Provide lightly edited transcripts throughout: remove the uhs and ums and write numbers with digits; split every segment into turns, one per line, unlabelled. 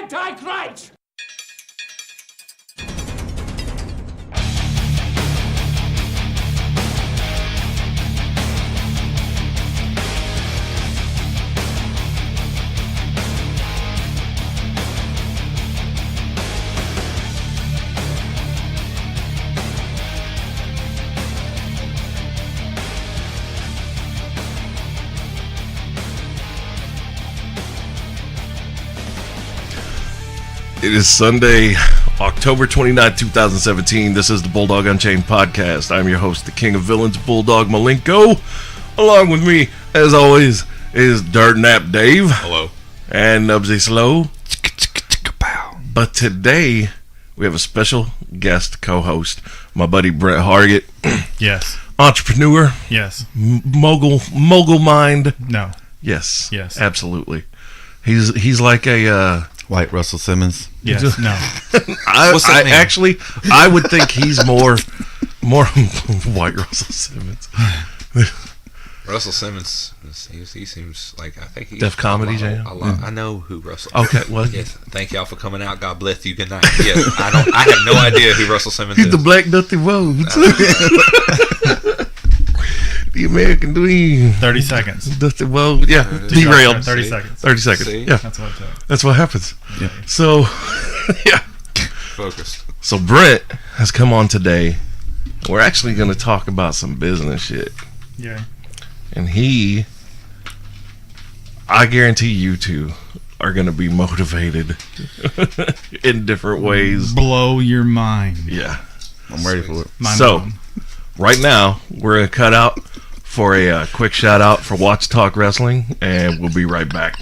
Antichrist!
It is Sunday, October 29th, 2017. This is the Bulldog Unchained Podcast. I'm your host, the King of Villains, Bulldog Malenko. Along with me, as always, is Dirtnap Dave.
Hello.
And Knubsie Slow. But today, we have a special guest co-host, my buddy Brent Hargett.
Yes.
Entrepreneur.
Yes.
Mogul mind.
No.
Yes.
Yes.
Absolutely. He's like a...
White Russell Simmons.
Yes. No.
I would think he's more White Russell Simmons.
Russell Simmons, he seems like, I think he's
Def Comedy Jam.
I know who Russell.
Okay, well,
yes. Thank y'all for coming out. God bless you. Good night. Yes, I have no idea who Russell Simmons
he's
is.
the Black Dusty Rhodes. The American Dream.
30 seconds.
Dusty Rhodes. Yeah, derailed.
30 seconds.
30 seconds.
See?
Yeah,
That's what it took.
that's what happens.
Yeah.
So, yeah.
Focused.
So Brent has come on today. We're actually going to talk about some business shit.
Yeah.
And I guarantee you two are going to be motivated in different ways.
Blow your mind.
Yeah.
I'm ready for it.
Mind
So,
blown.
right now, we're going to cut out for a quick shout out for Watch Talk Wrestling, and we'll be right back.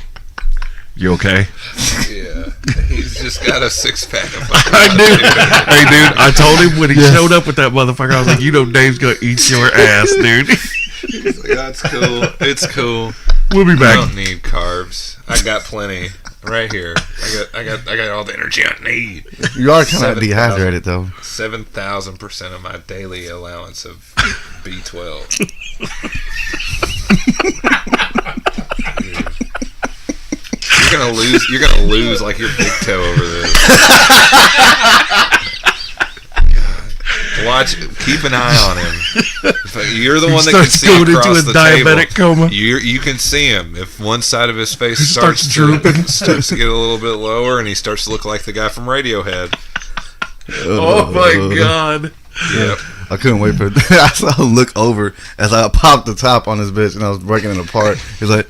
You okay?
Yeah, he's just got a six-pack of
I knew. Hey, dude, I told him when he showed up with that motherfucker, I was like, you know Dave's going to eat your ass, dude.
He's like, that's cool. It's cool.
We'll be
I
back.
don't need carbs. I got plenty right here. I got all the energy I need.
You are kind of
7,000
dehydrated, though.
7,000% of my daily allowance of B12. You're gonna lose like your big toe over this. Watch, keep an eye on him. You're the one that can see
going
across
into a
the
diabetic
table.
coma.
You can see him if one side of his face
Starts drooping.
starts to get a little bit lower, and he starts to look like the guy from Radiohead.
Oh my god.
Yep.
I couldn't wait for it. I saw him look over as I popped the top on his bitch and I was breaking it apart. He's like,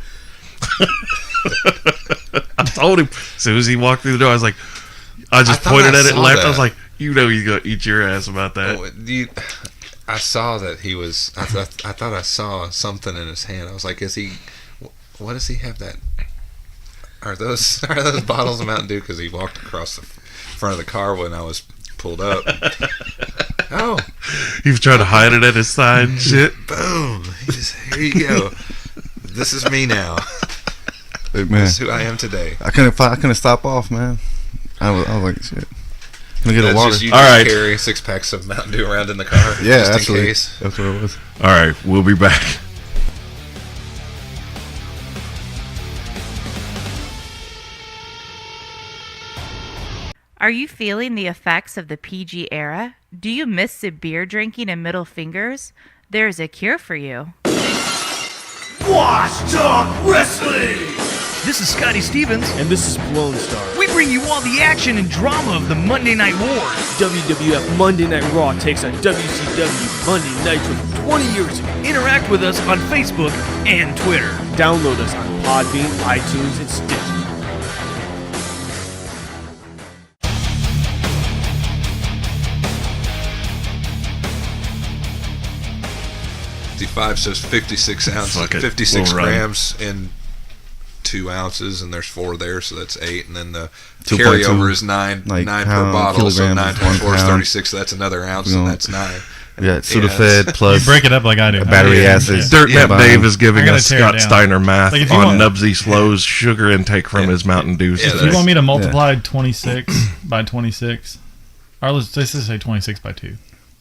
I told him as soon as he walked through the door, I was like, I just
I thought
pointed
I
at it and
saw
laughed. I
that.
was like, you know he's gonna eat your ass about that.
Oh, I saw that he was. I thought I saw something in his hand. I was like, "Is he? What does he have? That are those bottles of Mountain Dew?" Because he walked across the front of the car when I was pulled up. Oh,
He was trying to hide it at his side and shit.
boom! Here you go. This is me now.
hey, man,
This is who I am today.
I couldn't stop off, man. I was like, shit. Let me get a
That's
water.
just you
All
just
right.
carry 6 packs of Mountain Dew around in the car.
Yeah,
just
absolutely.
in case.
That's what it was.
All right, we'll be back.
Are you feeling the effects of the PG era? Do you miss the beer drinking and middle fingers? There's a cure for you.
Watch Talk Wrestling!
This is Scotty Stevens.
And this is Blown Star.
We bring you all the action and drama of the Monday Night Wars.
WWF Monday Night Raw takes on WCW Monday Nitro for 20 years ago.
Interact with us on Facebook and Twitter.
Download us on Podbean, iTunes, and Stitcher.
$55 says 56 ounces,
Fuck it.
56
We'll run.
grams in 2 ounces, and there's 4 there, so that's 8. And then the
2.2,
carryover is 9
like,
per
pound,
bottle, so 9
kilograms,
times 4 is
1 pound.
36, so that's another ounce,
You
and
know,
that's 9.
Yeah, Sudafed
You
plus
break it up like I do.
battery
Yeah.
acid.
Dirtnap
Yeah.
Dave is giving
I gotta
us
tear it
Scott
down.
Steiner math
Like, if you
on
want-
Knubsie Slow's sugar intake from his Mountain Dew.
Yeah,
If
today.
you want me to multiply 26 by 26, or let's just say 26 by 2.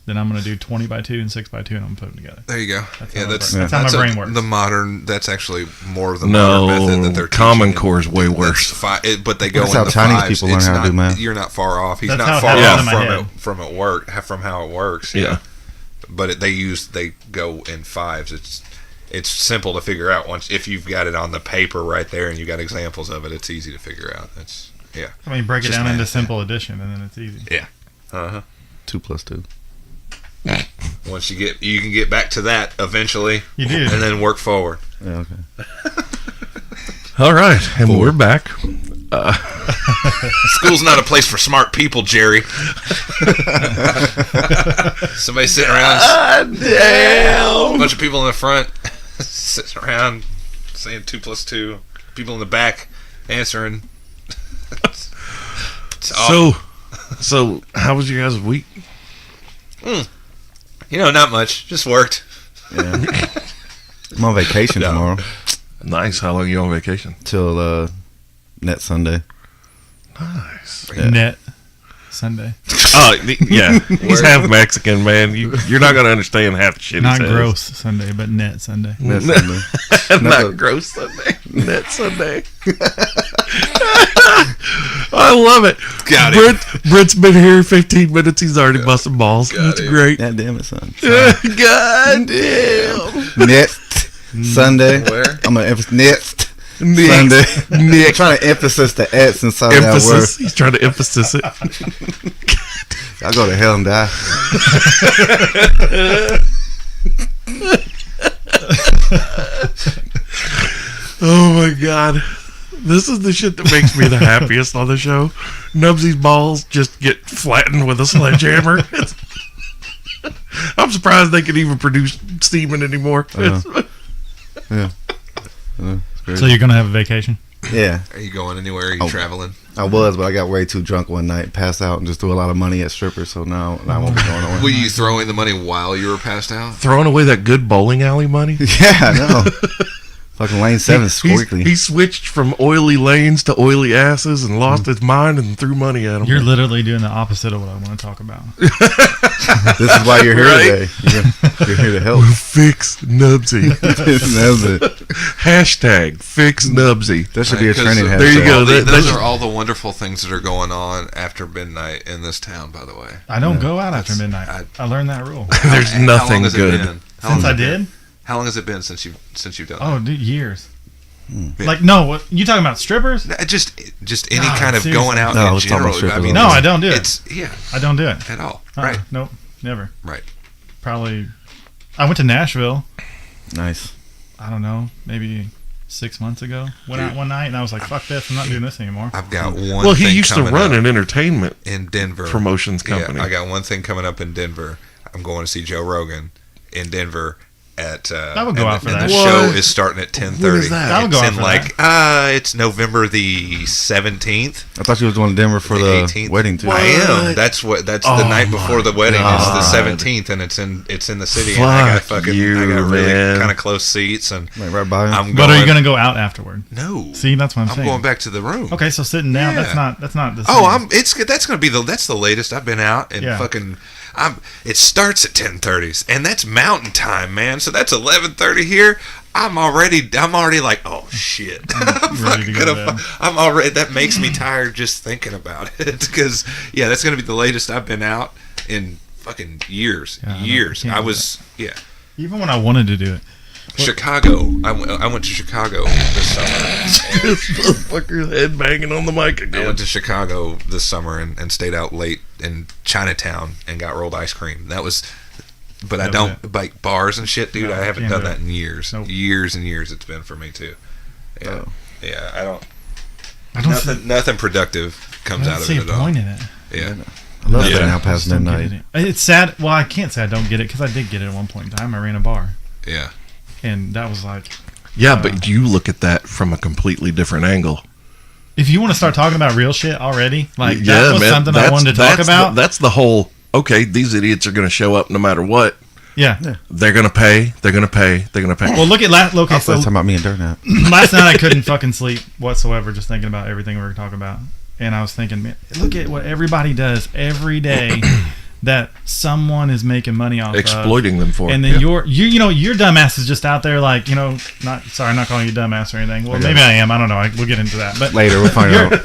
then I'm going to do 20 by 2 and 6 by 2, and I'm going to put them together.
There you go.
That's how my brain works.
The modern. That's actually more of the modern method that they're
Common
teaching.
Core is way worse.
But they go
That's
in
how
the
Chinese
fives.
people learn
It's
how to
not-
do math.
You're not far off. He's
That's
not
how
far
it happens
off
in my head.
from how it works.
Yeah.
But they go in fives. It's simple to figure out once if you've got it on the paper right there and you got examples of it. It's easy to figure out.
I mean, break it
Just
down into
math.
simple addition, and then it's easy.
Yeah.
2 plus 2.
Once you can get back to that eventually.
You do.
And then work forward.
Yeah, okay.
All right, and we're back.
School's not a place for smart people, Jerry. Somebody sitting around.
Damn.
A bunch of people in the front sitting around saying 2 plus 2. People in the back answering. It's awful.
So how was your guys' week?
Not much. Just worked.
Yeah. I'm on vacation tomorrow
Nice. How long are you on vacation?
till net Sunday.
Nice.
Yeah.
Net Sunday.
Oh, yeah. He's half Mexican, man. You're not going to understand half the shit
Not
he says.
gross Sunday, but net Sunday.
Net Sunday.
Not gross Sunday. Net Sunday. I love it.
Got it.
Brent's been here 15 minutes. He's already busting balls. That's
it.
great.
God damn it, son.
God damn.
Net Sunday.
Where?
I'm gonna emphasize net
Nick.
Sunday. I'm
Nick.
trying to emphasize the S inside that
Emphasis.
word.
He's trying to emphasis it.
I'll go to hell and die.
Oh my god. This is the shit that makes me the happiest on the show. Knubsie's balls just get flattened with a sledgehammer. I'm surprised they can even produce semen anymore.
Yeah. It's great.
So you're going to have a vacation?
Yeah,
Are you going anywhere? Are you traveling?
I was, but I got way too drunk one night, passed out, and just threw a lot of money at strippers. So now I won't be going nowhere.
Were you throwing the money while you were passed out?
Throwing away that good bowling alley money?
Yeah, I know. Fucking lane 7 squeaky.
He switched from oily lanes to oily asses and lost his mind and threw money at him.
You're literally doing the opposite of what I want to talk about.
This is why you're here
Right?
today. You're here to help.
Fix Knubsie.
That's it.
Hashtag fix Knubsie.
That should be a
'Cause,
training hashtag.
there you go.
Those
That-
are all the wonderful things that are going on after midnight in this town, by the way.
I don't go out after
That's-
midnight. I learned that rule.
There's
How long
nothing
has it
good.
been? How
Since
long has
I
it been?
did?
How long has it been since you've done
Oh, dude, years.
Yeah.
Like, no, what, you talking about strippers?
that? Just any
God,
kind of
seriously.
going out
No, I
in
was talking about
general. I
strippers.
mean,
No, I don't do it.
It's
I don't do it.
at all.
Uh-uh.
Right.
Nope, never.
Right.
Probably. I went to Nashville,
Nice.
I don't know, maybe 6 months ago. Went out one night and I was like, fuck this, I'm not doing this anymore.
I've got one.
Well, he
thing
used to
coming
run
up
an entertainment
in Denver
promotions company.
Yeah, I got one thing coming up in Denver. I'm going to see Joe Rogan in Denver at.
I would go out for
and
that.
the
What?
show is starting at 10:30.
When is that?
I would go
It's
out
in
for
like it's November the 17th.
I thought you was going to Denver for
The
the
18th.
wedding too.
I am.
What?
That's
Oh
the night before the wedding.
God.
It's the 17th, and it's in the city. And I got
Fuck
I
you,
got really
man.
kind of close seats, and
Like right by him.
I'm going.
But are you going to go out afterward?
No.
See, that's what I'm
I'm
saying.
going back to the room.
Okay, so sitting down,
Yeah.
that's not the same.
Oh, that's gonna be that's the latest I've been out and
Yeah.
fucking. It starts at 10:30, and that's Mountain Time, man. So that's 11:30 here. I'm already like, oh shit.
Ready to go to bed.
I'm already. That makes me tired just thinking about it because that's gonna be the latest I've been out in fucking years.
Yeah, I know.
Years.
Can't
I
do
was
Even when I wanted to do it.
Chicago. I went to Chicago this summer.
This motherfucker's head banging on the mic
I
again.
went to Chicago this summer and stayed out late in Chinatown and got rolled ice cream. That was, but I
That was
don't like bars and shit, dude.
No,
I haven't
can't
done
do
that
it.
in years.
Nope.
Years and years it's been for me too. Yeah,
Oh.
yeah. I don't.
I don't see,
Nothing productive comes
I
out
don't
of
see
it
a
at all.
point in it.
Yeah.
I love
Yeah.
staying out
I
past
just don't
midnight.
get it. It's sad. Well, I can't say I don't get it because I did get it at one point in time. I ran a bar,
Yeah.
and that was like,
Yeah, but you look at that from a completely different angle.
if you want to start talking about real shit already, like
Yeah,
that was
man,
something I wanted to talk
that's
about.
that's the whole. Okay, these idiots are going to show up no matter what.
Yeah.
They're going to pay. They're going to pay. They're going to pay.
Well, look at okay,
Also,
so
talking about me and Dirtnap.
last night I couldn't fucking sleep whatsoever, just thinking about everything we were talking about. And I was thinking, man, look at what everybody does every day that someone is making money off
Exploiting them for it.
and then
Yeah.
your dumbass is just out there like, not calling you dumbass or anything. Well, maybe I am. I don't know. We'll get into that. But
Later, we'll find out.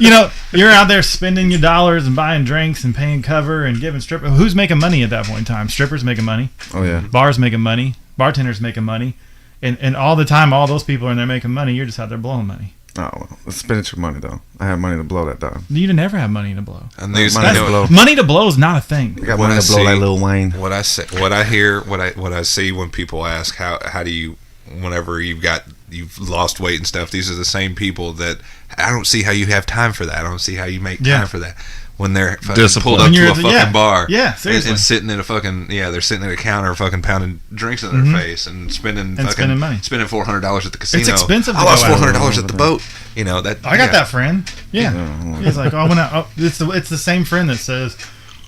you're out there spending your dollars and buying drinks and paying cover and giving strippers. Who's making money at that point in time? Strippers making money.
Oh, yeah.
Bars making money. Bartenders making money. And all the time, all those people are in there making money. You're just out there blowing money.
Oh, well, expenditure money, though. I have money to blow that time.
You never have money to blow.
And these,
Money to blow.
Money to blow is not a thing.
I got
When
money
I
to blow
see-
like Lil Wayne.
what I say, what I hear, what I see when people ask how do you, whenever you've lost weight and stuff, these are the same people that I don't see how you have time for that. I don't see how you make time for that. When they're fucking
Discipline.
pulled up
When
to
you're
a
at the-
fucking bar,
Yeah, seriously.
and sitting at a fucking they're sitting at a counter, fucking pounding drinks in their face and spending
money.
spending $400 at the casino.
It's expensive to
I lost
go out.
$400 at the boat. That
I got that friend. Yeah. He's like, it's the same friend that says,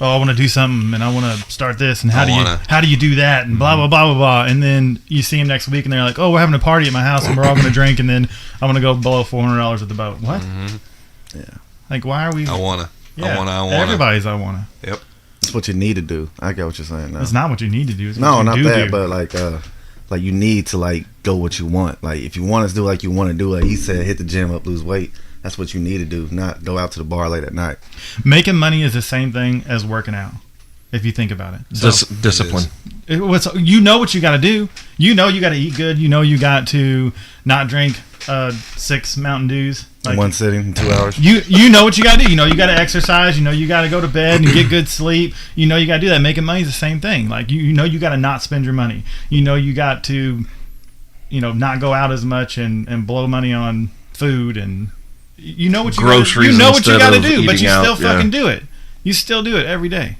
I want to do something and I want to start this and how do you do that and blah blah blah blah blah, and then you see him next week and they're like, we're having a party at my house and we're all going to drink and then I'm going to go blow $400 at the boat. What?
Yeah.
Like, why are we?
I wanna.
Everybody's I wanna.
Yep.
It's what you need to do. I get what you're saying now.
It's not what you need to do. It's what
No,
you
not
do
that,
do.
but like you need to like go what you want. Like if you want to do like you want to do, like he said, hit the gym up, lose weight. That's what you need to do. Not go out to the bar late at night.
Making money is the same thing as working out, if you think about it. So,
Discipline.
you know what you got to do. You know you got to eat good. You know you got to not drink 6 Mountain Dews.
In one sitting in 2 hours.
You know what you got to do. You know you got to exercise. You know you got to go to bed and get good sleep. You know you got to do that. Making money is the same thing. Like you know you got to not spend your money. You know you got to not go out as much and blow money on food, and you know what you
Groceries
you know what you
instead
got to
of
do, but
eating
you still
out,
fucking do it. You still do it every day.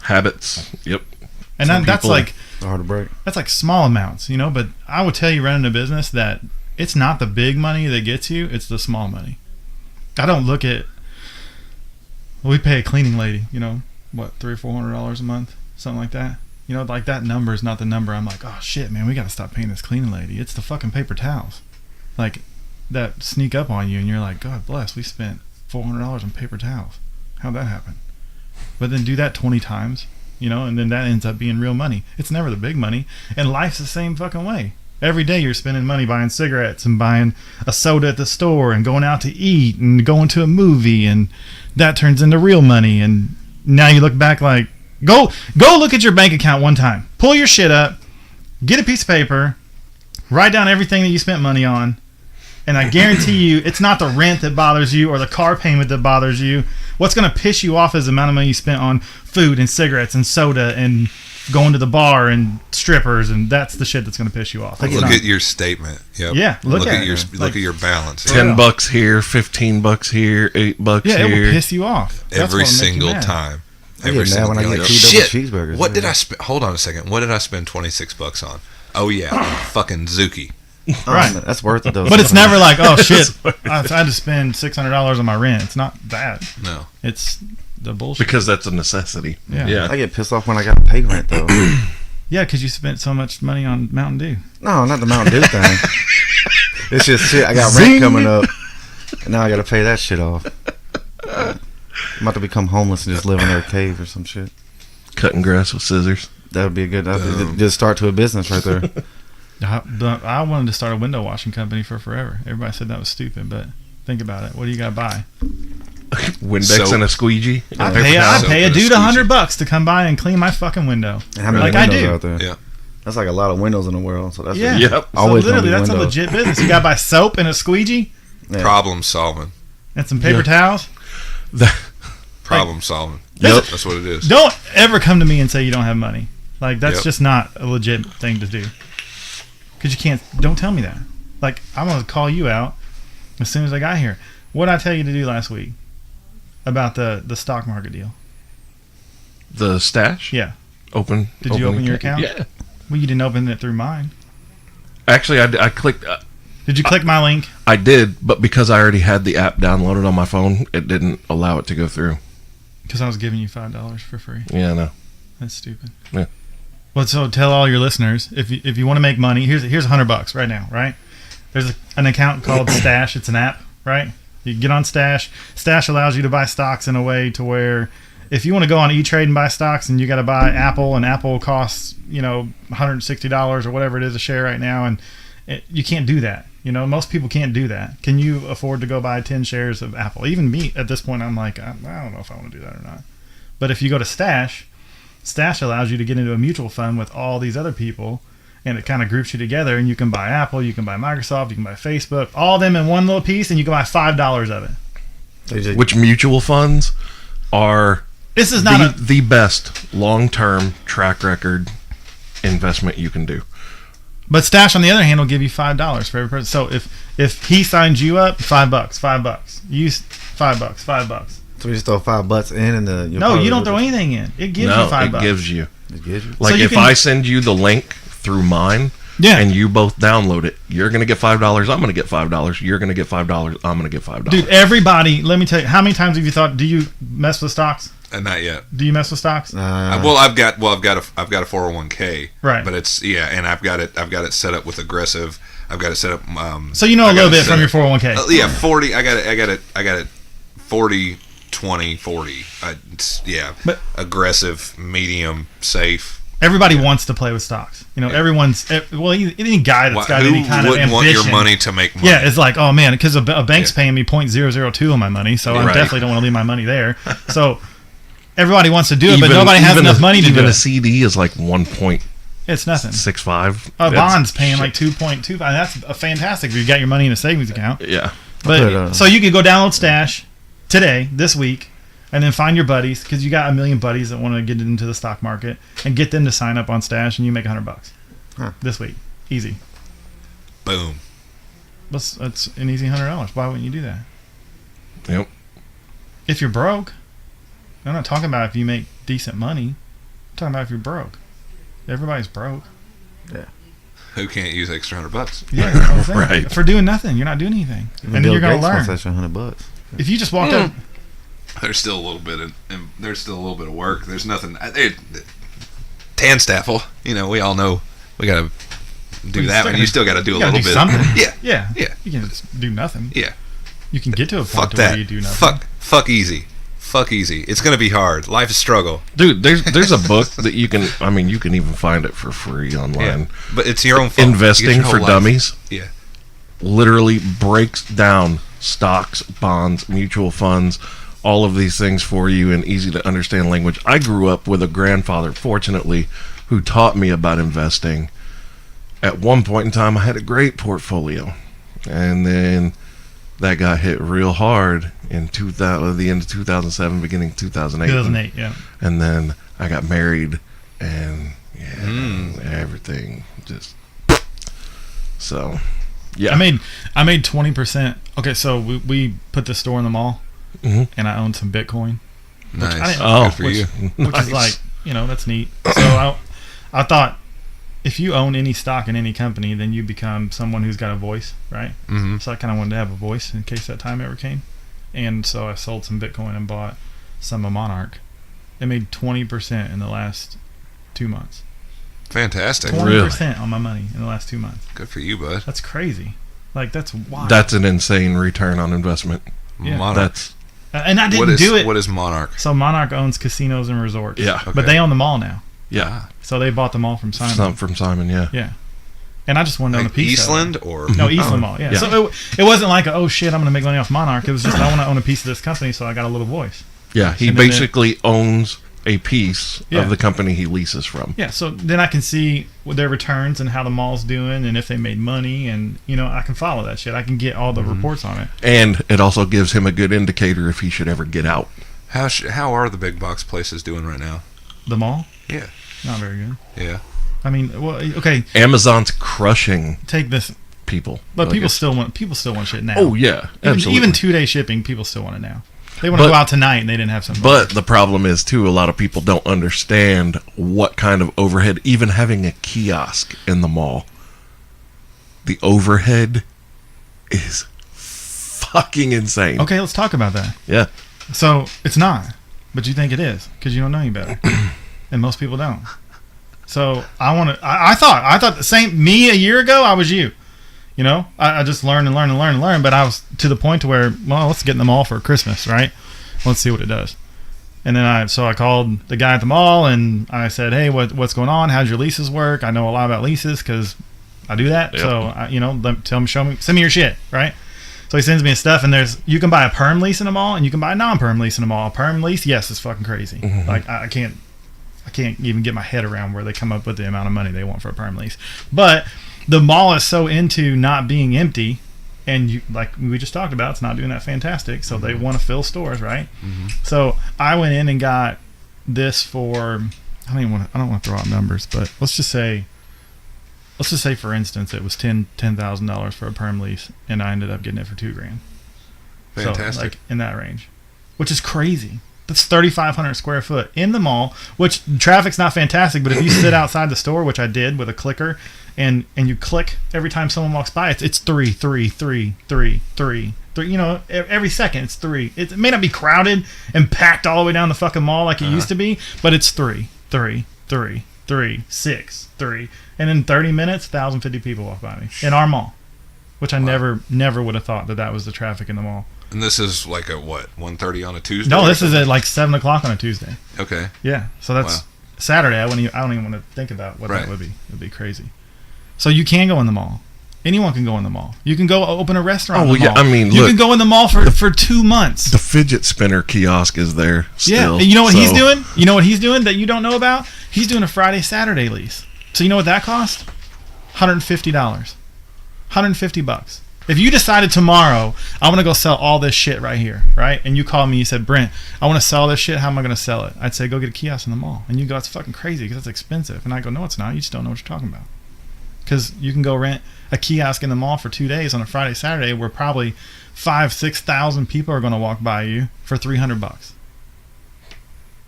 Habits. Yep.
And that's
people-
like
Hard to break.
that's like small amounts, but I would tell you running a business that it's not the big money that gets you, it's the small money. I don't look at, we pay a cleaning lady, $300 or $400 a month, something like that. Like that number is not the number. I'm like, oh shit, man, we got to stop paying this cleaning lady. It's the fucking paper towels. Like that sneak up on you and you're like, God bless, we spent $400 on paper towels. How'd that happen? But then do that 20 times, and then that ends up being real money. It's never the big money. And life's the same fucking way. Every day you're spending money buying cigarettes and buying a soda at the store and going out to eat and going to a movie, and that turns into real money. And now you look back like, go look at your bank account one time. Pull your shit up, get a piece of paper, write down everything that you spent money on, and I guarantee you it's not the rent that bothers you or the car payment that bothers you. What's going to piss you off is the amount of money you spent on food and cigarettes and soda and going to the bar and strippers, and that's the shit that's going to piss you off.
Look at your statement. Yep.
Yeah, look at
your
it.
look at your balance.
$10 here, $15 here, $8
Yeah,
here.
it will piss you off. That's
Every
what'll make you
single
mad.
time.
I
Every
get mad
single
when I
you're
get
like,
2
shit.
double cheeseburgers.
What did I spend? Hold on a second. What did I spend $26 on? Oh yeah, fucking Zuki.
Right.
Man, that's worth it though.
But it's never like, oh shit, I had to spend $600 on my rent. It's not that.
No.
It's the bullshit.
Because that's a necessity.
Yeah.
I get pissed off when I gotta pay rent though.
Yeah, because you spent so much money on Mountain Dew.
No, not the Mountain Dew thing. It's just shit. I got rent coming up, and now I gotta pay that shit off. I'm about to become homeless and just live in their cave or some shit.
Cutting grass with scissors.
That would be a good. That'd be just start to a business right there.
I wanted to start a window washing company for forever. Everybody said that was stupid, but think about it. What do you got to buy?
Windex and a squeegee.
I
Paper
pay
towel.
a dude $100 to come by and clean my fucking window.
And how many
Like I
windows
do.
are out there?
Yeah.
That's like a lot of windows in the world. So that's
Yeah.
Yep.
So
Always gonna
literally,
be
that's a
windows.
legit business. You got to buy soap and a squeegee
Yeah.
Problem solving.
and some paper towels.
Problem solving.
Yep.
That's what it is.
Don't ever come to me and say you don't have money. Like that's
Yep.
just not a legit thing to do. Because you can't. Don't tell me that. Like I'm gonna call you out as soon as I got here. What did I tell you to do last week about the stock market deal?
The stash?
Yeah.
Open.
Did you open your account?
Yeah.
Well, you didn't open it through mine.
Actually, I clicked.
Did you click my link?
I did, but because I already had the app downloaded on my phone, it didn't allow it to go through.
Because I was giving you $5 for free.
Yeah, no.
That's stupid.
Yeah.
Well, so tell all your listeners if you want to make money. Here's $100 right now. Right? There's an account called Stash. It's an app, right? You get on Stash. Stash allows you to buy stocks in a way to where if you want to go on E-Trade and buy stocks and you got to buy Apple, and Apple costs, $160 or whatever it is a share right now, and you can't do that. Most people can't do that. Can you afford to go buy 10 shares of Apple? Even me at this point, I'm like, I don't know if I want to do that or not. But if you go to Stash allows you to get into a mutual fund with all these other people, and it kind of groups you together, and you can buy Apple, you can buy Microsoft, you can buy Facebook, all of them in one little piece, and you can buy $5 of it.
Which mutual funds are
this is not
the best long-term track record investment you can do.
But Stash, on the other hand, will give you $5 for every person. So if he signs you up, $5. You $5.
So you just throw $5 in, and
no, you don't throw anything in. It gives you $5.
It gives you.
Like,
so if I send you the link through mine, and you both download it, you're gonna get $5. I'm gonna get $5. You're gonna get $5. I'm gonna get $5.
Dude, everybody, let me tell you, how many times have you thought? Do you mess with stocks?
Not yet.
Do you mess with stocks?
I've got a 401k.
Right.
But it's and I've got it set up with aggressive. I've got it set up.
So a little bit from your 401k.
40. I got it. 40, 20, 40. But aggressive, medium, safe.
Everybody wants to play with stocks. Everyone's any guy that's got any kind of ambition.
Who wouldn't want your money to make money?
Yeah, it's like, oh man, because a bank's paying me 0.002 on my money, so I definitely don't want to leave my money there. So everybody wants to do it, but nobody has enough money to do it.
Even a CD is like 1.65.
It's nothing.
A
bond's paying like 2.25. That's a fantastic if you got your money in a savings account.
Yeah.
But so you could go download Stash today, this week, and then find your buddies, because you got a million buddies that want to get into the stock market, and get them to sign up on Stash, and you make $100 this week. Easy.
Boom.
That's an easy $100. Why wouldn't you do that?
Yep.
If you're broke, I'm not talking about if you make decent money. I'm talking about if you're broke. Everybody's broke.
Yeah.
Who can't use extra $100?
Yeah,
right.
For doing nothing, you're not doing anything, and then you're gonna learn.
Extra $100.
If you just walked up.
There's still a little bit of work. There's nothing. Tan staffle. We all know we gotta do that. But you still gotta do a little bit.
Something.
Yeah.
You can just do nothing.
Yeah.
You can get to a point
Fuck
where
that.
you do nothing.
Fuck easy. Fuck easy. It's gonna be hard. Life is struggle.
Dude, there's a book that you can even find it for free online.
Yeah. But it's your own fault.
Investing for Dummies.
Yeah.
Literally breaks down stocks, bonds, mutual funds, all of these things for you in easy to understand language. I grew up with a grandfather, fortunately, who taught me about investing. At one point in time, I had a great portfolio, and then that got hit real hard in the end of 2007, beginning of 2008.
2008, yeah.
And then I got married, and everything just so. Yeah,
I made 20%. Okay, so we put the store in the mall, and I owned some Bitcoin.
Nice.
Good
for you.
Which is like, that's neat. So I thought, if you own any stock in any company, then you become someone who's got a voice, right? Mm-hmm. So I kind of wanted to have a voice in case that time ever came. And so I sold some Bitcoin and bought some of Monarch. It made 20% in the last 2 months.
Fantastic.
20% on my money in the last 2 months.
Good for you, bud.
That's crazy. Like, that's wild.
That's an insane return on investment.
Yeah.
Monarch.
And I didn't do it.
What is Monarch?
So Monarch owns casinos and resorts.
Yeah.
Okay.
But they own them all now.
Yeah.
So they bought them all from Simon.
From Simon, yeah.
Yeah. And I just wanted to own a piece
Eastland
of it.
or?
No, Eastland Mall, yeah. So it wasn't like, oh shit, I'm going to make money off Monarch. It was just, I want to own a piece of this company, so I got a little voice.
Yeah, he basically owns a piece of the company he leases from.
Yeah, so then I can see what their returns and how the mall's doing and if they made money, and I can follow that shit. I can get all the reports on it.
And it also gives him a good indicator if he should ever get out.
How are the big box places doing right now?
The mall?
Yeah.
Not very good.
Yeah.
I mean, well, okay.
Amazon's crushing
Take this.
people.
But people still want shit now.
Oh yeah, absolutely.
Even 2-day shipping, people still want it now. They want to go out tonight and they didn't have something.
But the problem is too, a lot of people don't understand what kind of overhead, even having a kiosk in the mall, the overhead is fucking insane.
Okay, let's talk about that.
Yeah.
So it's not, but you think it is because you don't know any better, and most people don't. So I thought the same me a year ago. I was you. I just learned and learned, but I was to the point to where, well, let's get in the mall for Christmas, right? Let's see what it does. And then I called the guy at the mall and I said, hey, what's going on? How's your leases work? I know a lot about leases because I do that. Yep. So, tell him, send me your shit, right? So he sends me his stuff, and you can buy a perm lease in a mall and you can buy a non-perm lease in a mall. A perm lease, yes, it's fucking crazy. Mm-hmm. Like I can't even get my head around where they come up with the amount of money they want for a perm lease. But the mall is so into not being empty, and like we just talked about, it's not doing that fantastic. So they want to fill stores, right? Mm-hmm. So I went in and got this for I don't want to throw out numbers, but let's just say for instance it was $10,000 for a perm lease, and I ended up getting it for $2,000.
Fantastic.
So like in that range, which is crazy. That's 3,500 square foot in the mall, which traffic's not fantastic, but if you sit outside the store, which I did with a clicker, and you click every time someone walks by, it's 3, 3, 3, 3, 3, 3. You know, every second it's 3. It may not be crowded and packed all the way down the fucking mall like it used to be, but it's 3, 3, 3, 3, 6, 3. And in 30 minutes, 1,050 people walk by me in our mall, which I never would have thought that was the traffic in the mall.
And this is like at what, 1:30 on a Tuesday?
No, this is at like 7 o'clock on a Tuesday.
Okay.
Yeah, so that's Saturday. I don't even want to think about what that would be. It would be crazy. So you can go in the mall. Anyone can go in the mall. You can go open a restaurant.
Oh, yeah.
I mean, you can go in the mall for 2 months.
The fidget spinner kiosk is there still.
Yeah, and you know what he's doing? You know what he's doing that you don't know about? He's doing a Friday, Saturday lease. So you know what that cost? $150. $150. If you decided tomorrow, I want to go sell all this shit right here, right? And you call me, you said, Brent, I want to sell this shit. How am I going to sell it? I'd say, go get a kiosk in the mall. And you go, it's fucking crazy because it's expensive. And I go, no, it's not. You just don't know what you're talking about. Because you can go rent a kiosk in the mall for 2 days on a Friday, Saturday, where probably 5,000-6,000 people are going to walk by you for $300.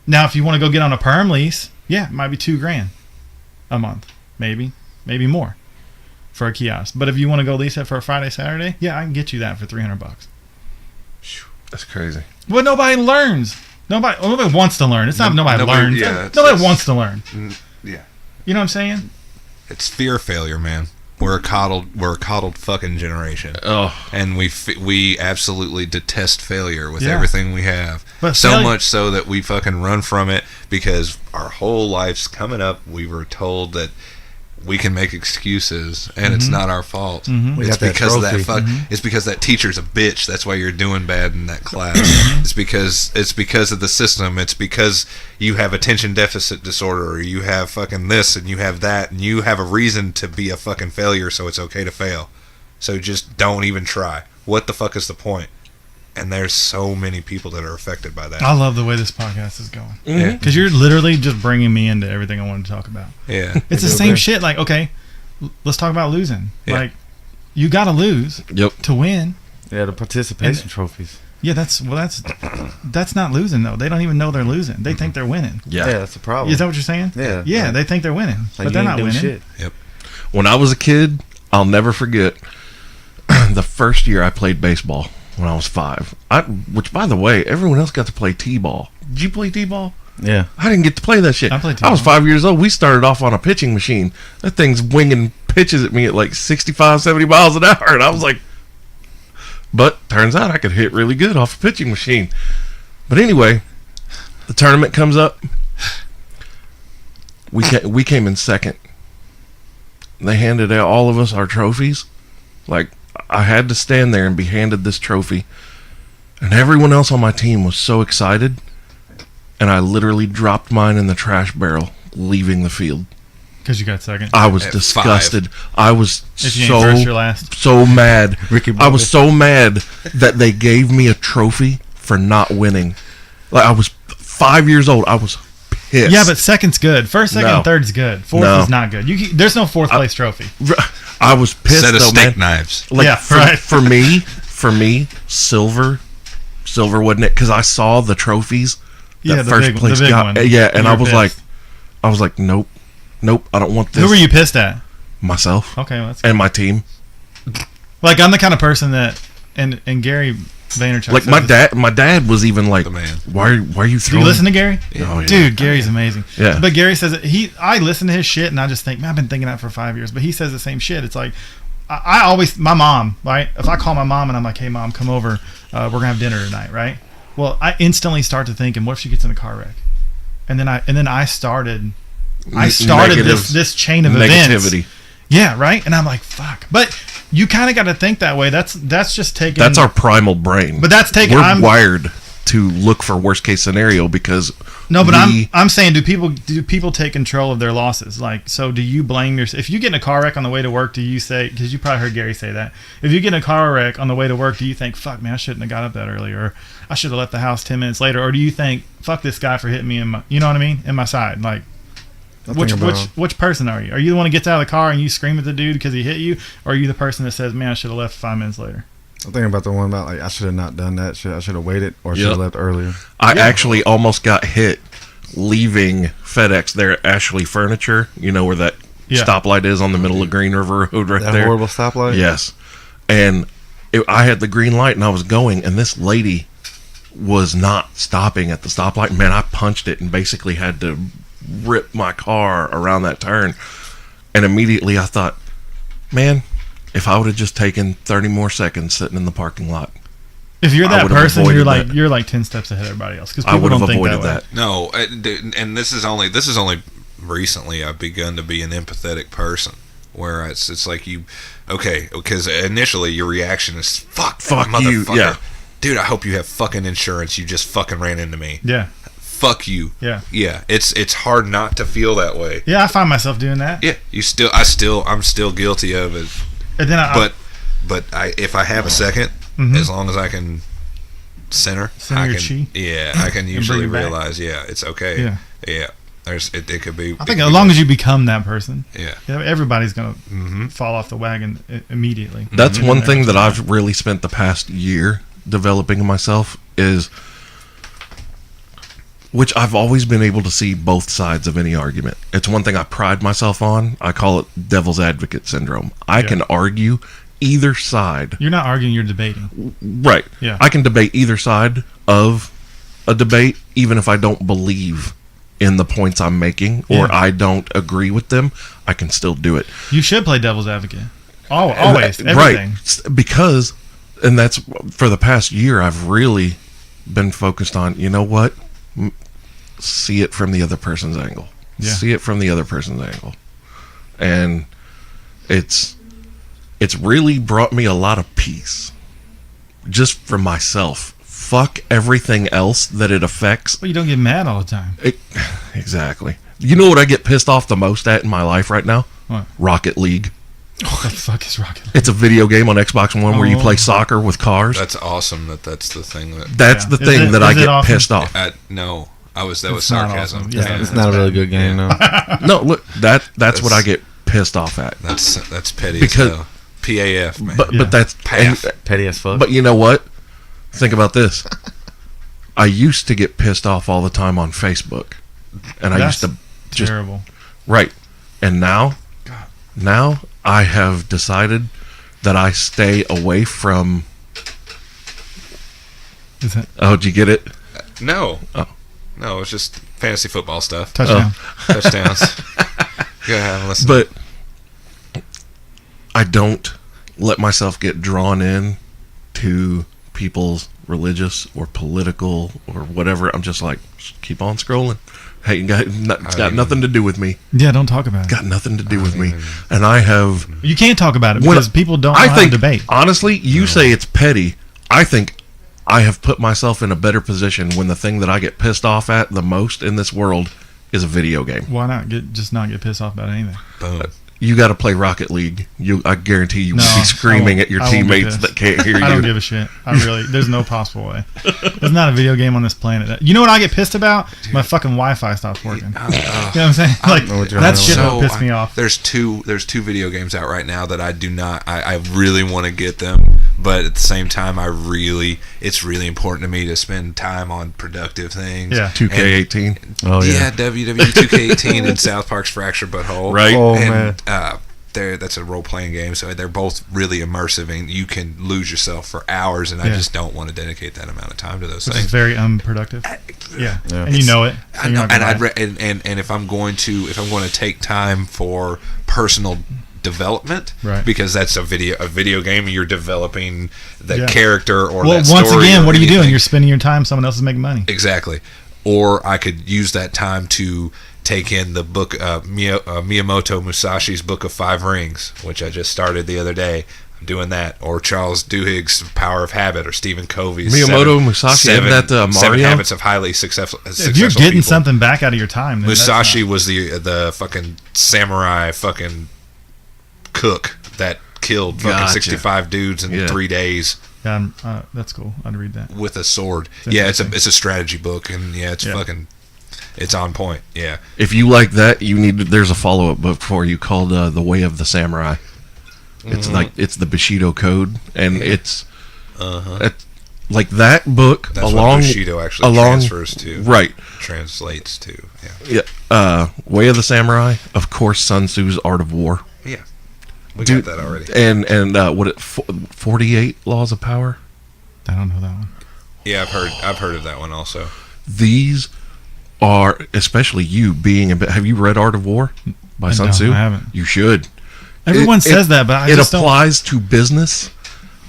Now, if you want to go get on a perm lease, yeah, it might be $2,000 a month, maybe more for a kiosk. But if you want to go lease it for a Friday, Saturday, yeah, I can get you that for $300.
That's crazy.
Well, nobody learns. Nobody wants to learn. It's not nobody learns. Yeah, nobody wants to learn.
Yeah.
You know what I'm saying?
It's fear of failure, man. We're a coddled fucking generation.
Oh,
and we absolutely detest failure with everything we have.
But
so much so that we fucking run from it because our whole life's coming up. We were told that we can make excuses, and it's not our fault.
Mm-hmm.
It's because of that It's because that teacher's a bitch. That's why you're doing bad in that class. It's because of the system. It's because you have attention deficit disorder, or you have fucking this, and you have that, and you have a reason to be a fucking failure. So it's okay to fail. So just don't even try. What the fuck is the point? And there's so many people that are affected by that.
I love the way this podcast is going.
Yeah.
Because you're literally just bringing me into everything I wanted to talk about.
Yeah.
It's the same shit. Like, okay, let's talk about losing. Yeah. Like, you got to lose to win.
Yeah, the participation trophies.
Yeah, that's not losing, though. They don't even know they're losing. They think they're winning.
Yeah,
that's the problem.
Is that what you're saying?
Yeah.
Yeah, they think they're winning,
like
but they're not winning.
Shit.
Yep.
When I was a kid, I'll never forget the first year I played baseball. When I was 5, which by the way, everyone else got to play t-ball. Did you play t-ball?
Yeah,
I didn't get to play that shit.
I played t-ball.
I was 5 years old. We started off on a pitching machine. That thing's winging pitches at me at like 65, 70 miles an hour, and I was like, but turns out I could hit really good off a pitching machine. But anyway, the tournament comes up. We came in second. They handed out all of us our trophies. Like, I had to stand there and be handed this trophy, and everyone else on my team was so excited, and I literally dropped mine in the trash barrel leaving the field.
Because you got second.
I was disgusted. 5. I was so mad. I was so mad that they gave me a trophy for not winning. Like, I was 5 years old. I was pissed.
Yeah, but second's good. First, second, and third's good. Fourth is not good. There's no fourth place trophy.
I was pissed.
Set of
though,
steak
man.
knives.
Like,
yeah, right.
For me, silver wasn't it? Because I saw the trophies that first place got. One. Yeah, and I was like, nope, I don't want this.
Who were you pissed at?
Myself.
Okay, well, that's good.
And my team.
Like, I'm the kind of person that, and Gary Vaynerchuk.
Like my dad was even like, why are you throwing?
Do you listen to Gary?
Yeah. Oh, yeah.
Dude, Gary's amazing.
Yeah.
But Gary says that I listen to his shit and I just think, man, I've been thinking that for 5 years. But he says the same shit. It's like, my mom, right? If I call my mom and I'm like, hey mom, come over, we're gonna have dinner tonight, right? Well, I instantly start to thinking, what if she gets in a car wreck? And then I started this chain of
negativity.
events. Yeah, right. And I'm like, fuck. But you kind of got to think that way. That's just taking.
That's our primal brain.
But that's taking.
We're wired to look for worst case scenario because.
No, but I'm saying, do people take control of their losses? Like, so do you blame yourself? If you get in a car wreck on the way to work, do you say, because you probably heard Gary say that, if you get in a car wreck on the way to work, do you think, fuck, man, I shouldn't have got up that early, or I should have left the house 10 minutes later, or do you think, fuck this guy for hitting me in my, you know what I mean, in my side? Like, which person are you? Are you the one who gets out of the car and you scream at the dude because he hit you, or are you the person that says, man, I should have left 5 minutes later?
I'm thinking about the one about like I should have not done that. I should have waited or should have left earlier.
I actually almost got hit leaving FedEx there at Ashley Furniture. You know where that stoplight is on the middle of Green River Road right
that
there?
Horrible stoplight?
Yes. And I had the green light and I was going, and this lady was not stopping at the stoplight. Man, I punched it and basically had to rip my car around that turn. And immediately I thought, man, if I would have just taken 30 more seconds sitting in the parking lot.
If you're that person, you're like 10 steps ahead of everybody else. Because people
I would have
don't think
avoided
that.
No, and this is only recently I've begun to be an empathetic person, where it's like because initially your reaction is fuck
you, yeah,
dude, I hope you have fucking insurance. You just fucking ran into me.
Yeah.
Fuck you.
Yeah.
Yeah. It's hard not to feel that way.
Yeah, I find myself doing that.
Yeah. I'm still guilty of it.
And then
if I have a second, as long as I can center
your
I
chi.
can usually
bring it
realize, it's okay.
Yeah.
Yeah. It could be.
I think as long as you become that person,
yeah,
everybody's gonna fall off the wagon immediately.
That's one thing that I've really spent the past year developing in myself is, which I've always been able to see both sides of any argument. It's one thing I pride myself on. I call it devil's advocate syndrome. I can argue either side.
You're not arguing, you're debating.
Right.
Yeah.
I can debate either side of a debate, even if I don't believe in the points I'm making or I don't agree with them. I can still do it.
You should play devil's advocate. Always. Everything.
Right. Because, and that's for the past year, I've really been focused on, you know what? See it from the other person's angle.
Yeah.
See it from the other person's angle. And it's really brought me a lot of peace just for myself. Fuck everything else that it affects.
Well, you don't get mad all the time.
Exactly. You know what I get pissed off the most at in my life right now?
What?
Rocket League.
What the fuck is Rocket League?
It's a video game on Xbox One where you play soccer with cars.
That's awesome. That's the thing that.
That's the thing that I get pissed off.
No, that was sarcasm.
Awesome. Yeah,
it's not a really good game, no.
No, look, that's what I get pissed off at.
That's petty.
Because
as hell. PAF, man.
But that's
Petty as fuck.
But you know what? Think about this. I used to get pissed off all the time on Facebook, and I used to just
terrible.
Right, and now I have decided that I stay away from.
Is it?
Oh, did you get it?
No.
Oh.
No, it's just fantasy football stuff.
Touchdown.
Touchdowns. Go ahead and listen.
But I don't let myself get drawn in to people's religious or political or whatever. I'm just like, keep on scrolling. Hey, it's got nothing to do with me.
Yeah, don't talk about it.
Got nothing to do with me. And I have...
You can't talk about it because people don't know how to debate.
Honestly, you say it's petty. I think I have put myself in a better position when the thing that I get pissed off at the most in this world is a video game.
Why not just not get pissed off about anything?
Boom.
You got to play Rocket League. I guarantee you will be screaming at your teammates that can't hear you.
I don't give a shit. There's no possible way. There's not a video game on this planet. You know what I get pissed about? Dude. My fucking Wi-Fi stops working. You know what I'm saying? Like that shit will piss me off.
There's two video games out right now that I do not. I really want to get them, but at the same time, it's really important to me to spend time on productive things.
Yeah.
2K18.
Yeah, WWE 2K18 and South Park's Fractured But Whole.
Right.
Oh, man.
That's a role-playing game, so they're both really immersive, and you can lose yourself for hours, and I just don't want to dedicate that amount of time to those things.
It's very unproductive. Yeah. And you know it. So
I know, and if I'm going to take time for personal development,
Right.
because that's a video game. You're developing the character or
well,
that story.
once again, what are you doing?
anything.
You're spending your time. Someone else is making money.
Exactly. Or I could use that time to take in the book, Miyamoto Musashi's Book of Five Rings, which I just started the other day. I'm doing that. Or Charles Duhigg's Power of Habit, or Stephen Covey's
Miyamoto Musashi, isn't that
Seven
Mario?
Habits of Highly Successful
If you're getting
people.
something back out of your time, then
Musashi was the fucking samurai fucking cook that killed fucking
Gotcha.
65 dudes in 3 days
that's cool. I'd read that.
with a sword.
It's
Yeah, it's
interesting.
a strategy book, and it's fucking, it's on point. Yeah.
If you like that, you need. There's a follow-up book for you called "The Way of the Samurai." It's like it's the Bushido Code, and it's like that book
That's
along
what Bushido actually transfers to.
Right.
Translates to. Yeah.
Yeah. Way of the Samurai, of course. Sun Tzu's Art of War.
Yeah. We
Dude,
got that already.
And 48 Laws of Power.
I don't know that one.
Yeah, I've heard of that one also.
These are, especially you being a bit. Have you read Art of War by Sun
No,
Tzu?
I haven't.
You should.
Everyone says that, but I
it
just don't.
applies to business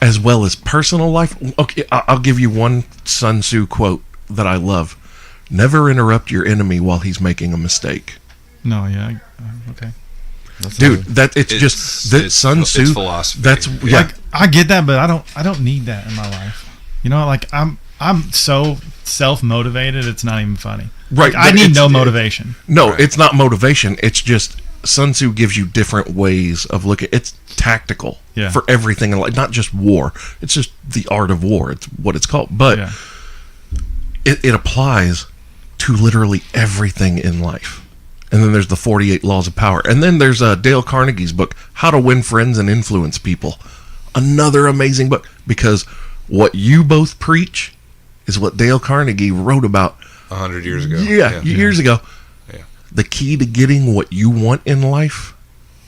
as well as personal life. Okay, I'll give you one Sun Tzu quote that I love: "Never interrupt your enemy while he's making a mistake."
No, yeah, okay.
Dude, it's Sun Tzu.
It's philosophy.
That's
Like, I get that, but I don't need that in my life. You know, like I'm so self-motivated. It's not even funny.
Right,
Like, I
but
need
it's-
no motivation.
No, it's not motivation. It's just Sun Tzu gives you different ways of looking. It's tactical for everything in life, not just war. It's just the art of war. It's what it's called. But it applies to literally everything in life. And then there's the 48 Laws of Power. And then there's Dale Carnegie's book, How to Win Friends and Influence People. Another amazing book, because what you both preach is what Dale Carnegie wrote about
100 years ago.
Years ago.
Yeah.
The key to getting what you want in life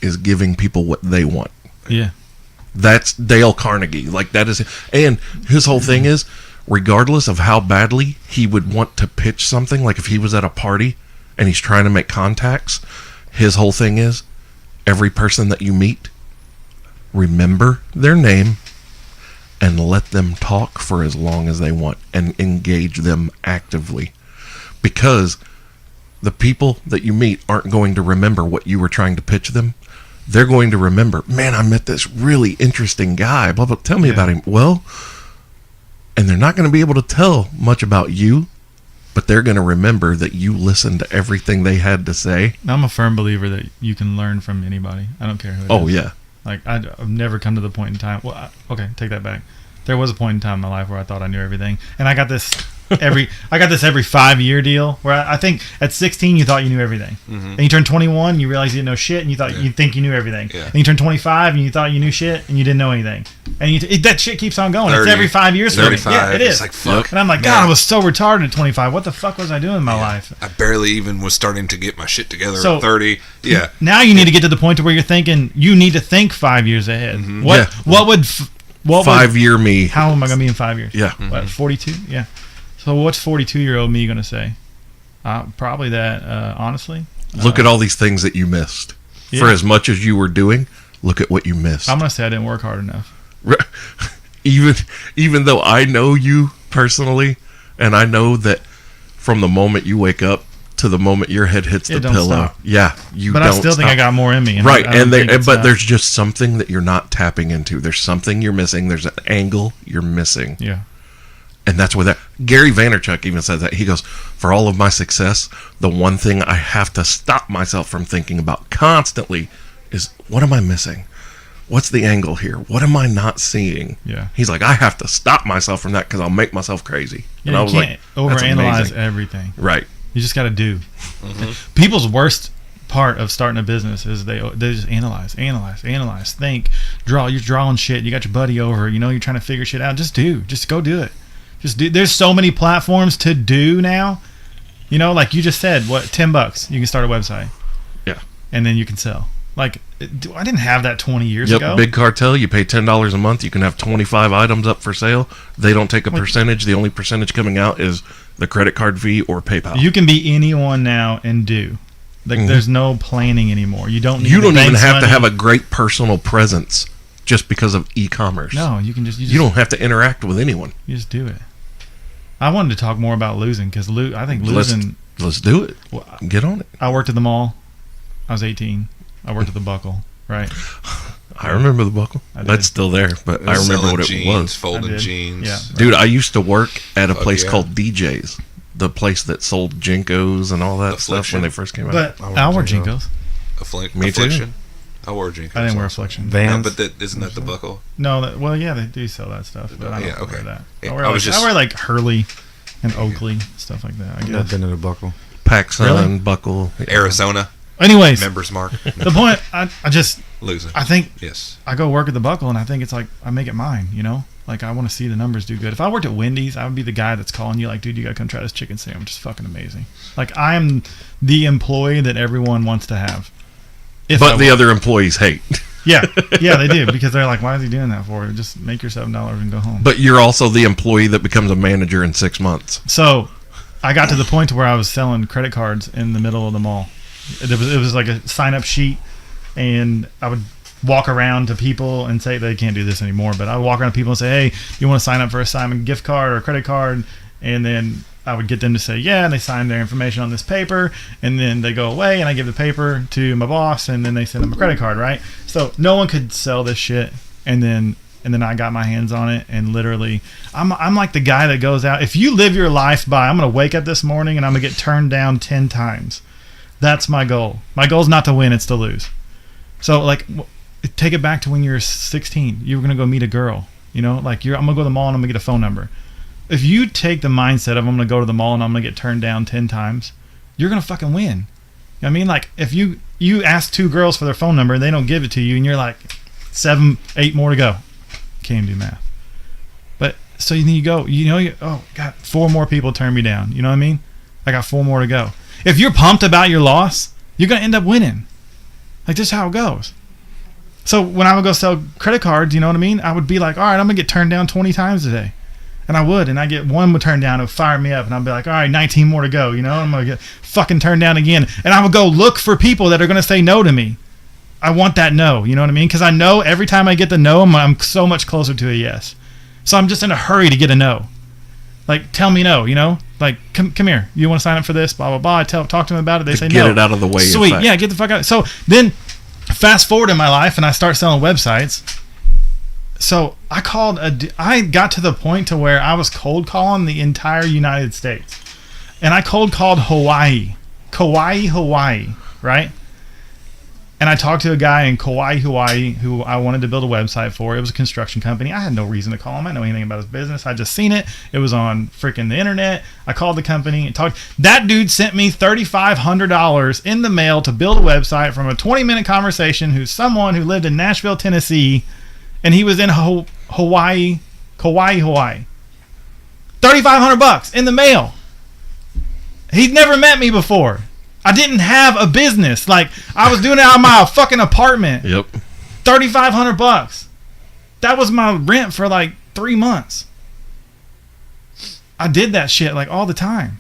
is giving people what they want.
Yeah.
That's Dale Carnegie. Like, that is, and his whole thing is, regardless of how badly he would want to pitch something, like if he was at a party and he's trying to make contacts, his whole thing is, every person that you meet, remember their name and let them talk for as long as they want and engage them actively. Because the people that you meet aren't going to remember what you were trying to pitch them. They're going to remember, man, I met this really interesting guy. Blah, blah, tell me about him. Well, and they're not going to be able to tell much about you, but they're going to remember that you listened to everything they had to say.
I'm a firm believer that you can learn from anybody. I don't care who it is.
Oh, yeah.
Like, I've never come to the point in time. Well, okay, take that back. There was a point in time in my life where I thought I knew everything, and I got this every 5-year deal where I think at 16 you thought you knew everything, and you turn 21 and you realize you didn't know shit, and you thought you think you knew everything, and you turn 25 and you thought you knew shit and you didn't know anything, and that shit keeps on going.
30,
it's every 5 years for me.
35.
Yeah, it is.
It's like, fuck.
And I'm like, God, I was so retarded at 25. What the fuck was I doing in my life?
I barely even was starting to get my shit together
So,
at 30. Yeah.
Now you need to get to the point to where you're thinking you need to think 5 years ahead. What would
5-year me.
How am I going to be in 5 years?
Yeah.
What, 42? Yeah. So what's 42-year-old me going to say? Probably that, honestly.
Look at all these things that you missed. For as much as you were doing, look at what you missed.
I'm going to say I didn't work hard enough.
Even though I know you personally, and I know that from the moment you wake up to the moment your head hits the
don't
pillow,
stop.
you
But
don't
I still think
stop.
I got more in me. And
Right,
I don't think it's,
but there's just something that you're not tapping into. There's something you're missing. There's an angle you're missing.
Yeah.
And that's where Gary Vaynerchuk even says that. He goes, for all of my success, the one thing I have to stop myself from thinking about constantly is, what am I missing? What's the angle here? What am I not seeing?
Yeah.
He's like, I have to stop myself from that because I'll make myself crazy.
Yeah,
and I
you
was
can't
like, that's
overanalyze
amazing.
everything.
Right.
You just got to do. People's worst part of starting a business is they just analyze, think, draw. You're drawing shit. You got your buddy over. You're trying to figure shit out. Just do. Just go do it. Just do. There's so many platforms to do now. Like you just said, what, $10? You can start a website.
Yeah.
And then you can sell. Like, I didn't have that 20 years ago.
Big cartel. You pay $10 a month. You can have 25 items up for sale. They don't take a percentage. The only percentage coming out is the credit card fee or PayPal.
You can be anyone now and do. Like there's no planning anymore. You don't need
You don't
the
even
bank's
have to
money.
have a great personal presence just because of e-commerce.
No, you can
You don't have to interact with anyone.
You just do it. I wanted to talk more about losing because I think losing.
Let's do it. Get on it.
I worked at the mall. I was 18. I worked at the Buckle. Right.
I remember the Buckle.
I did.
That's still there, but I remember
Selling
what it
jeans,
was.
folding
I did.
jeans.
Yeah.
Dude, I used to work at a
Fuck
place
yeah.
called DJ's, the place that sold Jinkos and all that stuff
Affliction.
when they first came out.
But
I
I wore
wore
Jinkos.
Me too.
Affliction. I wore jeans.
I didn't wear Affliction.
No,
Vans.
but isn't that the Buckle?
No, well, yeah, they do sell that stuff, but I don't
Yeah, okay.
wear that.
Yeah,
I wear like Hurley and Oakley, stuff like that, I
I've never
guess.
been in a Buckle.
PacSun,
Really?
Buckle. Yeah.
Arizona
Anyways,
members mark.
the point, I
Losing.
think
Yes.
I go work at the Buckle, and I think it's like I make it mine, you know? Like I want to see the numbers do good. If I worked at Wendy's, I would be the guy that's calling you like, dude, you got to come try this chicken sandwich. It's fucking amazing. Like I am the employee that everyone wants to have.
But the other employees hate.
Yeah, they do because they're like, why is he doing that for? Just make your $7 and go home.
But you're also the employee that becomes a manager in 6 months.
So I got to the point where I was selling credit cards in the middle of the mall. It was like a sign-up sheet, and I would walk around to people and say, they can't do this anymore, but I would walk around to people and say, hey, you want to sign up for a Simon gift card or a credit card? And then I would get them to say, yeah, and they sign their information on this paper, and then they go away, and I give the paper to my boss, and then they send them a credit card, right? So no one could sell this shit, and then I got my hands on it, and literally, I'm like the guy that goes out. If you live your life by, I'm going to wake up this morning, and I'm going to get turned down 10 times. That's my goal. My goal is not to win, it's to lose. So, like, take it back to when you were 16. You were going to go meet a girl, you know? Like, I'm going to go to the mall, and I'm going to get a phone number. If you take the mindset of I'm going to go to the mall and I'm going to get turned down 10 times, you're going to fucking win. You know what I mean? Like, if you ask 2 girls for their phone number and they don't give it to you and you're like, 7, 8 more to go. Can't do math. But, so then you go, got 4 more people turn me down. You know what I mean? I got 4 more to go. If you're pumped about your loss, you're going to end up winning. Like, this is how it goes. So, when I would go sell credit cards, you know what I mean? I would be like, all right, I'm going to get turned down 20 times today. And I would, and I get one would turn down, it would fire me up, and I'd be like, all right, 19 more to go, you know, I'm going to get fucking turned down again. And I would go look for people that are going to say no to me. I want that no, you know what I mean? Because I know every time I get the no, I'm so much closer to a yes. So I'm just in a hurry to get a no. Like, tell me no, you know? Like, come here, you want to sign up for this, blah, blah, blah. I talk to them about it, they say no.
Get it out of the way.
Sweet, yeah, get the fuck out. So then, fast forward in my life, and I start selling websites. So I got to the point to where I was cold calling the entire United States. And I cold called Hawaii, right? And I talked to a guy in Kauai, Hawaii, who I wanted to build a website for. It was a construction company. I had no reason to call him. I didn't know anything about his business. I just seen it. It was on freaking the internet. I called the company and talked. That dude sent me $3,500 in the mail to build a website from a 20-minute conversation who's someone who lived in Nashville, Tennessee, and he was in Hawaii. $3,500 in the mail. He'd never met me before. I didn't have a business. Like, I was doing it out of my fucking apartment.
Yep.
$3,500. That was my rent for like 3 months. I did that shit like all the time.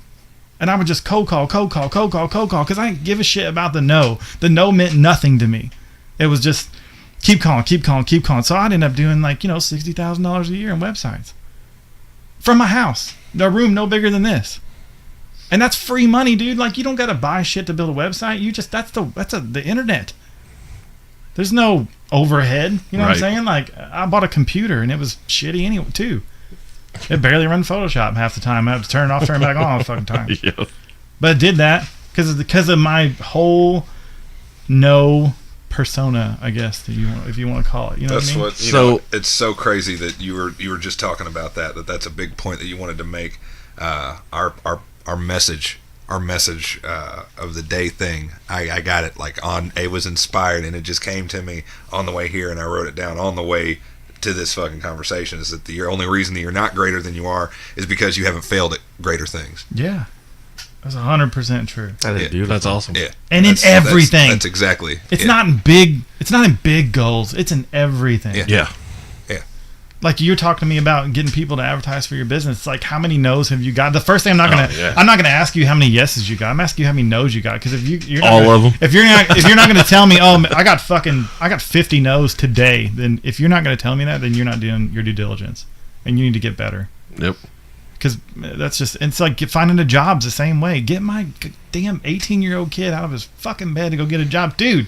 And I would just cold call, because I didn't give a shit about the no. The no meant nothing to me. It was just keep calling. So I'd end up doing like, $60,000 a year in websites. From my house. A room no bigger than this. And that's free money, dude. Like, you don't got to buy shit to build a website. You just, that's the internet. There's no overhead. You know what I'm saying? Like, I bought a computer and it was shitty anyway, too. It barely runs Photoshop half the time. I have to turn it off, turn it back on all the fucking time.
Yep.
But I did that because of my whole no persona, I guess, if you want to call it. You know
That's
what I mean?
what, you know, it's so crazy that you were just talking about that's a big point that you wanted to make. Our message of the day thing, I got it like it was inspired, and it just came to me on the way here, and I wrote it down on the way to this fucking conversation, is that the only reason that you're not greater than you are is because you haven't failed at greater things.
Yeah. That's 100% true.
That is beautiful.
That's awesome.
Yeah.
And in everything.
That's exactly.
It's not in big goals. It's in everything.
Yeah.
Yeah.
like you're talking to me about getting people to advertise for your business. It's like, how many no's have you got? The first thing I'm not gonna ask you how many yeses you got. I'm asking you how many no's you got, because if you're not
All of them.
If you're not gonna tell me, oh, I got 50 no's today, then if you're not gonna tell me that, then you're not doing your due diligence, and you need to get better.
Yep.
Because that's just, it's like finding a job's the same way. Get my damn 18-year-old kid out of his fucking bed to go get a job. Dude,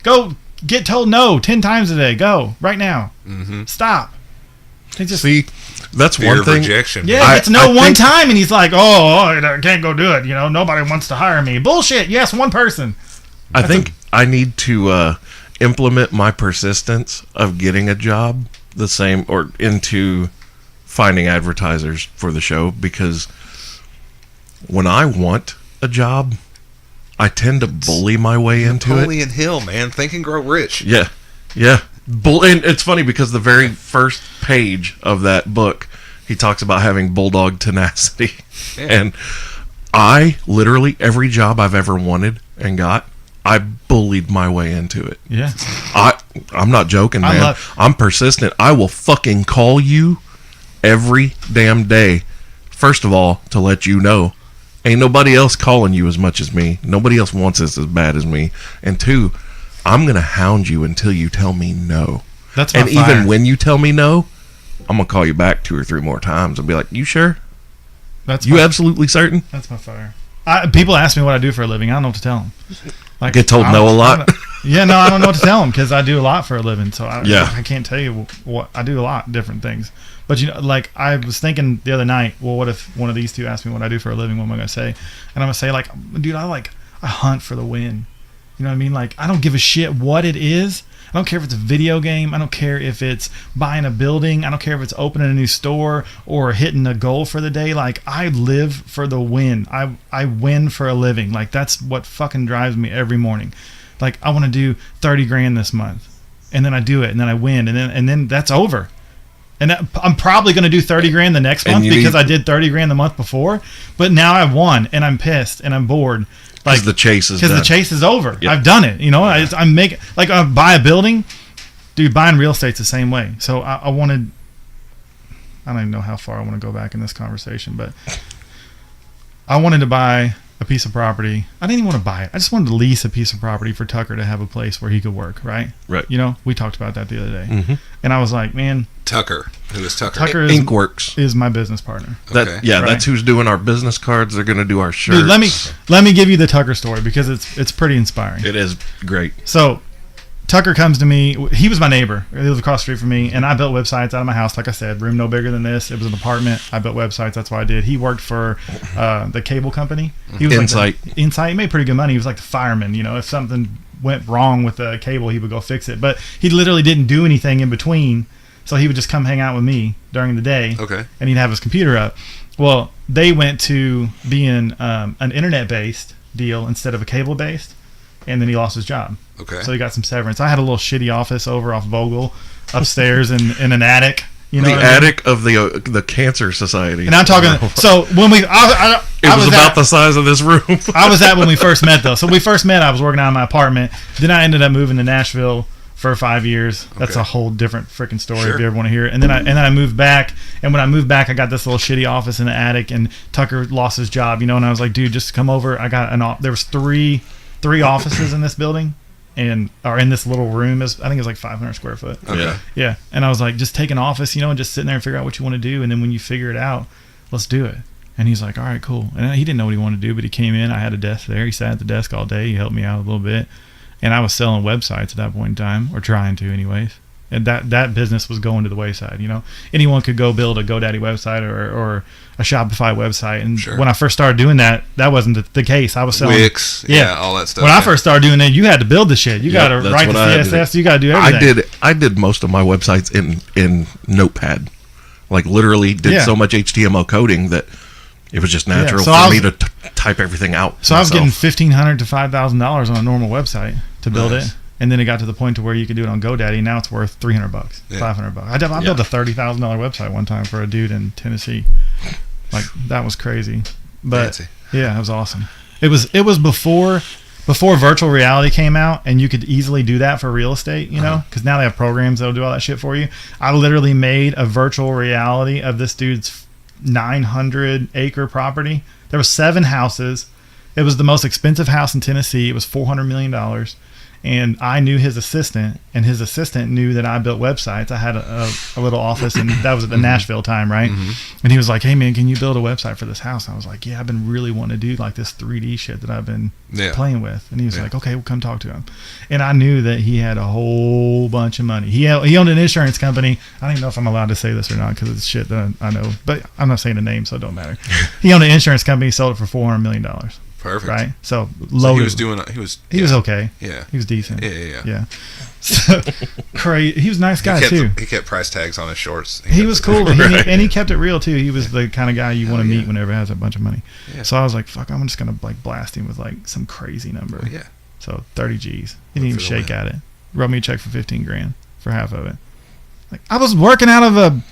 go get told no 10 times a day. Go right now.
Mm-hmm.
Stop. Just,
See, that's
fear
one
of
thing.
rejection.
yeah,
I
it's no one
think-
time, and he's like, I can't go do it. Nobody wants to hire me. Bullshit. Yes, one person.
I think I need to implement my persistence of getting a job the same, or into finding advertisers for the show, because when I want a job, I tend to bully my way into it.
Napoleon Hill, man. Think and Grow Rich.
Yeah. And it's funny because the very first page of that book, he talks about having bulldog tenacity.
Yeah.
And I literally, every job I've ever wanted and got, I bullied my way into it.
Yeah.
I'm not joking, man. I'm persistent. I will fucking call you every damn day. First of all, to let you know, ain't nobody else calling you as much as me. Nobody else wants this as bad as me. And two, I'm going to hound you until you tell me no.
That's my
And
fire.
even when you tell me no, I'm going to call you back 2 or 3 more times and be like, you sure?
That's
You
my,
absolutely certain?
That's my fire. People ask me what I do for a living. I don't know what to tell them. Like,
Get told no a lot?
Yeah, no, I don't know what to tell them, because I do a lot for a living. So
Yeah.
I can't tell you what I do. A lot of different things. But like I was thinking the other night, well, what if one of these two asked me what I do for a living? What am I gonna say? And I'm gonna say, like, dude, I hunt for the win. You know what I mean? Like, I don't give a shit what it is. I don't care if it's a video game. I don't care if it's buying a building. I don't care if it's opening a new store or hitting a goal for the day. Like, I live for the win. I win for a living. Like, that's what fucking drives me every morning. Like, I want to do 30 grand this month, and then I do it, and then I win, and then that's over. And I'm probably going to do 30 grand the next month because I did 30 grand the month before. But now I've won, and I'm pissed, and I'm bored.
Because the chase is done.
Because the chase is over.
Yep.
I've done it. I'm making, like, I buy a building. Dude, buying real estate's the same way. So I wanted, I don't even know how far I want to go back in this conversation, but I wanted to buy a piece of property. I didn't even want to buy it. I just wanted to lease a piece of property for Tucker to have a place where he could work, right?
Right.
We talked about that the other day.
Mm-hmm.
And I was like, man.
Tucker. Who is Tucker?
Tucker
Inkworks.
is my business partner.
That,
Okay.
yeah,
Right.
that's who's doing our business cards. They're going to do our shirts.
Dude, let me give you the Tucker story, because it's pretty inspiring.
It is great.
So Tucker comes to me. He was my neighbor. He lived across the street from me, and I built websites out of my house. Like I said, room no bigger than this. It was an apartment. I built websites. That's what I did. He worked for the cable company. He was
Insight.
Like Insight. He made pretty good money. He was like the fireman. If something went wrong with the cable, he would go fix it. But he literally didn't do anything in between. So he would just come hang out with me during the day.
Okay.
And he'd have his computer up. Well, they went to being an internet-based deal instead of a cable-based, and then he lost his job.
Okay.
So he got some severance. I had a little shitty office over off Vogel, upstairs in an attic.
The
what I mean?
attic of the Cancer Society.
And I'm talking. So when we,
it was about the size of this room.
I was at when we first met, though. So when we first met, I was working out of my apartment. Then I ended up moving to Nashville for 5 years. That's
Okay.
a whole different freaking story
Sure.
if you ever want to hear it. And then I moved back. And when I moved back, I got this little shitty office in the attic. And Tucker lost his job, and I was like, dude, just come over. I got there was three offices in this building, or in this little room. I think it was like 500 square foot.
Okay.
Yeah.
Yeah. And I was like, just take an office, and just sitting there and figure out what you want to do. And then when you figure it out, let's do it. And he's like, all right, cool. And he didn't know what he wanted to do, but he came in. I had a desk there. He sat at the desk all day. He helped me out a little bit. And I was selling websites at that point in time, or trying to anyways. And that business was going to the wayside, Anyone could go build a GoDaddy website or a Shopify website. And
Sure.
when I first started doing that wasn't the case. I was selling
Wix, yeah, all that stuff.
When I
yeah.
first started doing that, you had to build the shit. You got to
that's
write the
what I had to do.
CSS. You got to do everything.
I did most of my websites in Notepad. Like, literally did
Yeah.
so much HTML coding that it was just natural
So
for
I
me
was-
to type everything out.
So I was getting
myself.
$1,500 to $5,000 on a normal website to build
Nice.
it, and then it got to the point to where you could do it on GoDaddy. Now it's worth $300,
Yeah.
$500. I built a $30,000 website one time for a dude in Tennessee. Like, that was crazy, but
Fancy.
yeah, it was awesome. It was before before virtual reality came out and you could easily do that for real estate, you know, because now they have programs that'll do all that shit for you. I literally made a virtual reality of this dude's 900-acre property. There were 7 houses. It was the most expensive house in Tennessee. It was $400 million. And I knew his assistant, and his assistant knew that I built websites. I had a little office, and that was at the Nashville time, right? And he was like, hey, man, can you build a website for this house? And I was like, yeah, I've been really wanting to do like this 3D shit that I've been playing with. And he was like, okay, well, come talk to him. And I knew that he had a whole bunch of money. He owned an insurance company. I don't even know if I'm allowed to say this or not because it's shit that I know. But I'm not saying the name, so it don't matter. He owned an insurance company, sold it for $400 million.
Perfect.
Right? So
he was doing. He was okay.
Yeah. He was decent.
Yeah.
So crazy. He was a nice guy too.
He kept price tags on his shorts.
He was cool, and he kept it real too. He was the kind of guy you want to meet whenever he has a bunch of money. Yeah. So I was like, fuck, I'm just gonna like blast him with like some crazy number.
Oh, yeah.
So 30 G's. He didn't even shake at it. Wrote me a check for $15,000 for half of it. Like I was working out of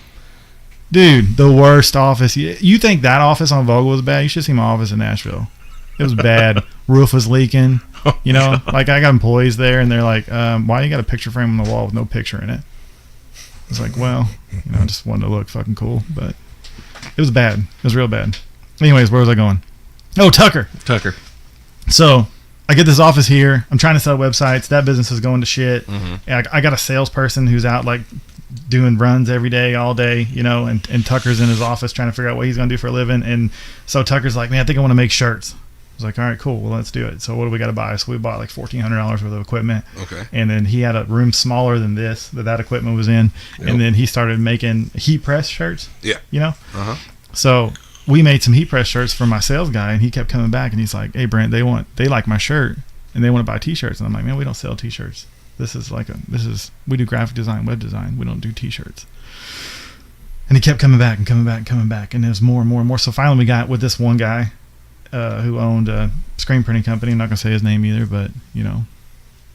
the worst office. You think that office on Vogel was bad? You should see my office in Nashville. It was bad. Roof was leaking. You know, like I got employees there, and they're like, "Why you got a picture frame on the wall with no picture in it?" It's like, well, you know, I just wanted to look fucking cool, but it was bad. It was real bad. Anyways, where was I going? Oh, Tucker. So I get this office here. I'm trying to sell websites. That business is going to shit. And I got a salesperson who's out like doing runs every day, all day, you know, and Tucker's in his office trying to figure out what he's going to do for a living. And so Tucker's like, man, I think I want to make shirts. I was like, all right, cool. Well, let's do it. So what do we got to buy? So we bought like $1,400 worth of equipment.
Okay.
And then he had a room smaller than this that equipment was in. Yep. And then he started making heat press shirts.
Yeah.
You know? So we made some heat press shirts for my sales guy, and he kept coming back, and he's like, hey, Brent, they like my shirt, and they want to buy T-shirts. And I'm like, man, we don't sell T-shirts. We do graphic design, web design. We don't do T-shirts. And he kept coming back and coming back and coming back, and it was more and more and more. So finally we got with this one guy who owned a screen printing company. I'm not going to say his name either, but, you know,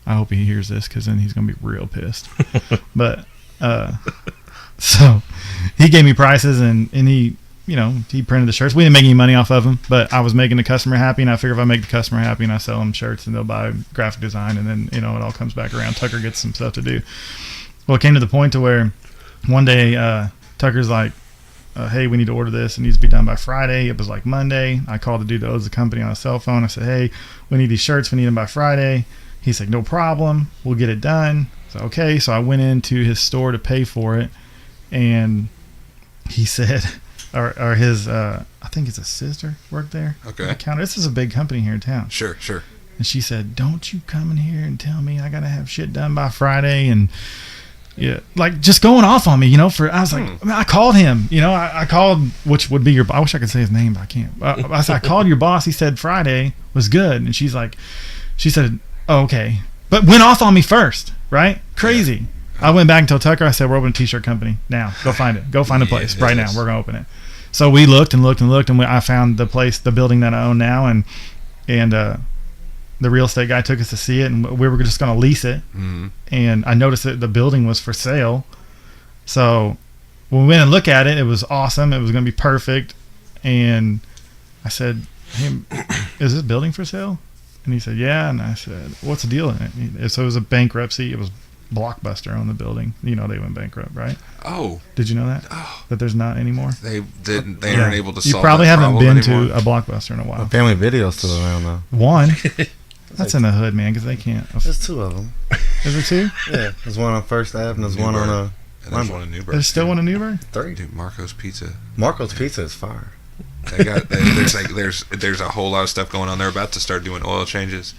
I hope he hears this because then he's going to be real pissed. But so he gave me prices, and he, you know, he printed the shirts. We didn't make any money off of them, but I was making the customer happy, and I figure if I make the customer happy and I sell them shirts, and they'll buy graphic design, and then, you know, it all comes back around. Tucker gets some stuff to do. Well, it came to the point to where one day Tucker's like, hey, we need to order this. It needs to be done by Friday. It was like Monday. I called the dude that owns the company on a cell phone. I said, hey, we need these shirts. We need them by Friday. He's like, no problem. We'll get it done. So, okay. So I went into his store to pay for it. And he said, or his, I think his sister worked there.
Okay.
Counter. This is a big company here in town.
Sure.
And she said, don't you come in here and tell me I got to have shit done by Friday. And yeah, like just going off on me, you know. I was like, I mean, I called him, you know. I called, which would be your. I wish I could say his name, but I can't. I said I called your boss. He said Friday was good, and she said, oh, okay, but went off on me first, right? Crazy. Yeah. I went back and told Tucker. I said, we're opening a T-shirt company now. Go find it. Go find a place right now. We're gonna open it. So we looked and I found the place, the building that I own now, and the real estate guy took us to see it, and we were just going to lease it. And I noticed that the building was for sale. So when we went and looked at it, it was awesome. It was going to be perfect. And I said, hey, is this building for sale? And he said, yeah. And I said, what's the deal in it? So it was a bankruptcy. It was Blockbuster on the building. You know, they went bankrupt, right?
Oh.
Did you know that?
Oh.
That there's not anymore?
They aren't able to solve
You probably
that
haven't been
anymore.
to a Blockbuster in a while.
Family Video's still around though.
One. That's in the hood, man, because they can't.
There's 2 of them.
Is there 2?
Yeah, there's one on First Ave and there's one on
and there's one in Newburgh.
There's still one in Newburgh?
3.
Dude, Marco's Pizza.
Marco's Pizza is fire.
There's a whole lot of stuff going on. They're about to start doing oil changes.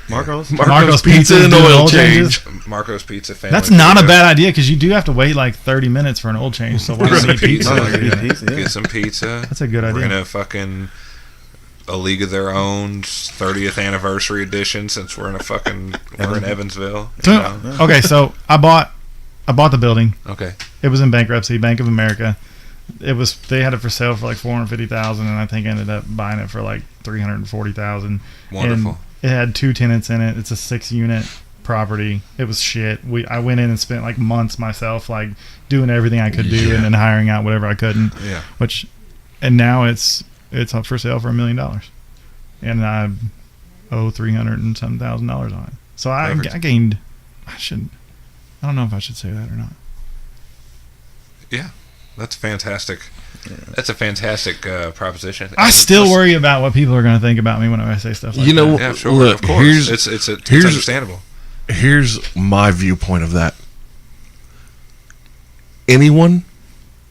Marco's
Pizza and oil changes.
Marco's Pizza. Family
That's not a bad idea because you do have to wait like 30 minutes for an oil change. So why
Get
not
some
eat pizza?
pizza. Get some pizza.
That's a good idea.
We're gonna fucking A League of Their Own 30th anniversary edition since we're in Evansville.
Okay, so I bought the building.
Okay.
It was in bankruptcy, Bank of America. They had it for sale for like $450,000, and I think I ended up buying it for like $340,000.
Wonderful.
And it had 2 tenants in it. It's a 6-unit property. It was shit. I went in and spent like months myself, like doing everything I could do, and then hiring out whatever I couldn't.
Yeah.
And now it's up for sale for $1 million, and owe $300 and some thousand on it. So I gained. I don't know if I should say that or not.
Yeah, that's fantastic. That's a fantastic proposition.
I still worry about what people are going to think about me when I say stuff like that.
Yeah, sure, of course. It's understandable.
Here's my viewpoint of that. Anyone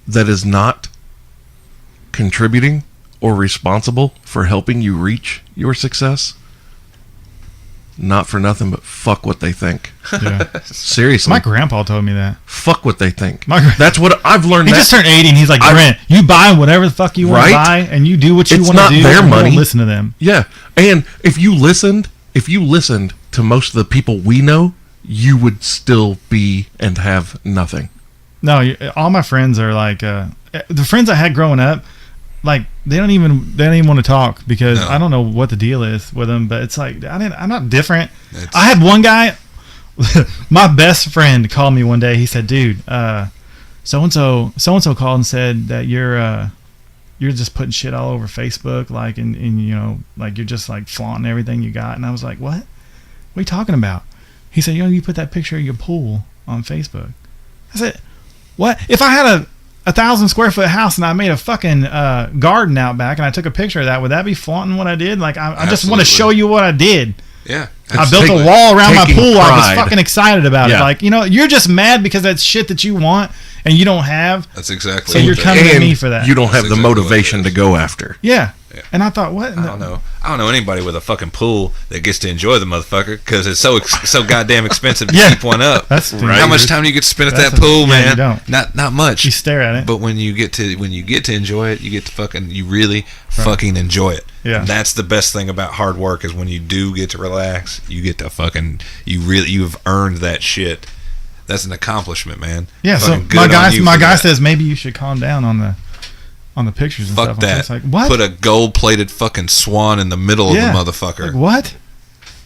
that is not contributing or responsible for helping you reach your success, not for nothing, but fuck what they think.
Yeah.
Seriously.
My grandpa told me that.
Fuck what they think.
That's
what I've learned.
He just turned 80 and he's like, Brent, you buy whatever the fuck you want to buy and you do what you want to do.
It's not their money.
Don't listen to them.
Yeah. And if you listened to most of the people we know, you would still be and have nothing.
No, all my friends are like, the friends I had growing up, like they don't even want to talk because I don't know what the deal is with them. But it's like I'm not different. I had one guy, my best friend, called me one day. He said, "Dude, so and so called and said that you're just putting shit all over Facebook, like and you know, like you're just like flaunting everything you got." And I was like, "What? What are you talking about?" He said, you put that picture of your pool on Facebook. I said, "What? If I had a 1,000 square foot house and I made a fucking garden out back and I took a picture of that, would that be flaunting what I did? Like I just want to show you what I did."
Yeah.
I built a wall around my pool.
Pride.
I was fucking excited about it. Like, you're just mad because that's shit that you want and you don't have.
That's exactly.
So you're coming at me for that.
You don't have the motivation to go after.
Yeah. And I thought, what?
I don't know anybody with a fucking pool that gets to enjoy the motherfucker because it's so goddamn expensive to keep one up.
That's
right. How much time do you get to spend at that pool, man?
You don't.
Not much.
You stare at it.
But when you get to enjoy it, you get to you really fucking enjoy it.
Yeah.
And that's the best thing about hard work is when you do get to relax, you get to you've earned that shit. That's an accomplishment, man.
Yeah. So my guy says maybe you should calm down on the pictures and
fuck
stuff.
That.
It's like, what?
Put a gold-plated fucking swan in the middle of the motherfucker.
Like, what?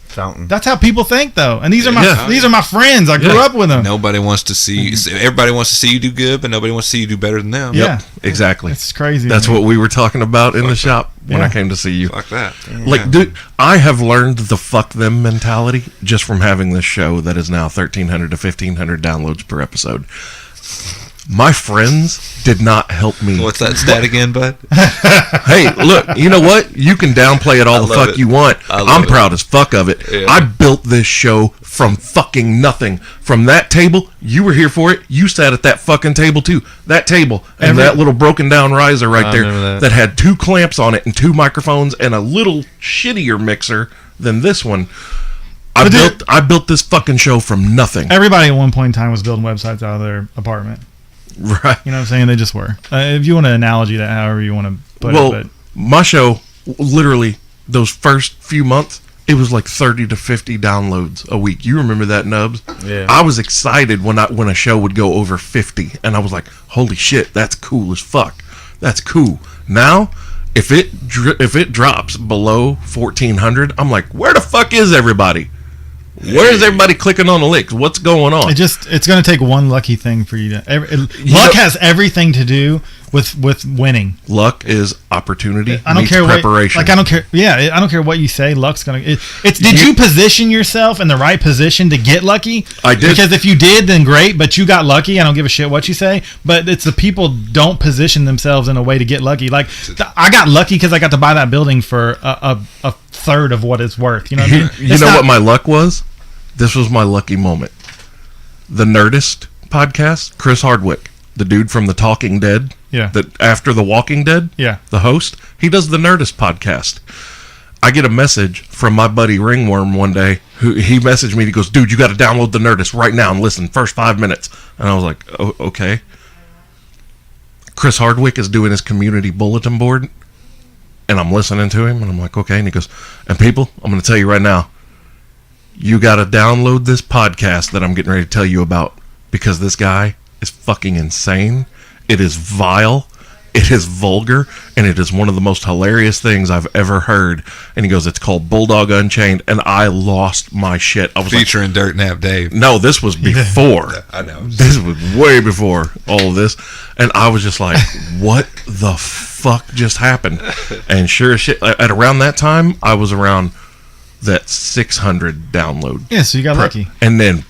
Fountain.
That's how people think, though. And these are my friends. I grew up with them.
Nobody wants to see you. Everybody wants to see you do good, but nobody wants to see you do better than them.
Yeah.
Exactly.
It's crazy.
That's what we were talking about in the shop when I came to see you.
Fuck that.
Like, dude, I have learned the fuck them mentality just from having this show that is now 1,300 to 1,500 downloads per episode. My friends did not help me.
What's that stat again, bud?
Hey, look, you know what? You can downplay it all the fuck you want. I'm proud as fuck of it. Yeah. I built this show from fucking nothing. From that table, you were here for it. You sat at that fucking table too. That table and that little broken down riser right there that had 2 clamps on it and 2 microphones and a little shittier mixer than this one. I built this fucking show from nothing.
Everybody at one point in time was building websites out of their apartment.
Right.
You know what I'm saying? They just were. If you want to analogy that however you want to put it. But
my show, literally, those first few months, it was like 30 to 50 downloads a week. You remember that, Nubs? Yeah. I was excited when a show would go over 50, and I was like, holy shit, that's cool as fuck. That's cool. Now, if it drops below 1,400, I'm like, where the fuck is everybody? Where is everybody clicking on the links? What's going on?
It's going to take one lucky thing for you to. Luck has everything to do with winning.
Luck is opportunity.
I don't care
preparation.
I don't care. Yeah, I don't care what you say. Luck's gonna. Did you position yourself in the right position to get lucky?
I did.
Because if you did, then great. But you got lucky. I don't give a shit what you say. But it's the people don't position themselves in a way to get lucky. Like I got lucky because I got to buy that building for a third of what it's worth. You know what I mean?
You know what my luck was? This was my lucky moment. The Nerdist podcast, Chris Hardwick, the dude from The Talking Dead.
Yeah.
After The Walking Dead.
Yeah.
The host. He does the Nerdist podcast. I get a message from my buddy Ringworm one day. He messaged me. He goes, dude, you got to download the Nerdist right now and listen. First 5 minutes. And I was like, oh, okay. Chris Hardwick is doing his community bulletin board. And I'm listening to him. And I'm like, okay. And he goes, and people, I'm going to tell you right now. You got to download this podcast that I'm getting ready to tell you about because this guy is fucking insane. It is vile. It is vulgar. And it is one of the most hilarious things I've ever heard. And he goes, it's called Bulldog Unchained. And I lost my shit. I was
featuring Dirtnap Dave.
No, this was before.
Yeah, I know.
This was way before all of this. And I was just like, what the fuck just happened? And sure as shit, at around that time, I was around that 600 download.
Yeah, so you got lucky.
And then,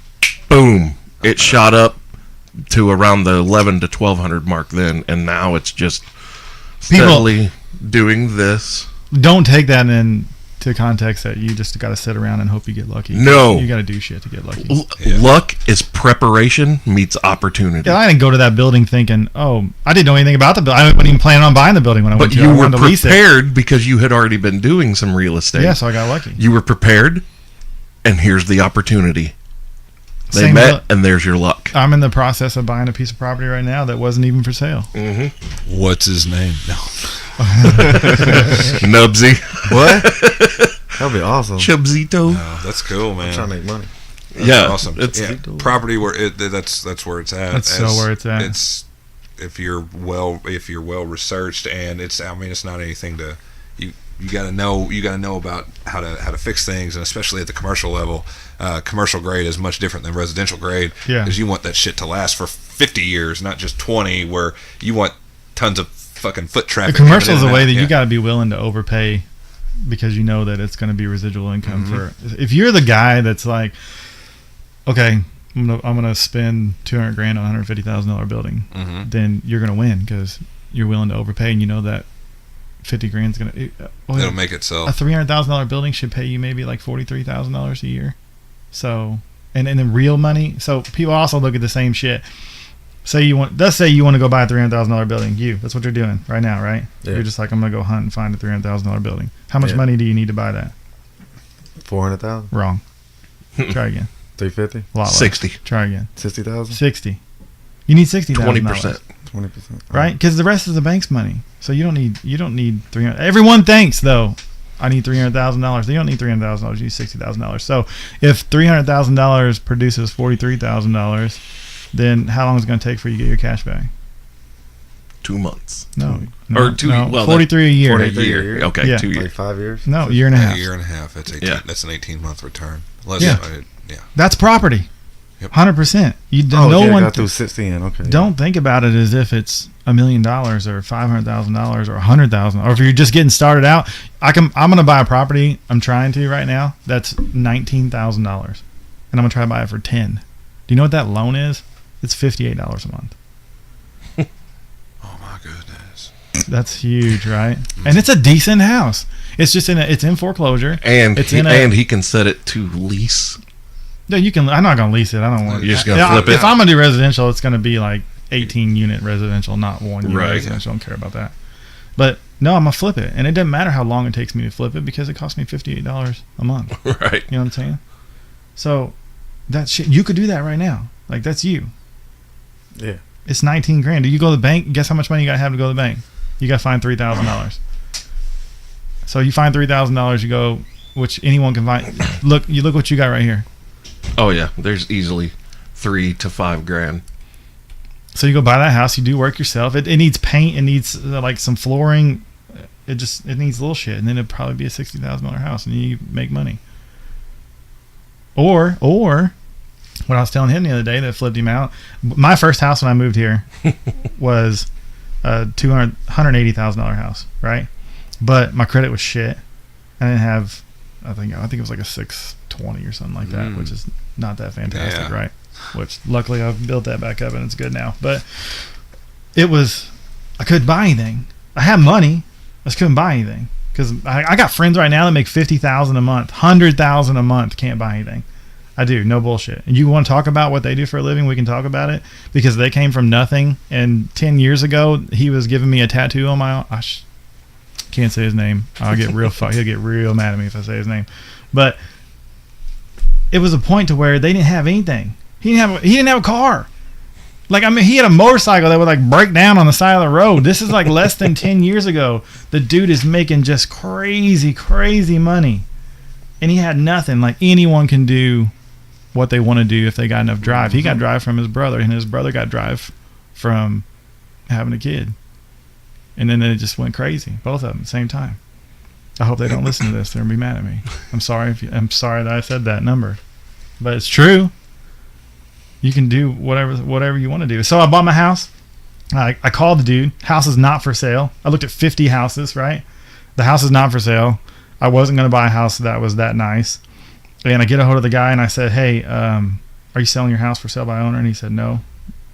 boom, it shot up to around the 11 to 1200 mark then, and now it's just steadily doing this.
Don't take that into context that you just got to sit around and hope you get lucky.
No.
You got to do shit to get lucky.
Luck is preparation meets opportunity.
Yeah, I didn't go to that building thinking, oh, I didn't know anything about the building. I wasn't even planning on buying the building when I went
But
to
you
I
were
wanted to lease it.
prepared because you had already been doing some real estate.
Yeah, so I got lucky.
You were prepared, and here's the opportunity. They
Same
met,
with-
and there's your luck.
I'm in the process of buying a piece of property right now that wasn't even for sale.
What's his name? No.
Knubsie.
What? That'd be awesome.
Chubzito.
Oh, that's cool, man.
I'm trying to make money.
That's
Yeah,
awesome.
it's-
Yeah, property where that's where it's at.
That's so where it's at.
It's if you're well researched, and it's not anything to you got to know about how to fix things, and especially at the commercial level. Commercial grade is much different than residential grade, because you want that shit to last for 50 years, not just 20, where you want tons of fucking foot
The
traffic.
commercial is a
coming in
way
and
that
out.
you got to be willing to overpay because you know that it's going to be residual income for. If you're the guy that's like, okay, I'm gonna spend $200,000 on a $150,000 building, then you're gonna win because you're willing to overpay, and you know that $50,000 is gonna.
It'll make it sell.
A $300,000 building should pay you maybe like $43,000 a year. So, and then real money. So people also look at the same shit. Let's say you want to go buy a $300,000 building. That's what you're doing right now, right?
Yeah.
You're just like, I'm gonna go hunt and find a $300,000 building. How much
Yeah.
money do you need to buy that?
400,000,
Wrong. Try again.
350,
A lot less.
60.
Try again.
60,000,
60. You need $60,000.
20%.
20%.
Right? Because the rest is the bank's money. So you don't need 300. Everyone thinks though, I need $300,000. You don't need $300,000. You need $60,000. So if $300,000 produces $43,000, then how long is it going to take for you to get your cash back?
2 months.
No.
Or two-
No,
well,
43 a year.
43
A year.
a year.
Okay,
Yeah.
2
Like
years.
5 years.
No, year and a half.
A year and a half. That's 18.
Yeah.
That's an 18-month return.
Yeah.
Yeah.
That's property.
Yep.
100%.
Oh,
No
okay, I
one
got through 60 in. Okay.
don't think about it as if it's $1 million or $500,000 or $100,000, or if you're just getting started out. I'm going to buy a property. I'm trying to right now. That's $19,000, and I'm going to try to buy it for $10,000. Do you know what that loan is? It's $58 a month.
Oh my goodness.
That's huge, right? And it's a decent house. It's just it's in foreclosure.
And
It's
he can set it to lease.
No, you can. I'm not gonna lease it. I don't want.
You're just gonna flip it?
If I'm gonna do residential, it's gonna be like 18 unit residential, not 1 unit
Right.
residential. I don't care about that. But no, I'm gonna flip it, and it doesn't matter how long it takes me to flip it because it costs me $58 a month.
Right.
You know what I'm saying? So that shit, you could do that right now. Like that's you.
Yeah.
It's $19,000. Do you go to the bank? Guess how much money you gotta have to go to the bank? You gotta find $3,000. So you find $3,000. You go, which anyone can find. Look what you got right here.
Oh yeah, there's easily $3,000 to $5,000.
So you go buy that house. You do work yourself. It needs paint. It needs like some flooring. It needs little shit, and then it'd probably be a $60,000 house, and you make money. Or what I was telling him the other day that flipped him out. My first house when I moved here was a $180,000 house, right? But my credit was shit. I didn't have. I think it was like a 620 or something like that, which is not that fantastic,
Yeah.
right? Which luckily I've built that back up and it's good now. But it was, I couldn't buy anything. I had money, I just couldn't buy anything because I got friends right now that make $50,000 a month, $100,000 a month, can't buy anything. I do, no bullshit. And you want to talk about what they do for a living? We can talk about it because they came from nothing. And 10 years ago, he was giving me a tattoo on my arm. Can't say his name. I'll get real. He'll get real mad at me if I say his name. But it was a point to where they didn't have anything. He didn't have a car. Like, I mean, he had a motorcycle that would like break down on the side of the road. This is like less than 10 years ago. The dude is making just crazy money, and he had nothing. Like anyone can do what they want to do if they got enough drive. He got drive from his brother, and his brother got drive from having a kid. And then it just went crazy, both of them at the same time. I hope they don't listen to this. They're gonna be mad at me. I'm sorry that I said that number, but it's true. You can do whatever you want to do. So I bought my house. I called the dude. House is not for sale. I looked at 50 houses. Right, the house is not for sale. I wasn't going to buy a house that was that nice. And I get a hold of the guy and I said, hey, are you selling your house for sale by owner? And he said, no.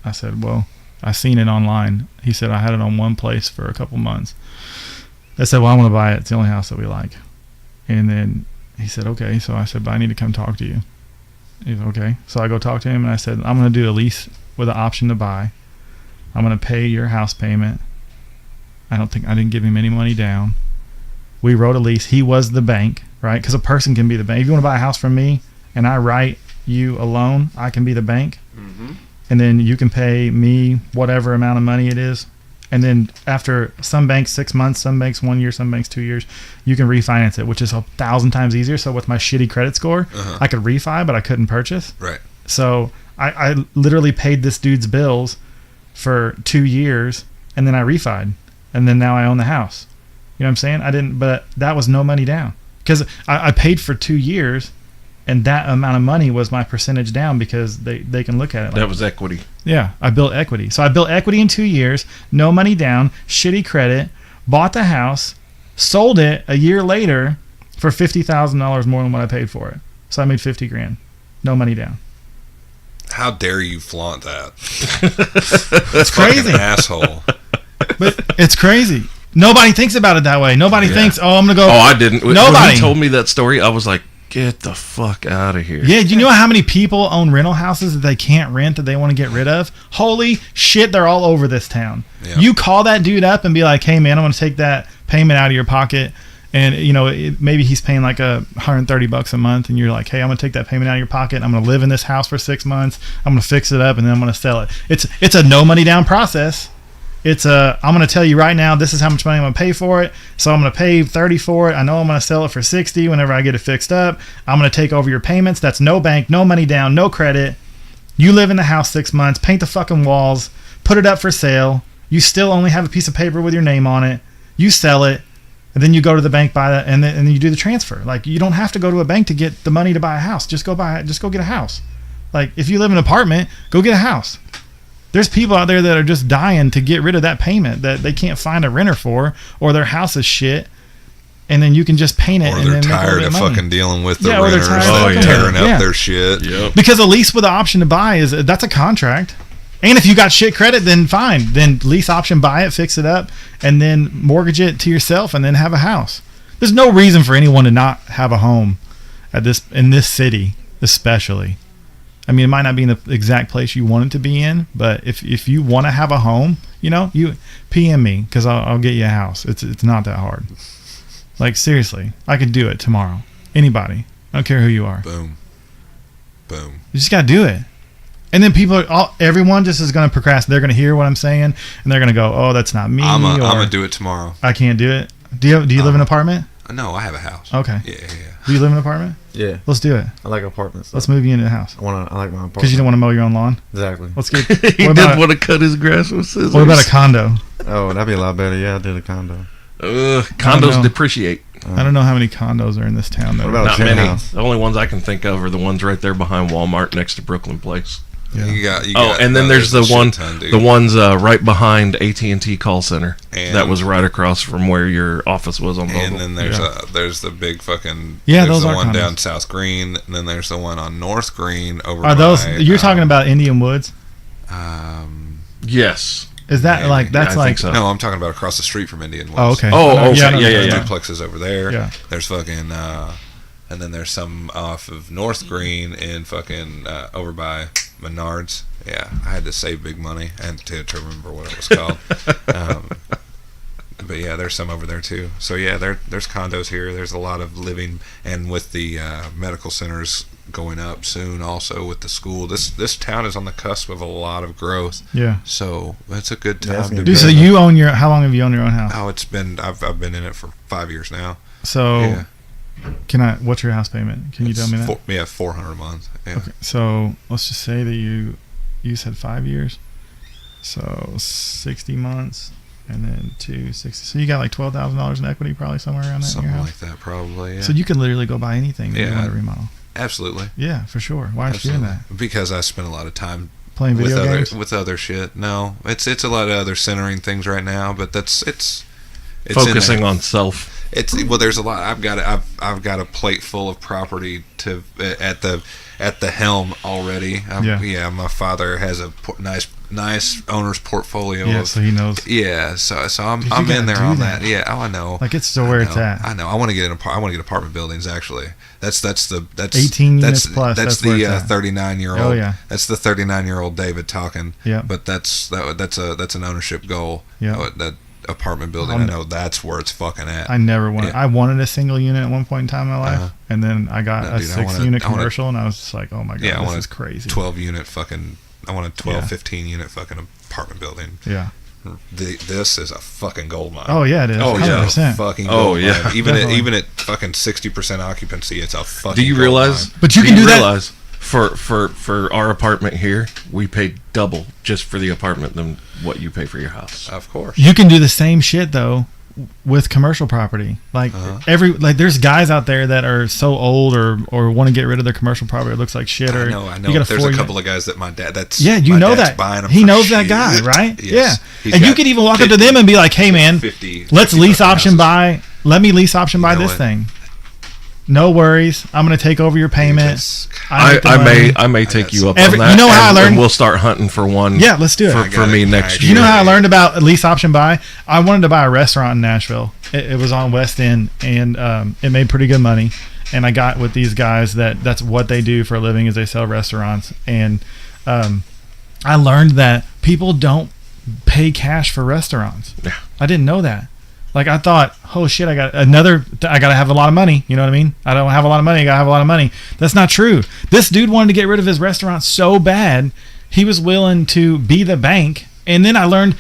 I said, well, I seen it online. He said, I had it on one place for a couple months. I said, well, I want to buy it. It's the only house that we like. And then he said, okay. So I said, but I need to come talk to you. He said, okay. So I go talk to him and I said, I'm going to do a lease with an option to buy. I'm going to pay your house payment. I didn't give him any money down. We wrote a lease. He was the bank, right? Because a person can be the bank. If you want to buy a house from me and I write you a loan, I can be the bank. Mm-hmm. And then you can pay me whatever amount of money it is. And then after some banks 6 months, some banks 1 year, some banks 2 years, you can refinance it, which is 1,000 times easier. So with my shitty credit score, I could refi, but I couldn't purchase.
Right.
So I literally paid this dude's bills for 2 years, and then I refied. And then now I own the house. You know what I'm saying? I didn't, but that was no money down. Because I paid for 2 years, and that amount of money was my percentage down because they can look at it. Like,
that was equity.
Yeah, I built equity. So I built equity in 2 years, no money down, shitty credit, bought the house, sold it a year later for $50,000 more than what I paid for it. So I made $50,000, no money down.
How dare you flaunt that?
It's crazy.
Fucking asshole.
But it's crazy. Nobody thinks about it that way. Nobody thinks, oh, I'm going to go.
Oh, I didn't.
Nobody.
When he told me that story, I was like, get the fuck out of here.
Yeah, do you know how many people own rental houses that they can't rent that they want to get rid of? Holy shit, they're all over this town. Yeah. You call that dude up and be like, hey, man, I'm going to take that payment out of your pocket. And, you know, maybe he's paying like $130 a month. And you're like, hey, I'm going to take that payment out of your pocket. I'm going to live in this house for 6 months. I'm going to fix it up, and then I'm going to sell it. It's a no money down process. I'm going to tell you right now, this is how much money I'm going to pay for it. So I'm going to pay $30 for it. I know I'm going to sell it for $60 whenever I get it fixed up. I'm going to take over your payments. That's no bank, no money down, no credit. You live in the house 6 months, paint the fucking walls, put it up for sale. You still only have a piece of paper with your name on it. You sell it, and then you go to the bank, buy that, and then you do the transfer. Like, you don't have to go to a bank to get the money to buy a house. Just go get a house. Like, if you live in an apartment, go get a house. There's people out there that are just dying to get rid of that payment that they can't find a renter for, or their house is shit, and then you can just paint it.
Or
and
they're
then
tired of
money.
fucking dealing with the
Yeah, or they're
renters,
tired of
tearing up
yeah.
their shit.
Yep.
Because a lease with the option to buy that's a contract. And if you got shit credit, then fine. Then lease option, buy it, fix it up, and then mortgage it to yourself, and then have a house. There's no reason for anyone to not have a home in this city, especially. I mean, it might not be in the exact place you want it to be in, but if you want to have a home, you PM me, because I'll get you a house. It's not that hard. Like, seriously, I could do it tomorrow. Anybody. I don't care who you are.
Boom. You
just got to do it. And then everyone just is going to procrastinate. They're going to hear what I'm saying, and they're going to go, oh, that's not me.
I'm going to do it tomorrow.
I can't do it. Do you live in an apartment?
No, I have a house.
Okay.
Yeah.
Do you live in an apartment?
Yeah.
Let's do it.
I like apartments.
Let's move you into a house.
I like my apartment.
Because you don't want to mow your own lawn?
Exactly.
Let's get.
He did want to cut his grass with scissors.
What about a condo?
Oh, that'd be a lot better. Yeah, I did a condo.
Condos depreciate.
I don't know how many condos are in this town.
What about
Not
a
many.
house?
The only ones I can think of are the ones right there behind Walmart next to Brooklyn Place.
Yeah.
You got,
and then there's the ones right behind AT&T call center.
And
that was right across from where your office was on Vogel.
And then there's the big fucking
there's
those
the
one
condos.
down South Green, and then there's the one on North Green over.
Are those you're talking about Indian Woods?
Yes.
Is that like that's
I
like
think so.
No, I'm talking about across the street from Indian Woods.
Oh, okay.
Oh, okay.
There's
Yeah.
duplexes over there.
Yeah.
There's fucking and then there's some off of North Green and fucking over by Menards. Yeah, I had to save big money and to remember what it was called. But yeah, there's some over there too. So yeah, there's condos here. There's a lot of living, and with the medical centers going up soon, also with the school. This town is on the cusp of a lot of growth.
Yeah.
So it's a good time to
Dude,
be.
so how long have you owned your own house?
Oh, it's been I've been in it for 5 years now.
So
Yeah.
what's your house payment? Can you tell me that?
$400 a month. Yeah.
Okay. So let's just say that you said 5 years. So 60 months. And then 260. So you got like $12,000 in equity, probably somewhere around that.
Something
in your
like
house?
that, probably. Yeah.
So you could literally go buy anything that you
Yeah.
want to remodel.
Absolutely.
Yeah, for sure. Why aren't you doing that?
Because I spend a lot of time
Playing video games
with other shit. No, it's a lot of other centering things right now, but it's
focusing on self.
There's a lot. I've got a plate full of property at the helm already. My father has a nice owner's portfolio.
Yeah, so he knows.
Yeah, so I'm in there on that. Yeah, I know.
Like it's still where it's at.
I know. I want to get apartment buildings actually. That's
18 units plus.
That's the 39-year-old.
Oh yeah.
That's the 39-year-old David talking.
Yeah.
But that's an ownership goal.
Yeah.
That apartment building. I know that's where it's fucking at.
I never wanted. I wanted a single unit at one point in time in my life, and then I got a 6-unit commercial, and I was just like, oh my god, this is crazy.
12-unit fucking. I want a 15-unit fucking apartment building.
Yeah.
This is a fucking gold mine.
Oh yeah, it is.
Oh
100%.
Yeah, fucking gold
yeah.
mine. Even at fucking 60% occupancy, it's a fucking.
Do you
gold
realize?
mine.
But you can do that.
For our apartment here, we pay double just for the apartment than what you pay for your house.
Of course.
You can do the same shit though with commercial property. Like there's guys out there that are so old or want to get rid of their commercial property. It looks like shit.
I know. There's a couple of guys that my dad.
You know that he knows that guy, right?
Yes.
Yeah. And you could even walk up to them and be like, "Hey, man, let's lease option buy. Let me lease option buy this thing. No worries. I'm going to take over your payment.
I may take you up on that.
You know how I learned?
And we'll start hunting for one.
Yeah, let's do it
for me next year.
You know how I learned about lease option buy? I wanted to buy a restaurant in Nashville. It was on West End, and it made pretty good money. And I got with these guys that's what they do for a living is they sell restaurants. And I learned that people don't pay cash for restaurants.
Yeah.
I didn't know that. Like I thought, oh shit, I got to have a lot of money. You know what I mean? I don't have a lot of money. I got to have a lot of money. That's not true. This dude wanted to get rid of his restaurant so bad, he was willing to be the bank. And then I learned,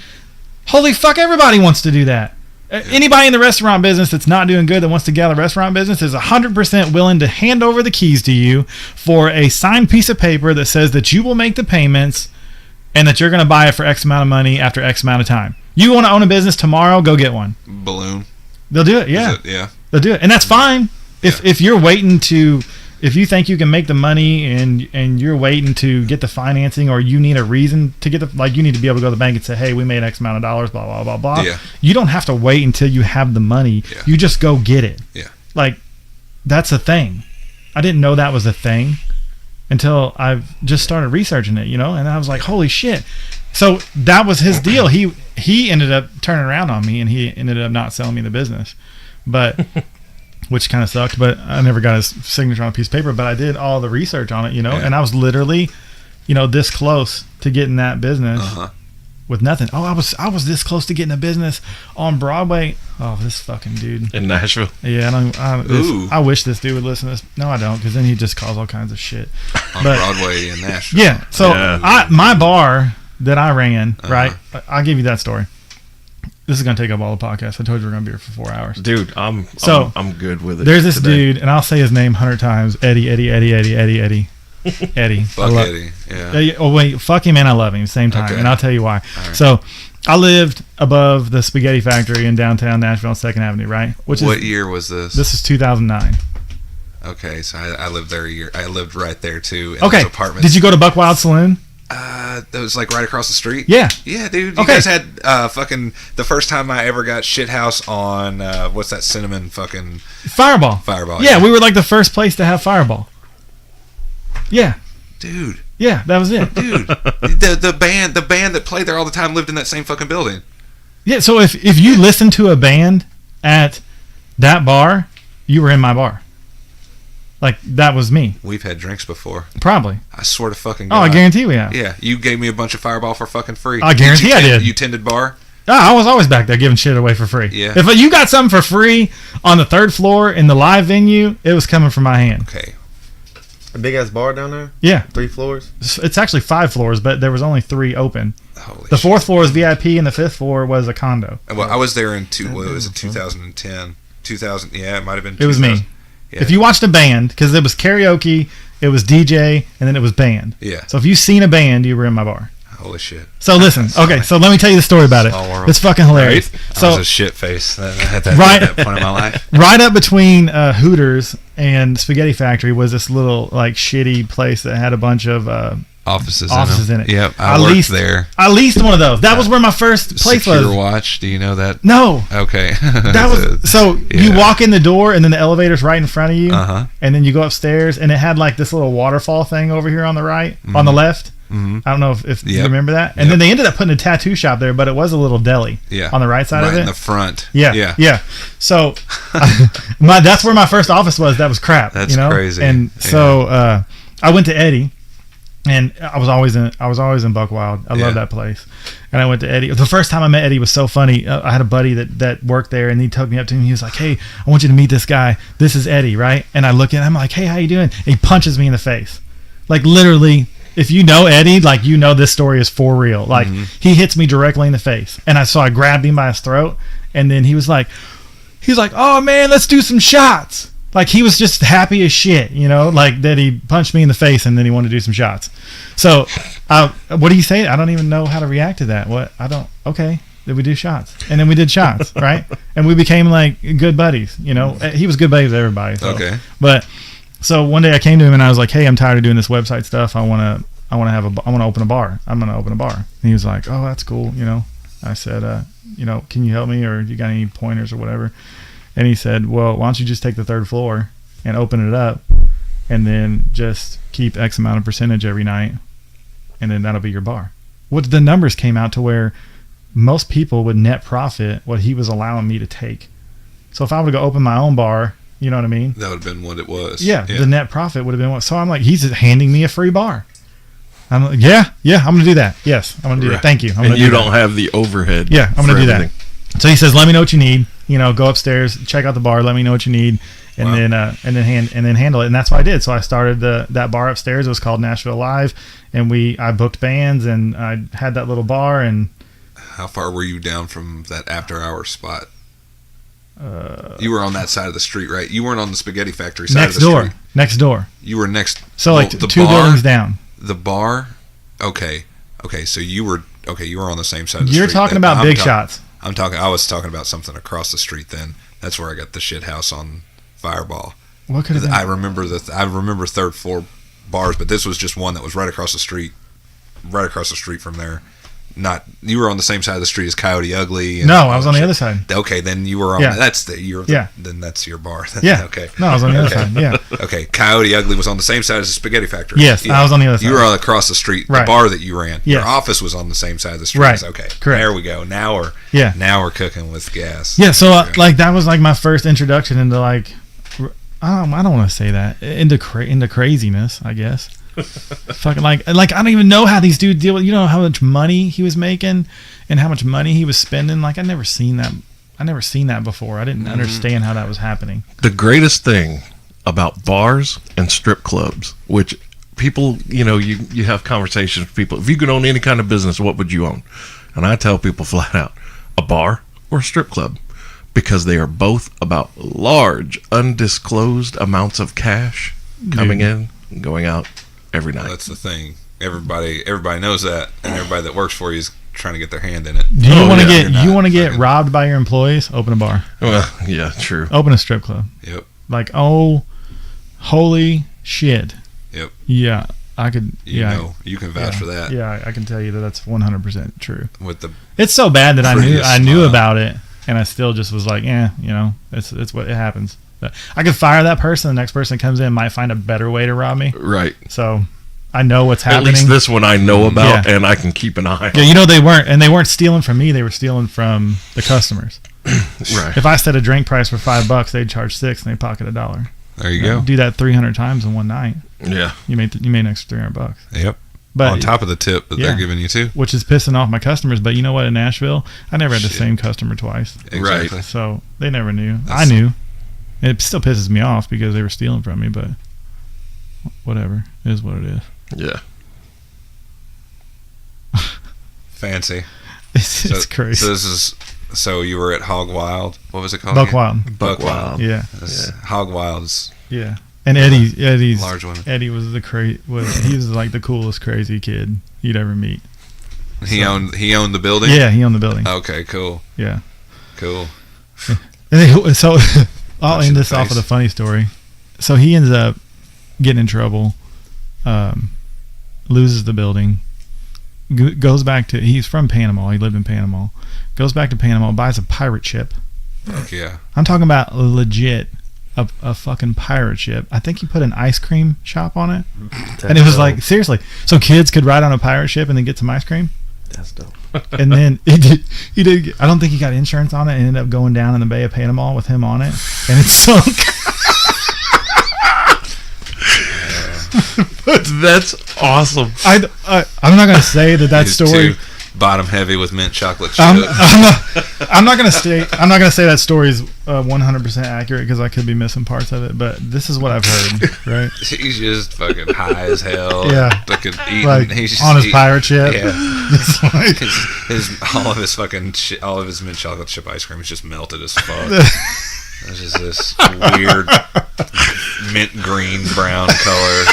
holy fuck, everybody wants to do that. Anybody in the restaurant business that's not doing good that wants to get out of the restaurant business is 100% willing to hand over the keys to you for a signed piece of paper that says that you will make the payments and that you're going to buy it for X amount of money after X amount of time. You want to own a business tomorrow, go get one.
Balloon.
They'll do it, yeah.
Yeah.
They'll do it. And that's fine. If you're waiting to, if you think you can make the money and you're waiting to get the financing, or you need a reason to get you need to be able to go to the bank and say, hey, we made X amount of dollars, blah, blah, blah, blah.
Yeah.
You don't have to wait until you have the money.
Yeah.
You just go get it.
Yeah.
Like, that's a thing. I didn't know that was a thing until I've just started researching it, and I was like, holy shit. So that was his deal. He ended up turning around on me, and he ended up not selling me the business, but which kind of sucked. But I never got his signature on a piece of paper. But I did all the research on it, and I was literally, this close to getting that business with nothing. Oh, I was this close to getting a business on Broadway. Oh, this fucking dude
in Nashville.
Yeah, I wish this dude would listen to this. No, I don't, because then he'd just cause all kinds of shit
on Broadway in Nashville.
Yeah. So my bar that I ran, right? I'll give you that story. This is gonna take up all the podcast. I told you we're gonna be here for 4 hours,
dude. I'm good with it.
There's this dude, and I'll say his name 100 times. Eddie.
Fuck Eddie. Yeah.
Oh wait, fuck him and I love him same time, and I'll tell you why. Right. So I lived above the Spaghetti Factory in downtown Nashville on 2nd Avenue, right? What
year was this?
This is 2009.
Okay, so I lived there a year. I lived right there too. In
okay.
Those apartments.
Did you go to Buck Wild Saloon?
That was like right across the street.
Yeah.
Yeah, dude. You guys had fucking the first time I ever got shithouse on what's that cinnamon fucking
Fireball. Yeah, we were like the first place to have Fireball. Yeah.
Dude.
Yeah, that was it.
Dude. the band that played there all the time lived in that same fucking building.
Yeah, so if you listened to a band at that bar, you were in my bar. Like, that was me.
We've had drinks before.
Probably.
I swear to fucking God.
Oh, I guarantee we have.
Yeah, you gave me a bunch of Fireball for fucking free.
I guarantee I did.
You tended bar?
Oh, I was always back there giving shit away for free.
Yeah.
If you got something for free on the 3rd floor in the live venue, it was coming from my hand.
Okay.
A big-ass bar down there?
Yeah.
3 floors?
It's actually 5 floors, but there was only 3 open.
Holy
the 4th floor is VIP, and the 5th floor was a condo.
Well, I was there in 2010? 2000, yeah, it might have been 2000.
It was me.
Yeah.
If you watched a band, because it was karaoke, it was DJ, and then it was band.
Yeah.
So if you seen a band, you were in my bar.
Holy shit.
So listen, okay, so let me tell you the story about it. It's fucking hilarious.
Right?
So,
I was a shit face at that point in my life.
Right up between Hooters and Spaghetti Factory was this little like shitty place that had a bunch of
offices in it. Yep, I
at
worked
least,
there.
I leased one of those. That was where my first place
Secure
was.
Watch. Do you know that?
No.
Okay.
That was so you walk in the door and then the elevator's right in front of you, and then you go upstairs and it had like this little waterfall thing over here on the right, on the left. I don't know if you remember that. And then they ended up putting a tattoo shop there, but it was a little deli on the right side of it.
Right in the front.
Yeah. So that's where my first office was. That was crap.
That's crazy.
And so I went to Eddie, and I was always in Buckwild. I love that place. And I went to Eddie. The first time I met Eddie was so funny. I had a buddy that worked there, and he took me up to him. He was like, "Hey, I want you to meet this guy. This is Eddie, right?" And I look at him. I'm like, "Hey, how you doing?" And he punches me in the face, like literally. If you know Eddie, like you know this story is for real. Like he hits me directly in the face, and I grabbed him by his throat, and then he was like, "Oh man, let's do some shots." Like he was just happy as shit, like that he punched me in the face, and then he wanted to do some shots. So, what do you say? I don't even know how to react to that. Okay, then we do shots, and then we did shots, right? And we became like good buddies. He was good buddies with everybody. So.
Okay,
but. So one day I came to him and I was like, "Hey, I'm tired of doing this website stuff. I want to open a bar. I'm going to open a bar." And he was like, "Oh, that's cool." I said, "Can you help me, or you got any pointers or whatever?" And he said, "Well, why don't you just take the third floor and open it up, and then just keep X amount of percentage every night, and then that'll be your bar." What the numbers came out to where most people would net profit what he was allowing me to take. So if I were to go open my own bar, you know what I mean?
That would have been what it was.
Yeah, the net profit would have been what. So I'm like, he's handing me a free bar. I'm like, yeah, I'm going to do that. Yes, I'm going to do that. Thank you.
And you don't have the overhead.
Yeah, I'm going to do that. So he says, "Let me know what you need. Go upstairs, check out the bar. Let me know what you need, and then handle it." And that's what I did. So I started that bar upstairs. It was called Nashville Live, and I booked bands, and I had that little bar. And
how far were you down from that after-hour spot? You were on that side of the street, right? You weren't on the Spaghetti Factory side of the street.
Next door.
You were next.
So like two buildings down.
The bar. Okay. So you were on the same side of the street.
You're talking about big shots.
I was talking about something across the street. Then that's where I got the shit house on Fireball.
What could have been?
I remember third floor bars, but this was just one that was right across the street from there. Not you were on the same side of the street as Coyote Ugly.
No, I was on the other side.
Okay, then you were on.
Yeah.
Then that's your bar.
Yeah.
Okay.
No, I was on the other side. Yeah.
Okay, Coyote Ugly was on the same side as the Spaghetti Factory.
Yes, I was on the other side.
You were on across the street.
Right.
The bar that you ran.
Yes.
Your office was on the same side of the street.
Right.
Okay.
Correct.
There we go. Now we're cooking with gas.
Yeah. So that was like my first introduction into like, I don't want to say that, into craziness, I guess. Fucking like I don't even know how these dudes deal with, how much money he was making and how much money he was spending. Like I never seen that before. I didn't understand how that was happening.
The greatest thing about bars and strip clubs, which people, you have conversations with people, if you could own any kind of business, what would you own? And I tell people flat out, a bar or a strip club, because they are both about large undisclosed amounts of cash coming in and going out every night.
Well, that's the thing. Everybody knows that, and everybody that works for you is trying to get their hand in it.
Do you want to get robbed by your employees? Open a bar.
Well, yeah, true.
Open a strip club.
Yep.
Like, oh, holy shit.
Yep.
Yeah, I could.
You can vouch for that.
Yeah, I can tell you that's 100% true.
It's
so bad that I knew about it, and I still just was like, it's what it happens. I could fire that person. The next person that comes in might find a better way to rob me.
Right.
So I know what's happening.
At least this one I know about, and I can keep an eye on.
Yeah, they weren't stealing from me. They were stealing from the customers.
Right.
If I set a drink price for $5, they'd charge $6 and they pocket $1.
There you go.
Do that 300 times in one night.
Yeah.
You made an extra $300.
Yep.
But
on top of the tip that they're giving you too,
which is pissing off my customers. But you know what? In Nashville, I never had the same customer twice.
Exactly.
Right.
So they never knew. I knew. It still pisses me off because they were stealing from me, but whatever. It is what it is.
Yeah.
Fancy.
It's crazy.
So you were at Hog Wild. What was it called?
Buckwild.
Buckwild.
Yeah.
Hog Wild's.
Yeah. And Eddie's
large one.
Eddie was he was like the coolest crazy kid you'd ever meet.
He owned the building?
Yeah, he owned the building.
Okay, cool.
Yeah.
Cool.
And so I'll end this off with a funny story. So he ends up getting in trouble loses the building, goes back to, he's from Panama, he lived in Panama, goes back to Panama, buys a pirate ship.
Fuck yeah.
I'm talking about legit a fucking pirate ship. I think he put an ice cream shop on it. And it was like, seriously, so kids could ride on a pirate ship and then get some ice cream.
That's dope.
And then he did. I don't think he got insurance on it, and ended up going down in the Bay of Panama with him on it, and it sunk.
That's awesome.
I'm not gonna say that
He's
story.
too bottom heavy with mint chocolate chip.
I'm not gonna say that story is 100% accurate because I could be missing parts of it. But this is what I've heard. Right?
He's just fucking high as hell.
Yeah.
Fucking eating.
Like
He's just
on his
eating.
pirate ship.
Yeah.
It's like,
all of his mint chocolate chip ice cream is just melted as fuck. It's just this weird mint green brown color.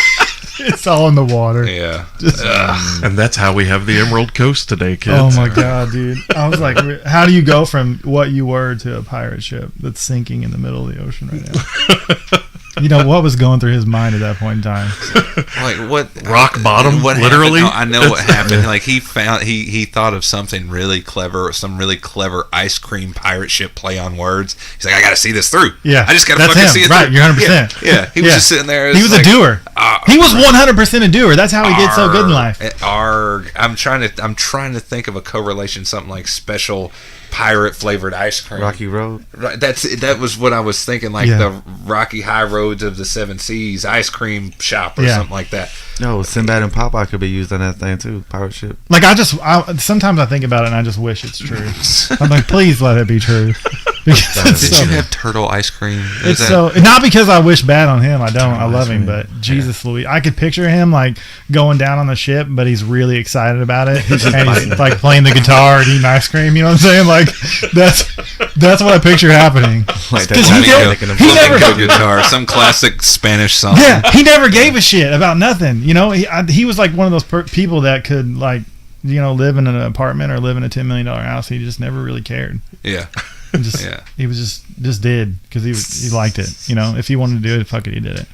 it's all in the water.
Yeah.
And that's how we have the Emerald Coast today, kids.
Oh my god, dude! I was like, how do you go from what you were to a pirate ship that's sinking in the middle of the ocean right now? You know what was going through his mind at that point in time?
Like what?
Rock bottom,
What
literally?
happened? No, I know what happened. Like he thought of something really clever, some really clever ice cream pirate ship play on words. He's like, I got to see this through.
Yeah,
I just got to
that's
fucking
him.
see it
Right,
through.
you're 100%.
Yeah. He was just sitting there.
He was
like,
a doer. He was 100% a doer. That's how he did so good in life.
I'm trying to think of a correlation, something like special pirate flavored ice cream.
Rocky Road.
Right, that was what I was thinking, like
Yeah.
the Rocky High Roads of the Seven Seas ice cream shop or
Yeah.
something like that.
No, Sinbad and Popeye could be used on that thing too. Pirate ship.
Like sometimes I think about it and I just wish it's true. I'm like, please let it be true. Because it's
Did
so,
you have turtle ice cream?
it's so not because I wish bad on him. I don't. I love him, but Jesus Louis, I could picture him like going down on the ship, but he's really excited about it, and he's like playing the guitar and eating ice cream. You know what I'm saying? Like that's what I picture happening.
Like
Because he
flamenco guitar, some classic Spanish song.
Yeah, he never gave a shit about nothing. You know, he was like one of those people that could like, you know, live in an apartment or live in a $10 million house. He just never really cared.
Yeah.
He was just did because he liked it. You know, if he wanted to do it, fuck it, he did it.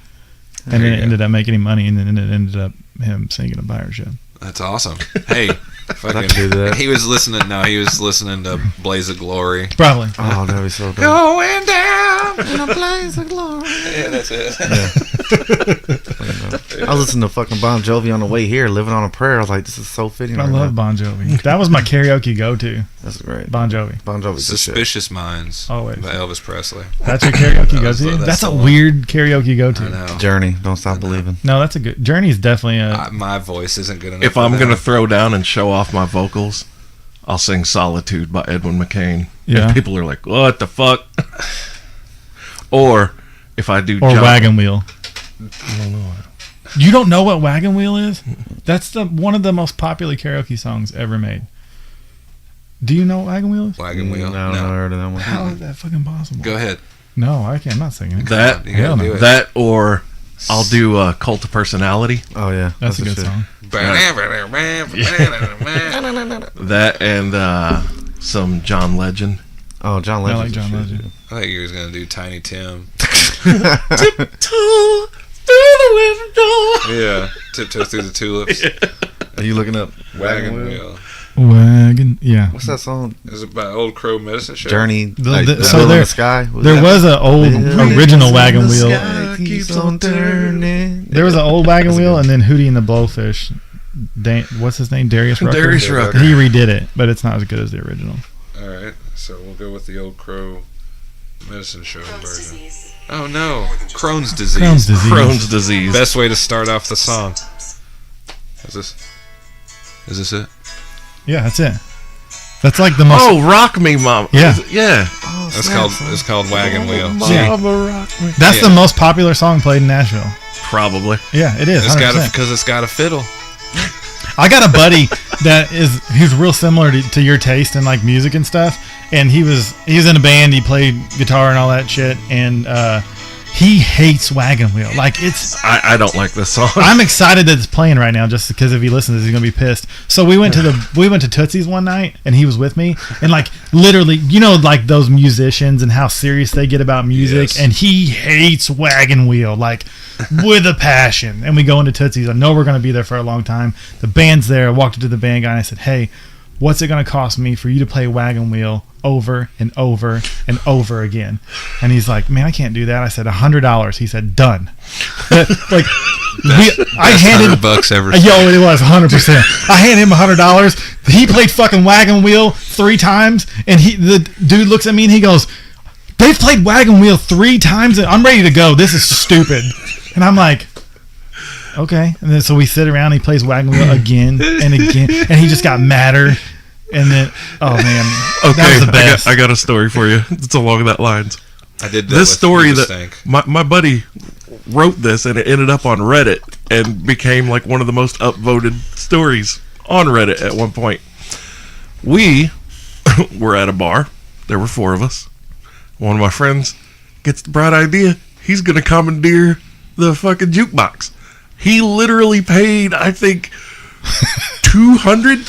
And then it ended up making him money, and then it ended up him singing a pirate ship.
That's awesome. Hey, fucking,
do that.
he was listening to Blaze of Glory.
Probably.
Oh, that'd be so dope.
Going down
In a blaze of glory.
Yeah, that's it.
I was listening to fucking Bon Jovi on the way here, living on a prayer. I was like, this is so fitting.
I
right
love
now.
Bon Jovi. That was my karaoke go-to.
That's great.
Bon Jovi.
Bon Jovi's the shit.
Suspicious Minds.
Always.
By Elvis Presley.
That's your karaoke
That's
go-to?
the
That's a
one.
weird karaoke
I
go-to.
know.
Journey. Don't stop believing.
No, that's a good. Journey's definitely a.
My voice isn't good enough.
If
for
I'm
that.
going to throw down and show off my vocals, I'll sing Solitude by Edwin McCain.
Yeah.
And people are like, what the fuck? Or if I do
Or
John-
Wagon Wheel.
I don't know.
You don't know what Wagon Wheel is? That's one of the most popular karaoke songs ever made. Do you know what Wagon Wheel is?
Wagon Wheel.
No, I heard of that one.
How is that fucking possible?
Go ahead.
No, I can't. I'm not singing it.
That,
You gotta
Hell no.
do it.
that or I'll do Cult of Personality.
Oh, yeah.
That's a
the
good
shit.
song.
That and some John Legend.
Oh, John
I
Legend.
like John Legend.
I thought you was gonna do Tiny Tim.
Tiptoe through the window.
Yeah. Tiptoe through the tulips.
Are you looking up
Wagon Wheel.
Wagon, yeah.
What's that song?
Is it by Old Crow Medicine Show?
Journey.
The-
like,
the- so
Wheel in
there-
the Sky.
There was an old original Wagon Wheel.
Keeps on turning.
There was an old Wagon Wheel, and then Hootie and the Blowfish. What's his name? Darius Rucker.
Darius Rucker.
He redid it, but it's not as good as the original.
All right. So we'll go with the Old Crow Medicine Show version. Oh no, Crohn's disease.
Crohn's disease.
Crohn's disease.
Best way to start off the song. Is this it?
Yeah, that's it. That's like the most.
Oh, Rock Me Mama.
Yeah.
Yeah.
It's called Wagon Wheel.
Yeah. That's the most popular song played in Nashville.
Probably.
Yeah, it is. 100%.
Because it's got a fiddle.
I got a buddy who's real similar to your taste in like music and stuff, and he was in a band. He played guitar and all that shit, and He hates Wagon Wheel. Like, it's...
I don't like this song.
I'm excited that it's playing right now, just because if he listens, he's gonna be pissed. So we went to Tootsie's one night, and he was with me, and like literally, you know, like those musicians and how serious they get about music, and he hates Wagon Wheel like with a passion. And we go into Tootsie's. I know we're gonna be there for a long time. The band's there. I walked into the band guy and I said, "Hey, what's it gonna cost me for you to play Wagon Wheel over and over and over again?" And he's like, "Man, I can't do that." I said, $100. He said, "Done." Like, I handed
$100 ever.
Yo, it was 100%. I handed him $100. He played fucking Wagon Wheel 3 times, and the dude looks at me and he goes, "They've played Wagon Wheel 3 times, and I'm ready to go. This is stupid." And I'm like, okay. And then so we sit around. He plays Wagon Wheel again and again, and he just got madder. And then, oh man,
okay,
that was the best.
I got a story for you. It's along that lines.
I did that
This
with
story
you,
that
Stank.
my buddy wrote this, and it ended up on Reddit and became like one of the most upvoted stories on Reddit at one point. We were at a bar. There were 4 of us. One of my friends gets the bright idea. He's gonna commandeer the fucking jukebox. He literally paid, I think,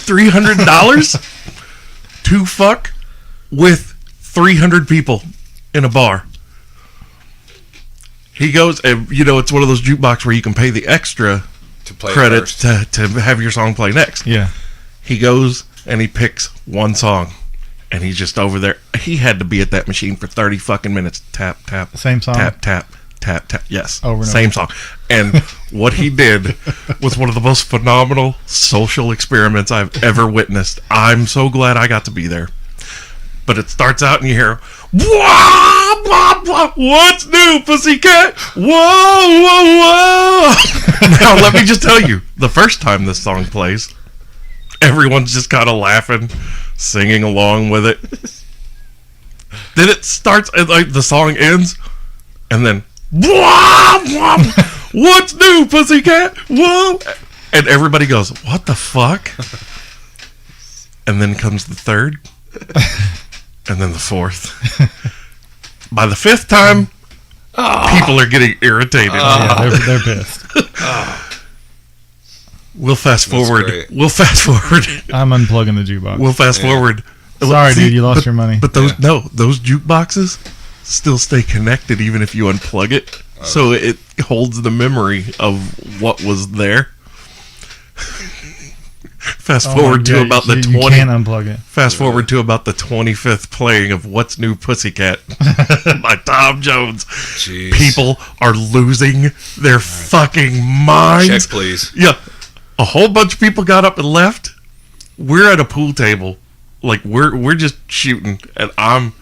$300 to fuck with 300 people in a bar. He goes, and you know, it's one of those jukebox where you can pay the extra
To play
credits
first.
to have your song play next.
Yeah.
He goes and he picks one song, and he's just over there. He had to be at that machine for 30 fucking minutes. Tap, tap.
Same song?
Tap, tap, tap, tap. Yes.
Over and
same
over.
song. And what he did was one of the most phenomenal social experiments I've ever witnessed. I'm so glad I got to be there. But it starts out and you hear, "Wah, wah, wah, what's new, pussycat? Whoa, whoa, whoa." Now, let me just tell you, the first time this song plays, everyone's just kind of laughing, singing along with it. Then it starts, and like the song ends, and then, "Wah, wah, what's new, pussycat? Whoa." And everybody goes, "What the fuck?" And then comes the third. And then the fourth. By the 5th time, people are getting irritated.
Yeah, they're pissed.
We'll fast forward.
great.
We'll fast forward.
I'm unplugging the jukebox.
We'll fast forward.
Sorry,
See,
dude, you lost
but-
your money.
But those those jukeboxes still stay connected even if you unplug it. So it holds the memory of what was there. Fast forward to about the 20.
You can't unplug it.
Fast forward to about the 25th playing of What's New Pussycat by Tom Jones.
Jeez.
People are losing their fucking minds.
Check, please.
Yeah. A whole bunch of people got up and left. We're at a pool table. Like we're just shooting, and I'm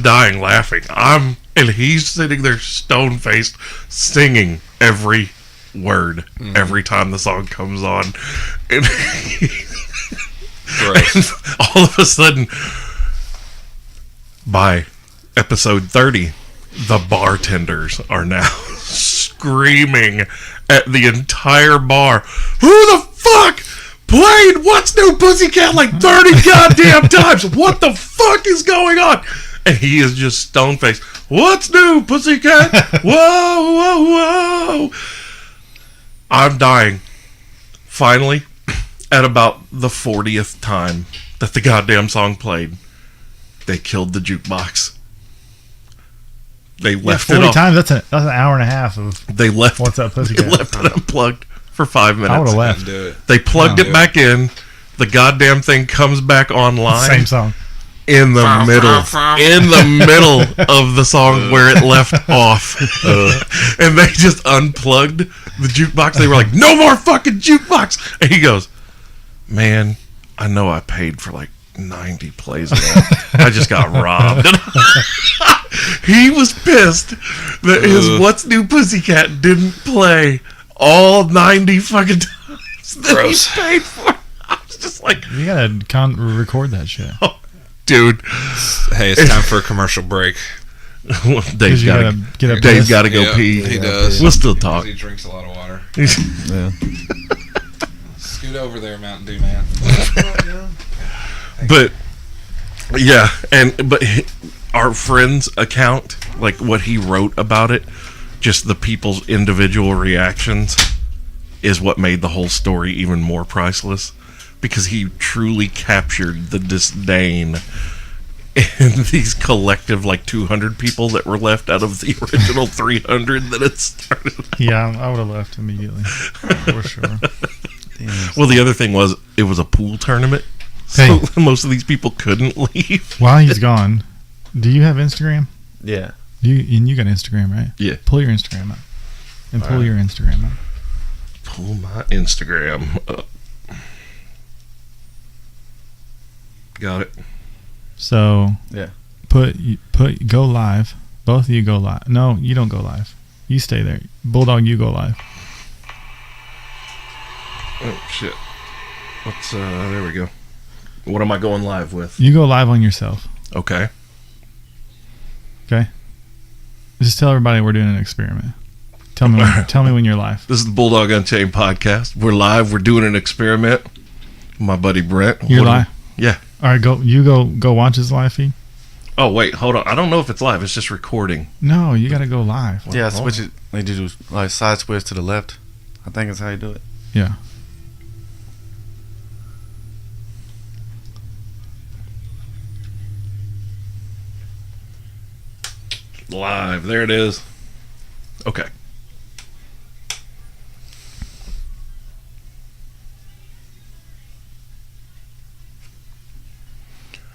dying laughing. And he's sitting there stone faced singing every word every time the song comes on. And
Gross.
all of a sudden, by episode 30, the bartenders are now screaming at the entire bar, "Who the fuck played What's New Pussycat like 30 goddamn times? What the fuck is going on?" And he is just stone-faced, "What's new, Pussycat? Whoa, whoa, whoa." I'm dying. Finally, at about the 40th time that the goddamn song played, they killed the jukebox. They left
40
it off.
times, that's an hour and a half of
They left.
What's Up, Pussycat?
They left it unplugged for 5 minutes.
I would have left.
Do it.
They plugged it back in. The goddamn thing comes back online
Same song.
in the middle of the song where it left off. And they just unplugged the jukebox. They were like, "No more fucking jukebox." And he goes, "Man, I know I paid for like 90 plays of that. I just got robbed." And he was pissed that his What's New Pussycat didn't play all 90 fucking times that
Gross.
he paid for. I was just like,
You gotta record that shit.
dude.
Hey, it's time for a commercial break.
Dave's
You
got
gotta get up.
Dave's got to go
Yeah,
pee.
He does.
We'll still talk.
He drinks a lot of water.
Yeah.
Scoot over there, Mountain Dew man.
But yeah, but our friend's account like what he wrote about it, just the people's individual reactions, is what made the whole story even more priceless, because he truly captured the disdain in these collective, like, 200 people that were left out of the original 300 that it started.
Yeah, I would have left immediately, for sure.
Well, the other thing was, it was a pool tournament, so
Hey.
most of these people couldn't leave.
While he's gone, do you have Instagram?
Yeah.
You got Instagram, right?
Yeah.
Pull your Instagram up. And pull your Instagram up.
Pull my Instagram up. Got it.
So
Yeah.
go live. Both of you go live. No, you don't go live. You stay there. Bulldog, you go live.
Oh, shit. What's, there we go. What am I going live with?
You go live on yourself.
Okay.
Okay? Just tell everybody we're doing an experiment. Tell me when you're live.
This is the Bulldog Unchained Podcast. We're live. We're doing an experiment. My buddy Brent.
You're live?
Yeah.
All right, go watch his live feed.
Oh, wait, hold on. I don't know if it's live. It's just recording.
No, you got to go live.
Yeah, switch it. They do like side switch to the left. I think that's how you do it.
Yeah.
Live. There it is. Okay.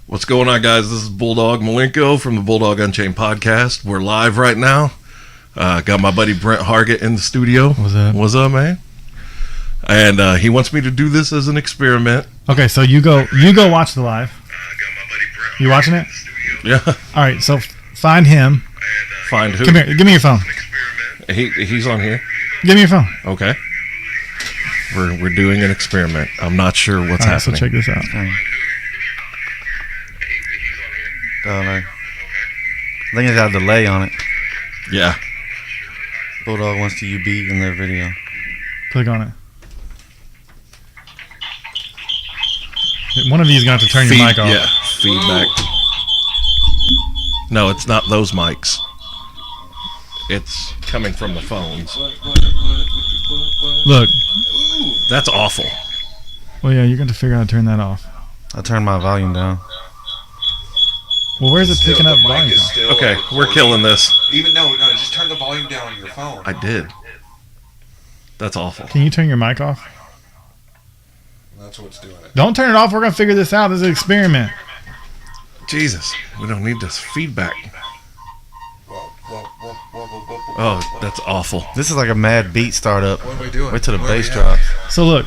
What's going on, guys? This is Bulldog Malenko from the Bulldog Unchained Podcast. We're live right now. Got my buddy Brent Hargett in the studio.
What's up?
What's up, man? And he wants me to do this as an experiment.
Okay, so you go watch the live. You watching it?
Yeah.
All right, so find him.
Find who?
Come here. Give me your phone.
He's on here.
Give me your phone.
Okay. We're doing an experiment. I'm not sure what's
All right, so
happening.
check this out.
I think it's got a delay on it.
Yeah.
Bulldog wants to UB in their video.
Click on it. One of you is going to have to turn your mic off.
Yeah. Feedback. No, it's not those mics. It's coming from the phones.
Look.
That's awful.
Well, yeah, you're going to figure out how to turn that off.
I turned my volume down.
Well, where's it picking up volume?
Okay, we're killing this.
No, just turn the volume down on your phone.
I did. That's awful.
Can you turn your mic off?
That's what's doing it.
Don't turn it off. We're going to figure this out. This is an experiment.
Jesus, we don't need this feedback. Oh, that's awful.
This is like a mad beat startup.
What are we doing?
Wait till the
Where are
bass
we
drops.
So, look.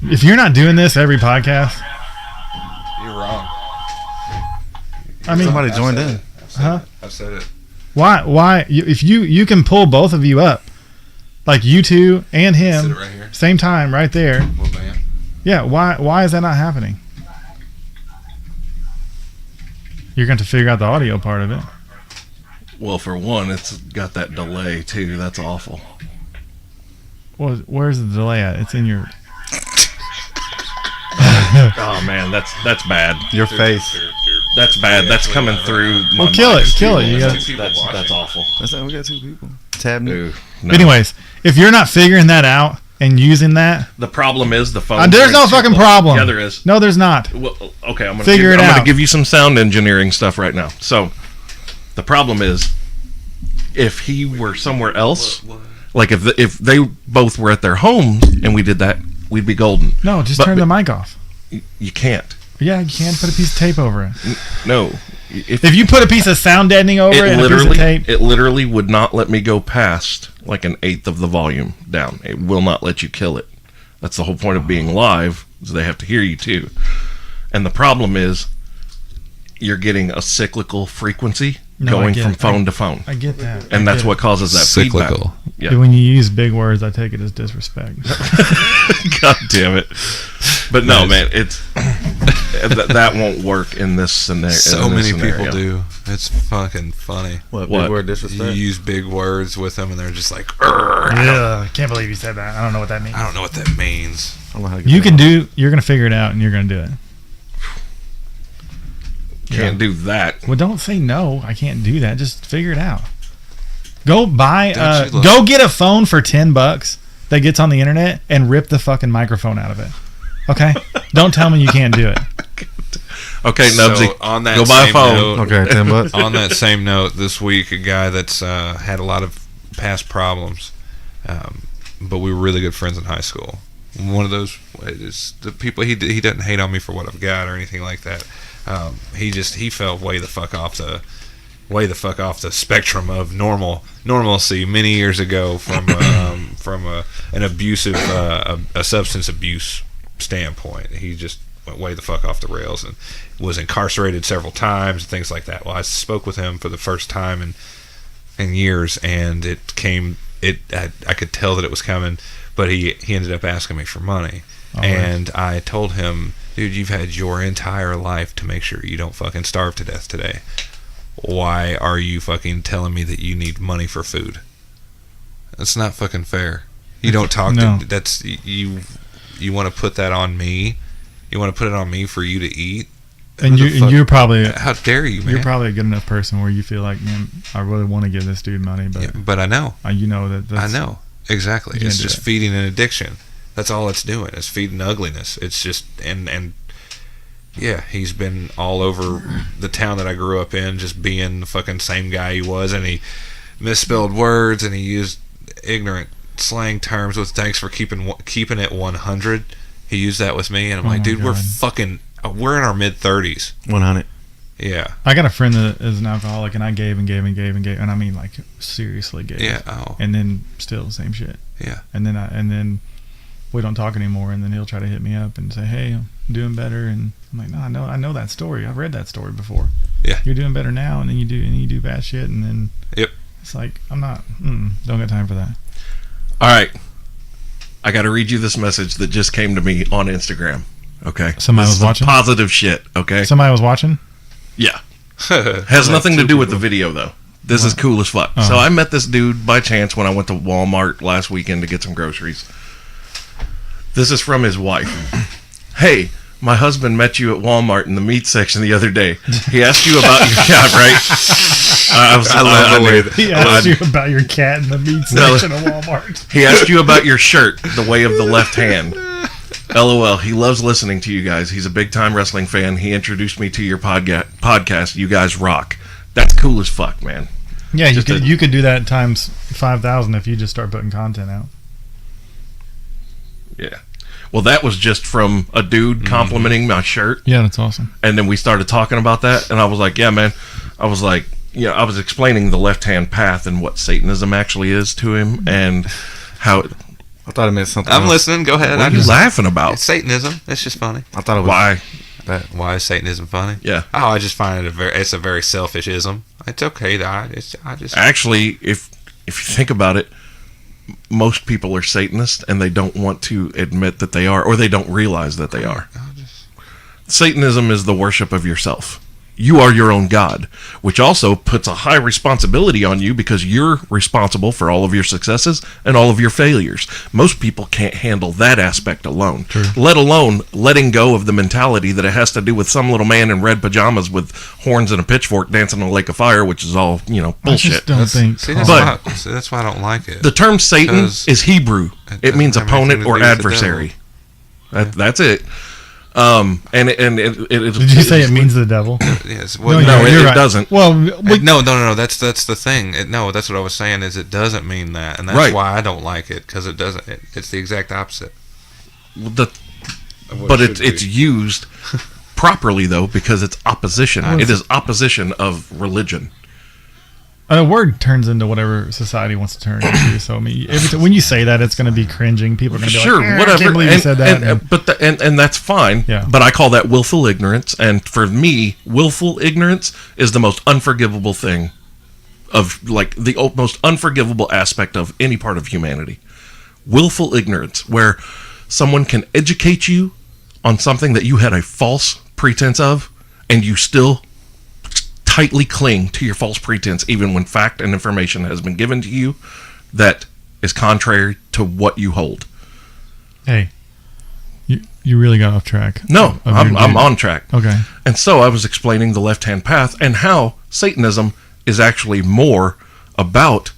If you're not doing this every podcast,
You're wrong.
I mean,
Somebody joined in.
Huh?
I said it.
Why? If you can pull both of you up, like you two and him,
Sit it right here.
same time, right there.
Well, man.
Yeah. Why is that not happening? You're going to figure out the audio part of it.
Well, for one, it's got that delay, too. That's awful.
Well, where's the delay at? It's in your.
Oh, man, that's bad.
Your face.
That's bad. That's coming through my
Well, kill it.
mics,
Kill
too.
it. You got.
That's awful.
We got two people. Tab me.
Dude, no.
Anyways, if you're not figuring that out and using that,
The problem is the phone.
there's no fucking problem.
Yeah, there is.
No, there's not.
Well, okay, I'm
Figure it
I'm
out.
going to give you some sound engineering stuff right now. So, the problem is, if he were somewhere else, like if they both were at their homes and we did that, we'd be golden.
No, just
But-
turn the mic off.
You can't.
Yeah, you can put a piece of tape over it.
No.
If you put a piece of sound deadening over it and a piece of tape,
it literally would not let me go past like an eighth of the volume down. It will not let you kill it. That's the whole point of being live, is they have to hear you too. And the problem is, you're getting a cyclical frequency
No, I
going
get
from
it.
phone to phone.
I get that.
And that's what causes that feedback.
Cyclical.
Yeah.
When you use big words, I take it as disrespect.
God damn it. But no, man, it's that won't work in this scenario.
So many people do. It's fucking funny.
What?
What?
Big word
You
disrespect?
use big words with them, and they're just like,
Yeah, I can't believe you said that. I don't know what that means.
I don't know what that means.
I don't know how to get
You
that
can
off.
do. You're gonna figure it out, and you're gonna do it.
Can't do that.
Well, don't say no. I can't do that. Just figure it out. Go buy.
Don't you
Go get a phone for $10 that gets on the internet and rip the fucking microphone out of it. Okay. Don't tell me you can't do it.
Okay, Knubsie.
So on that
go buy a
same
phone.
note,
Okay, $10.
on that same note, this week, a guy that's had a lot of past problems, but we were really good friends in high school. One of those is the people he doesn't hate on me for what I've got or anything like that. He fell way the fuck off the spectrum of normalcy many years ago from an abusive a substance abuse standpoint. He just went way the fuck off the rails and was incarcerated several times and things like that. Well, I spoke with him for the first time in years, and I could tell that it was coming, but he ended up asking me for money. And I told him, dude, you've had your entire life to make sure you don't fucking starve to death today. Why are you fucking telling me that you need money for food? That's not fucking fair. You don't talk
No.
to that's you want to put that on me. You want to put it on me for you to eat?
And you're probably
How dare you, man?
you're probably a good enough person where you feel like, man, I really want to give this dude money, but
Yeah, but I know.
you know that
I
that's,
know. Exactly.
You
It's
can't do
just
it.
feeding an addiction. That's all it's doing. It's feeding ugliness. It's just and yeah, he's been all over the town that I grew up in, just being the fucking same guy he was, and he misspelled words and he used ignorant slang terms with "thanks for keeping it 100." He used that with me, and I'm
Oh
like,
my
dude,
God.
we're in our mid-30s.
100.
Yeah.
I got a friend that is an alcoholic, and I gave and gave and gave and gave, and I mean like seriously gave.
Yeah. Oh.
And then still the same shit.
Yeah.
And then we don't talk anymore, and then he'll try to hit me up and say, "Hey, I'm doing better," and I'm like, "No, I know that story. I've read that story before.
Yeah.
You're doing better now, and then you do bad shit, and then
Yep.
it's like I'm not. Don't got time for that."
All right. I got to read you this message that just came to me on Instagram. Okay.
Somebody
This
was
is some
watching?
positive shit. Okay.
Somebody was watching.
Yeah. Has nothing to do with the video though. This is cool as fuck. So I met this dude by chance when I went to Walmart last weekend to get some groceries. This is from his wife. Hey, my husband met you at Walmart in the meat section the other day. He asked you about your cat, right? I love the way that
He asked you about your cat in the meat
No.
section of Walmart.
he asked you about your shirt, the way of the left hand. LOL. He loves listening to you guys. He's a big time wrestling fan. He introduced me to your podcast. You guys rock. That's cool as fuck, man.
Yeah,
Just
you could do that times 5,000 if you just start putting content out.
Yeah. Well, that was just from a dude complimenting my shirt.
Yeah, that's awesome.
And then we started talking about that, and I was like, yeah, man. I was like, I was explaining the left-hand path and what Satanism actually is to him, and how...
I thought it meant something
I'm
else.
listening. Go ahead.
What are you laughing about?
It's Satanism. It's just funny.
I thought it was
Why?
that.
Why is Satanism funny?
Yeah.
Oh, I just find it it's a very selfish ism. It's okay. I just
Actually, if you think about it, most people are Satanists, and they don't want to admit that they are, or they don't realize that they are. Satanism is the worship of yourself. You are your own God, which also puts a high responsibility on you because you're responsible for all of your successes and all of your failures. Most people can't handle that aspect alone, let alone letting go of the mentality that it has to do with some little man in red pajamas with horns and a pitchfork dancing on a lake of fire, which is all,
I
bullshit.
just don't think.
See,
But-
that's why I don't like it.
The term Satan
Because
is Hebrew.
it
It means
doesn't have
opponent
anything to
or
do with the
adversary. That's it. And it
Did you say it means the devil?
Yes.
No,
Well,
No,
you're
it
right.
doesn't.
Well,
no. That's the thing. That's what I was saying. Is it doesn't mean that, and that's
Right.
why I don't like it because it doesn't. It's the exact opposite.
But
of what it should
it's
be.
used properly though because it's opposition. It is opposition of religion.
a word turns into whatever society wants to turn into. So I mean, every time, when you say that, it's going to be cringing. People are going to be
Sure,
like,
whatever.
I can't believe you said that.
And that's fine.
Yeah.
But I call that willful ignorance. And for me, willful ignorance is the most unforgivable thing of the most unforgivable aspect of any part of humanity. Willful ignorance, where someone can educate you on something that you had a false pretense of, and you still tightly cling to your false pretense even when fact and information has been given to you that is contrary to what you hold.
Hey, you You really got off track.
No,
of
I'm
your dude.
on track.
Okay.
And so I was explaining the left-hand path and how Satanism is actually more about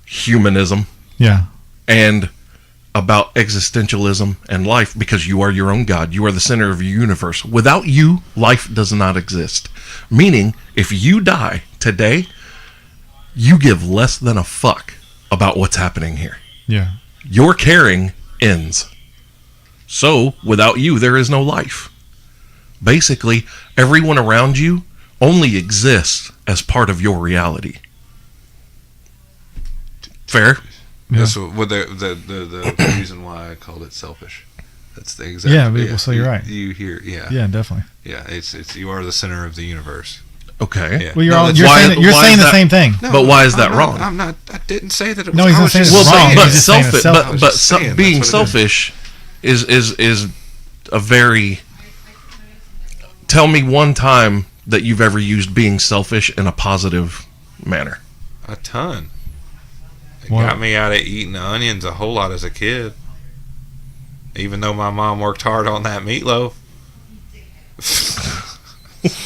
humanism
Yeah.
and about existentialism and life, because you are your own God. You are the center of your universe. Without you, life does not exist. Meaning, if you die today, you give less than a fuck about what's happening here.
Yeah.
Your caring ends. So, without you, there is no life. Basically, everyone around you only exists as part of your reality. Fair?
Yeah.
That's what the reason why I called it selfish. That's the exact.
Yeah, well, so you're right.
You hear, yeah,
Yeah, definitely.
yeah. It's you are the center of the universe.
Okay.
Yeah.
Well, you're
No,
all,
that's
you're
why-
saying, you're
why
saying
is
the
that-
same thing.
No,
But why is that
I'm
wrong?
Not, I'm not. I didn't say that it was.
No, he's
I
not
was
saying
just
it's wrong.
saying
but
He's just saying it's
selfish,
selfish.
but
just saying,
being
that's what it is.
selfish is a very. Tell me one time that you've ever used being selfish in a positive manner.
A ton. It
What?
got me out of eating onions a whole lot as a kid. Even though my mom worked hard on that meatloaf.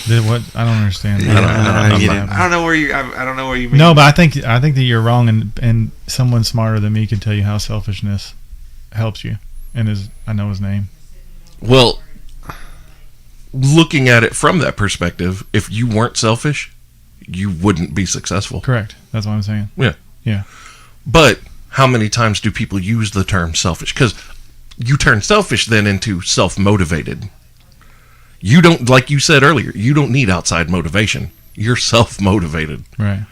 Did what? I don't understand.
I don't know where you. I don't know where you mean.
No, but I think that you're wrong, and someone smarter than me can tell you how selfishness helps you. And I know his name.
Well, looking at it from that perspective, if you weren't selfish, you wouldn't be successful.
Correct. That's what I'm saying.
Yeah.
Yeah.
But how many times do people use the term selfish? Because you turn selfish then into self-motivated. You don't, like you said earlier, you don't need outside motivation. You're self-motivated.
Right.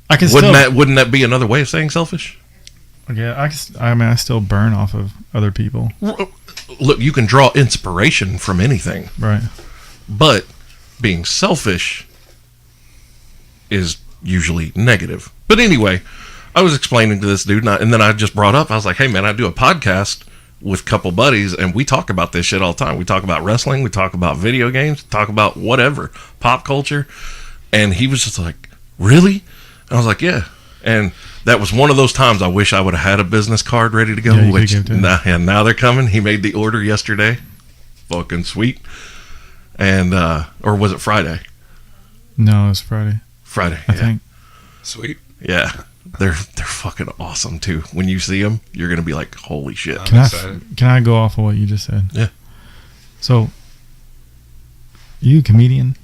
I can
Wouldn't that be another way of saying selfish?
Okay. I still burn off of other people.
Look, you can draw inspiration from anything,
Right.
but being selfish is usually negative. But anyway, I was explaining to this dude, and then I just brought up, I was like, hey man, I do a podcast with a couple buddies, and we talk about this shit all the time. We talk about wrestling, we talk about video games, talk about whatever, pop culture. And he was just like, really? And I was like, yeah. And that was one of those times I wish I would have had a business card ready to go.
Yeah, you
Which
could've given it to him.
now they're coming. He made the order yesterday. Fucking sweet. And or was it Friday?
No, it was Friday.
Friday,
I
yeah.
think.
Sweet.
Yeah. They're fucking awesome too. When you see them, you're gonna be like, holy shit.
Can
excited.
I go off of what you just said?
Yeah.
So, you a comedian?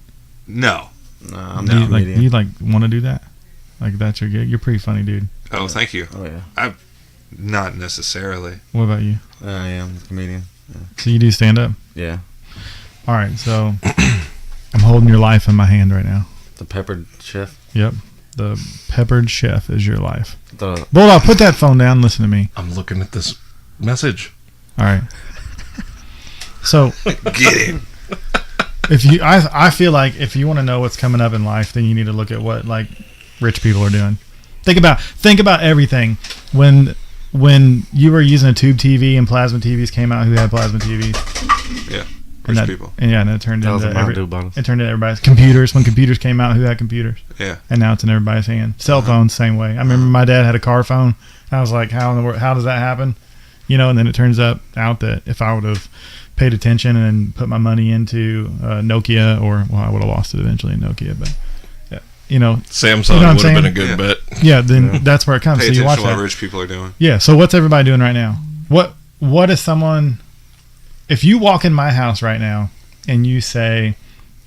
No.
No, I'm
Do
not
you,
a
like,
comedian.
you like want to do that? Like that's your gig? You're pretty funny, dude.
Oh, thank you.
Oh yeah,
Not necessarily.
What about you?
I am a comedian.
So you do stand up?
Yeah,
All right. So I'm holding your life in my hand right now.
the peppered chef.
Yep. The peppered chef is your life.
The
Bulldog, put that phone down. Listen to me.
I'm looking at this message.
All right. So
Get him.
I feel like if you want to know what's coming up in life, then you need to look at what like rich people are doing. Think about everything. When you were using a tube TV and plasma TVs came out, who had plasma TVs?
Yeah.
And
Rich
that,
people.
And yeah, and it turned
That was
into
a Mountain Dew bottle.
it turned into everybody's computers. When computers came out, who had computers?
Yeah.
And now it's in everybody's hand. Cell phones, same way. I remember my dad had a car phone. I was like, how in the world? How does that happen? You know. And then it turns out that if I would have paid attention and put my money into Nokia, I would have lost it eventually in Nokia. But yeah, you know,
Samsung
You know what I'm
would have been a
saying?
good
Yeah.
bet.
yeah. Then that's where it comes.
Pay
So you watch
attention to what
that.
rich people are doing.
Yeah. So what's everybody doing right now? What is someone? If you walk in my house right now and you say,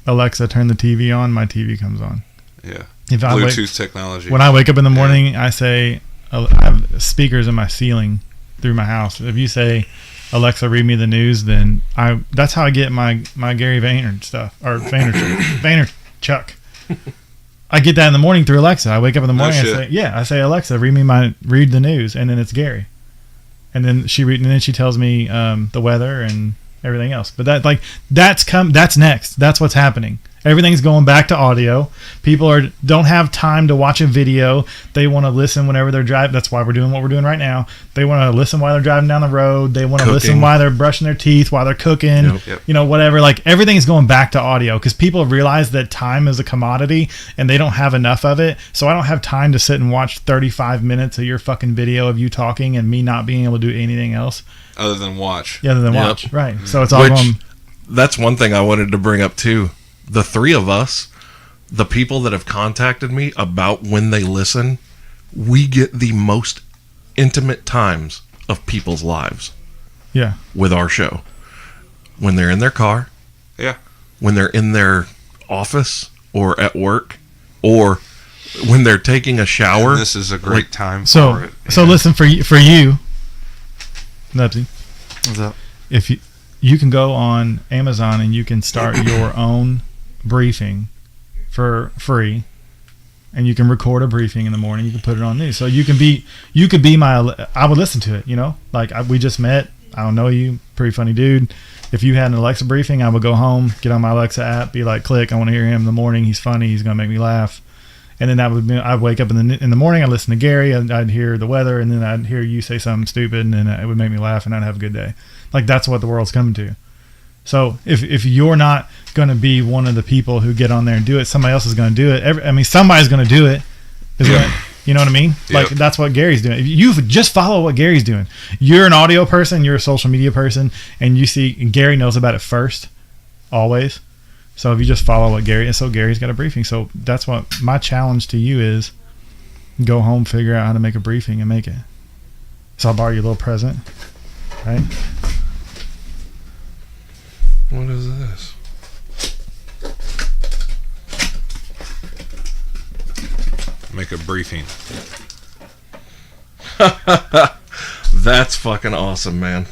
"Alexa, turn the TV on," my TV comes on.
Yeah.
If I
Bluetooth technology.
when I wake up in the morning, I say, I have speakers in my ceiling through my house. If you say, "Alexa, read me the news," then that's how I get my Gary Vayner stuff or Vaynerchuk. I get that in the morning through Alexa. I wake up in the morning. I say, "Alexa, read the news," and then it's Gary. And then she tells me the weather and everything else. But that's next. That's what's happening. Everything's going back to audio. People don't have time to watch a video. They want to listen whenever they're driving. That's why we're doing what we're doing right now. They want to listen while they're driving down the road. They want to listen while they're brushing their teeth, while they're cooking, whatever. Like, everything's going back to audio because people realize that time is a commodity and they don't have enough of it. So I don't have time to sit and watch 35 minutes of your fucking video of you talking and me not being able to do anything else.
Other than watch.
Yeah, other than watch. Right. So it's all going...
That's one thing I wanted to bring up too. The three of us, the people that have contacted me about when they listen, we get the most intimate times of people's lives.
Yeah.
With our show. When they're in their car.
Yeah.
When they're in their office or at work, or when they're taking a shower.
And this is a great time
for
it.
So listen, for you, Knubsie.
What's up?
If you can go on Amazon and you can start your own briefing for free, and you can record a briefing in the morning. You can put it on news, so you could be I would listen to it. Like we just met. I don't know you, pretty funny dude. If you had an Alexa briefing, I would go home, get on my Alexa app, be like, click. I want to hear him in the morning. He's funny. He's gonna make me laugh. And then that would be, I'd wake up in the morning. I'd listen to Gary. I'd hear the weather, and then I'd hear you say something stupid, and then it would make me laugh, and I'd have a good day. Like, that's what the world's coming to. So if you're not going to be one of the people who get on there and do it, somebody else is going to do it. Somebody's going to do it. You know what I mean? Like, that's what Gary's doing. If you just follow what Gary's doing. You're an audio person, you're a social media person, and you see Gary knows about it first, always. So if you just follow what Gary, and so Gary's got a briefing. So that's what my challenge to you is: go home, figure out how to make a briefing, and make it. So I'll borrow you a little present, right?
What is this?
Make a briefing.
That's fucking awesome, man.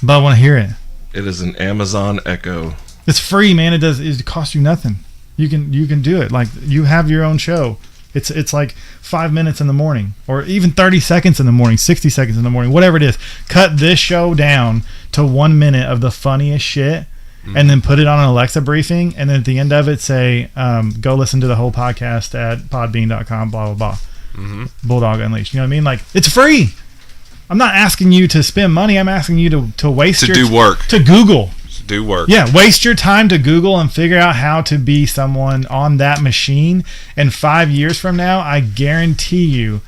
But I want to hear it.
It is an Amazon Echo.
It's free, man. It costs you nothing. You can do it. Like, you have your own show. It's like 5 minutes in the morning, or even 30 seconds in the morning, 60 seconds in the morning, whatever it is. Cut this show down to 1 minute of the funniest shit, and then put it on an Alexa briefing, and then at the end of it say, go listen to the whole podcast at podbean.com, blah, blah, blah. Mm-hmm. Bulldog Unleashed. You know what I mean? Like, it's free. I'm not asking you to spend money. I'm asking you to waste
to do work.
To Google.
Do work.
Yeah, waste your time to Google and figure out how to be someone on that machine. And 5 years from now, I guarantee you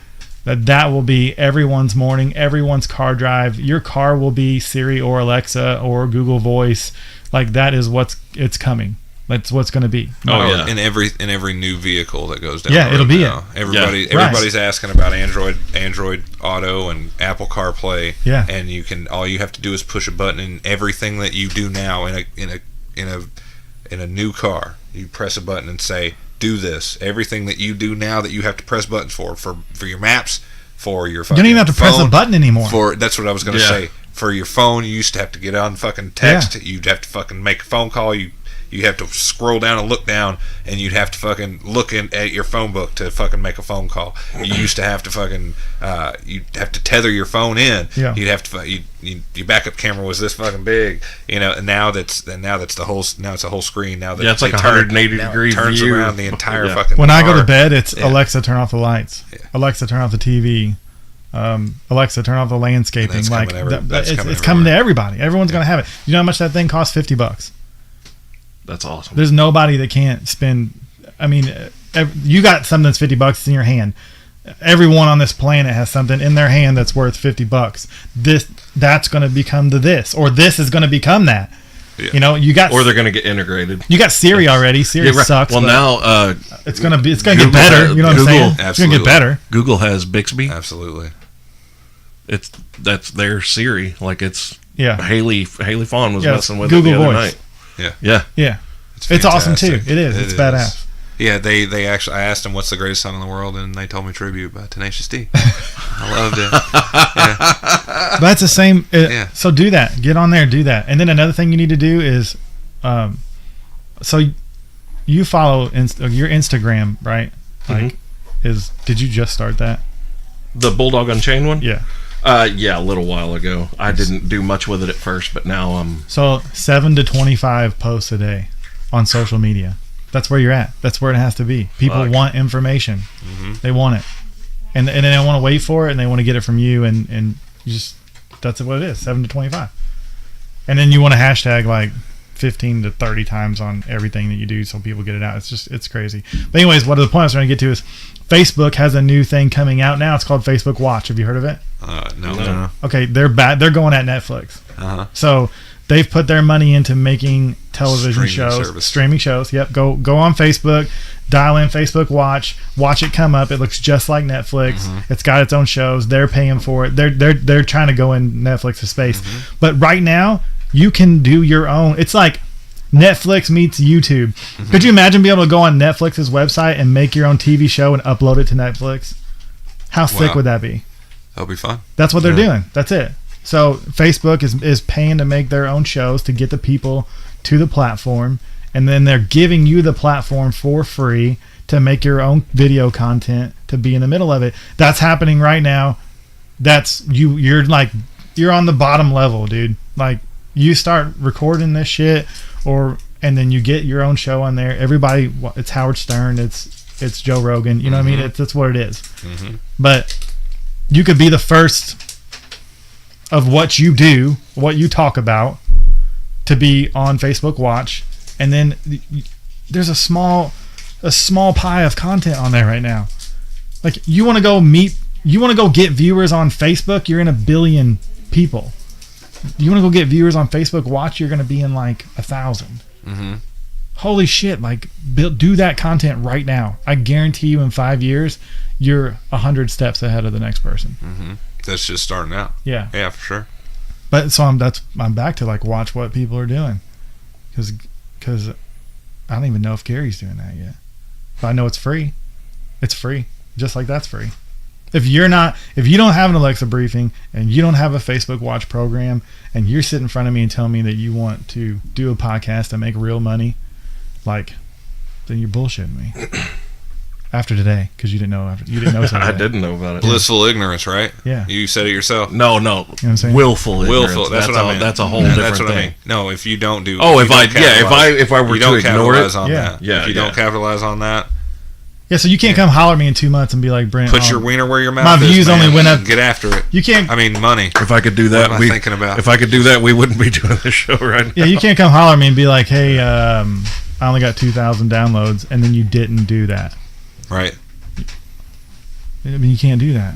that will be everyone's morning, everyone's car drive. Your car will be Siri or Alexa or Google Voice. Like, that is it's coming. That's what's going to be.
Oh yeah, in every new vehicle that goes down.
Yeah, it'll be
now. Everybody's asking about Android Auto and Apple CarPlay.
Yeah,
and all you have to do is push a button, and everything that you do now in a new car, you press a button and say, do this. Everything that you do now that you have to press buttons for your maps, for your fucking
you don't even have to press a button anymore.
That's what I was going to say. For your phone, you used to have to get on fucking text. Yeah. You'd have to fucking make a phone call. You have to scroll down and look down, and you'd have to fucking look at your phone book to fucking make a phone call. You used to have to fucking you'd have to tether your phone in.
Yeah.
You'd have to your backup camera was this fucking big, and now it's the whole screen. Now that
it's like 180 degree
turns
view.
Around the entire fucking.
When
car.
I go to bed, it's Alexa, turn off the lights. Yeah. Alexa, turn off the TV. Alexa, turn off the landscaping. It's coming to everybody. Everyone's gonna have it. You know how much that thing costs? $50.
That's awesome.
There's nobody that can't spend. I mean, you got something that's $50 in your hand. Everyone on this planet has something in their hand that's worth $50. That's going to become this, or this is going to become that. Yeah. You know,
or they're going to get integrated.
You got Siri already. Siri sucks.
Well, now
it's going to get better. You know what I'm saying?
Absolutely.
It's going to get better.
Google has Bixby.
Absolutely.
That's their Siri. Like, it's Haley Fawn was messing with
Google
it the other
Voice.
night.
Yeah.
It's awesome too. It is. It's badass.
Yeah, they actually. I asked them what's the greatest song in the world, and they told me Tribute by Tenacious D. I loved it. Yeah.
But that's the same. So do that. Get on there. Do that. And then another thing you need to do is, so you follow your Instagram, right? Like, did you just start that?
The Bulldog Unchained one?
Yeah.
Yeah, a little while ago. I didn't do much with it at first, but now I'm...
So 7 to 25 posts a day on social media. That's where you're at. That's where it has to be. People want information. They want it, and they don't want to wait for it, and they want to get it from you, and you just, that's what it is, 7 to 25. And then you want to hashtag like 15 to 30 times on everything that you do so people get it out. It's crazy. But anyways, what the point I was trying to get to is Facebook has a new thing coming out now. It's called Facebook Watch. Have you heard of it?
No.
Okay, they're going at Netflix. So they've put their money into making television streaming shows. Yep. Go on Facebook, dial in Facebook Watch it come up. It looks just like Netflix. It's got its own shows. They're paying for it. They're trying to go in Netflix's space. But right now, you can do your own. It's like Netflix meets YouTube. Could you imagine being able to go on Netflix's website and make your own TV show and upload it to Netflix? How sick would that be?
That'll be fun.
That's what they're doing. That's it. So Facebook is paying to make their own shows to get the people to the platform, and then they're giving you the platform for free to make your own video content to be in the middle of it. That's happening right now. That's you're on the bottom level, dude. Like, you start recording this shit, and then you get your own show on there. Everybody, it's Howard Stern, it's Joe Rogan. You know what I mean? That's what it is. But you could be the first of what you do, what you talk about, to be on Facebook Watch, and then there's a small pie of content on there right now. Like, you want to go get viewers on Facebook, you're in 1 billion people. You want to go get viewers on Facebook Watch, you're going to be in like 1,000. Holy shit! Like, do that content right now. I guarantee you, in 5 years, you're 100 steps ahead of the next person.
That's just starting out. Yeah, for sure.
But so I'm back to like, watch what people are doing, because I don't even know if Gary's doing that yet. But I know it's free. It's free, just like that's free. If you don't have an Alexa briefing and you don't have a Facebook Watch program, and you're sitting in front of me and telling me that you want to do a podcast and make real money, like, then you're bullshitting me. After today, because you didn't know.
I didn't know about it.
Blissful ignorance, right?
Yeah.
You said it yourself.
No.
You know what I'm saying?
Willful ignorance.
That's what I mean.
That's a whole different
That's what
thing.
I mean. No, if you don't do.
If I were to ignore it,
on that.
Yeah.
If you don't capitalize on that.
Yeah, so you can't come holler at me in 2 months and be like, Brent,
put your wiener where your mouth is.
My views
man.
only went up.
Get after it.
You can't.
I mean, money.
If I could do that,
what am I thinking about?
If I could do that, we wouldn't be doing this show right now.
Yeah, you can't come holler at me and be like, hey, I only got 2,000 downloads, and then you didn't do that.
Right.
I mean, you can't do that.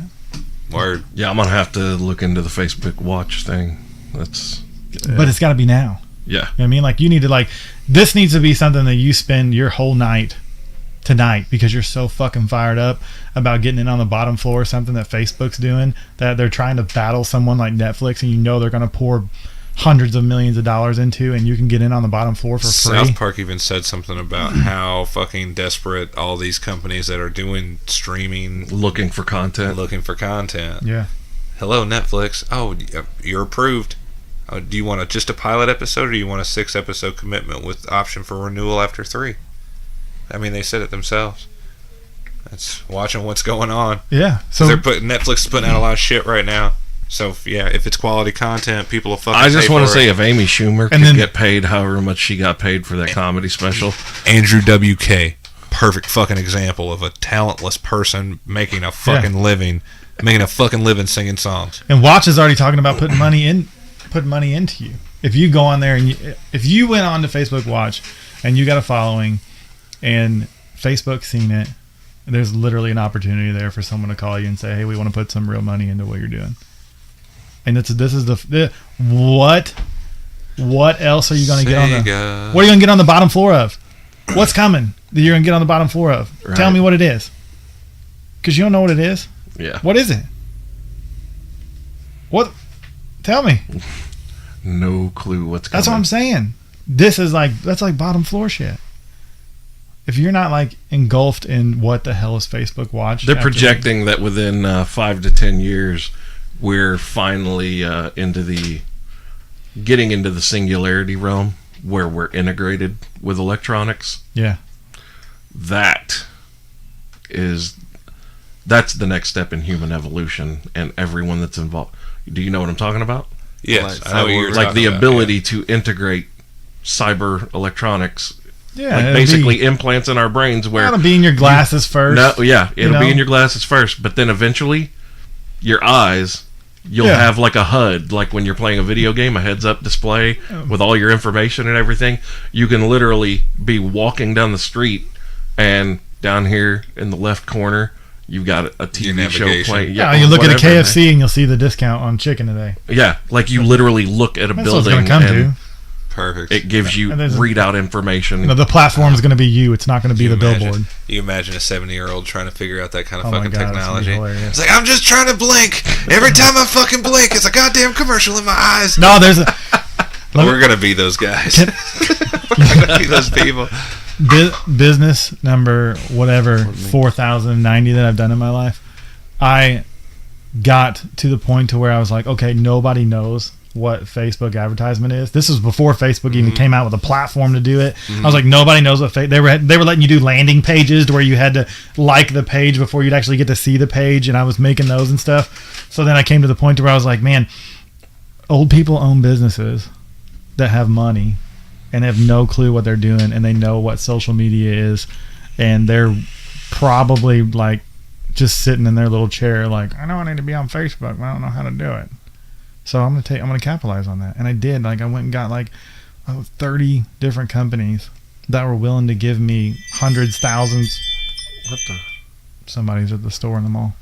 Word.
Yeah, I'm gonna have to look into the Facebook Watch thing. But
it's got to be now.
Yeah.
You know what I mean? Like, you need to, this needs to be something that you spend your whole night tonight, because you're so fucking fired up about getting in on the bottom floor, something that Facebook's doing, that they're trying to battle someone like Netflix, and you know they're going to pour hundreds of millions of dollars into, and you can get in on the bottom floor for free.
South Park even said something about how fucking desperate all these companies that are doing streaming,
looking for content.
Yeah.
Hello, Netflix. Oh, you're approved. Do you want just a pilot episode, or do you want a 6-episode commitment with option for renewal after 3? I mean, they said it themselves. That's watching what's going on.
Yeah.
So Netflix is putting out a lot of shit right now. So yeah, if it's quality content, people will fucking.
I just want to say,
it.
if Amy Schumer could get paid however much she got paid for that comedy special.
Andrew WK, perfect fucking example of a talentless person making a fucking living, singing songs.
And Watch is already talking about putting money into you. If you go on there and if you went on to Facebook Watch and you got a following, and Facebook's seen it, there's literally an opportunity there for someone to call you and say, hey, we want to put some real money into what you're doing. And this is the what else are you going to get on the, what are you going to get on the bottom floor of? What's coming that you're going to get on the bottom floor of? Right. Tell me what it is, because you don't know what it is.
Yeah.
What is it? What? Tell me.
No clue what's coming.
That's what I'm saying. That's like bottom floor shit. If you're not like engulfed in what the hell is Facebook Watch,
they're projecting that within 5 to 10 years, we're finally getting into the singularity realm where we're integrated with electronics.
Yeah,
that's the next step in human evolution, and everyone that's involved. Do you know what I'm talking about?
Yes, I know what you're
like
talking
the
about,
ability to integrate cyber electronics
Yeah,
like
it'll
basically implants in our brains where
That'll be in your glasses first.
No, yeah, it'll
know?
be in your glasses first, but then eventually your eyes, you'll
Yeah.
have like a HUD, like when you're playing a video game, a heads-up display with all your information and everything. You can literally be walking down the street, and down here in the left corner, you've got a TV show
navigation.
playing.
Yeah, you look at a
whatever,
KFC and you'll see the discount on chicken today.
Yeah, like you literally look at a
That's what it's
building
going to come
and
to.
Perfect.
it gives you
And there's a-
readout information.
You know, the platform is going to be you. It's not going to be the billboard.
You imagine a 70-year-old trying to figure out that kind of
Oh my
fucking
God, that's gonna be
technology.
hilarious.
It's like, I'm just trying to blink. Every time I fucking blink, it's a goddamn commercial in my eyes.
No, there's a
We're going to be those guys. We're going to be those people.
business number whatever 4090 that I've done in my life. I got to the point to where I was like, okay, nobody knows what Facebook advertisement is. This was before Facebook even came out with a platform to do it. I was like, nobody knows what they were letting you do landing pages to where you had to like the page before you'd actually get to see the page, and I was making those and stuff. So then I came to the point to where I was like, man, old people own businesses that have money and have no clue what they're doing, and they know what social media is, and they're probably like just sitting in their little chair like, I know I need to be on Facebook, but I don't know how to do it. So I'm gonna capitalize on that. And I did. Like, I went and got like 30 different companies that were willing to give me hundreds, thousands.
What the?
Somebody's at the store in the mall.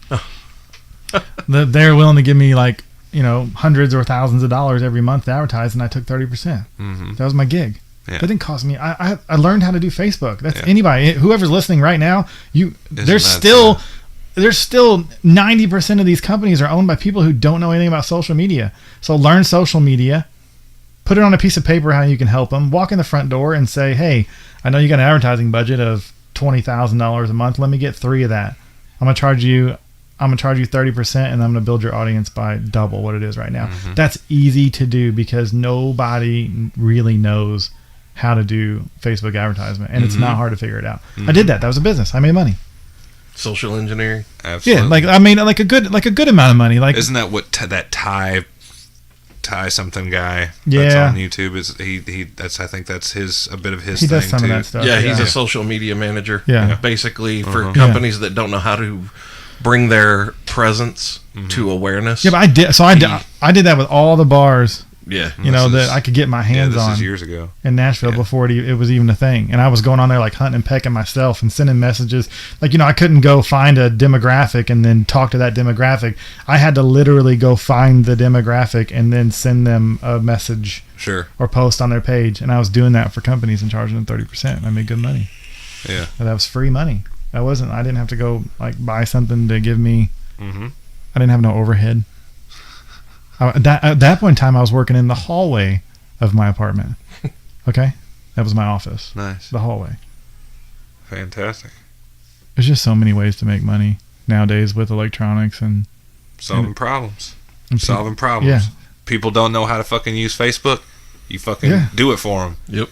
They're willing to give me like, you know, hundreds or thousands of dollars every month to advertise, and I took 30%. That was my gig.
Yeah.
That didn't cost me. I learned how to do Facebook. That's
Yeah.
anybody, whoever's listening right now. There's
mad
still 90% of these companies are owned by people who don't know anything about social media. So learn social media, put it on a piece of paper how you can help them. Walk in the front door and say, hey, I know you got an advertising budget of $20,000 a month. Let me get 3 of that. I'm gonna charge you 30%, and I'm gonna build your audience by double what it is right now. That's easy to do because nobody really knows how to do Facebook advertisement, and it's not hard to figure it out. I did that. That was a business. I made money.
Social engineering.
Absolutely.
Yeah, like I mean, like a good amount of money. Like,
Isn't that what that Ty something guy that's
Yeah.
on YouTube is? I think that's a bit of his
he
thing
does some
too.
of that stuff.
Yeah, he's a social media manager.
Yeah.
Basically for companies that don't know how to bring their presence to awareness.
Yeah, but I did. So I did that with all the bars,
Yeah.
you know,
This
that
is-
I could get my hands
this
on
is years ago.
in Nashville before it was even a thing. And I was going on there like hunting and pecking myself and sending messages. Like, you know, I couldn't go find a demographic and then talk to that demographic. I had to literally go find the demographic and then send them a message
Sure.
or post on their page. And I was doing that for companies and charging them 30%. And I made good money.
Yeah.
And that was free money. I didn't have to go like buy something to give me.
Mm-hmm.
I didn't have no overhead. At that point in time, I was working in the hallway of my apartment. Okay? That was my office.
Nice.
The hallway.
Fantastic.
There's just so many ways to make money nowadays with electronics and
Solving problems.
people-
Solving problems.
Yeah.
People don't know how to fucking use Facebook. You fucking
Yeah.
do it for them.
Yep.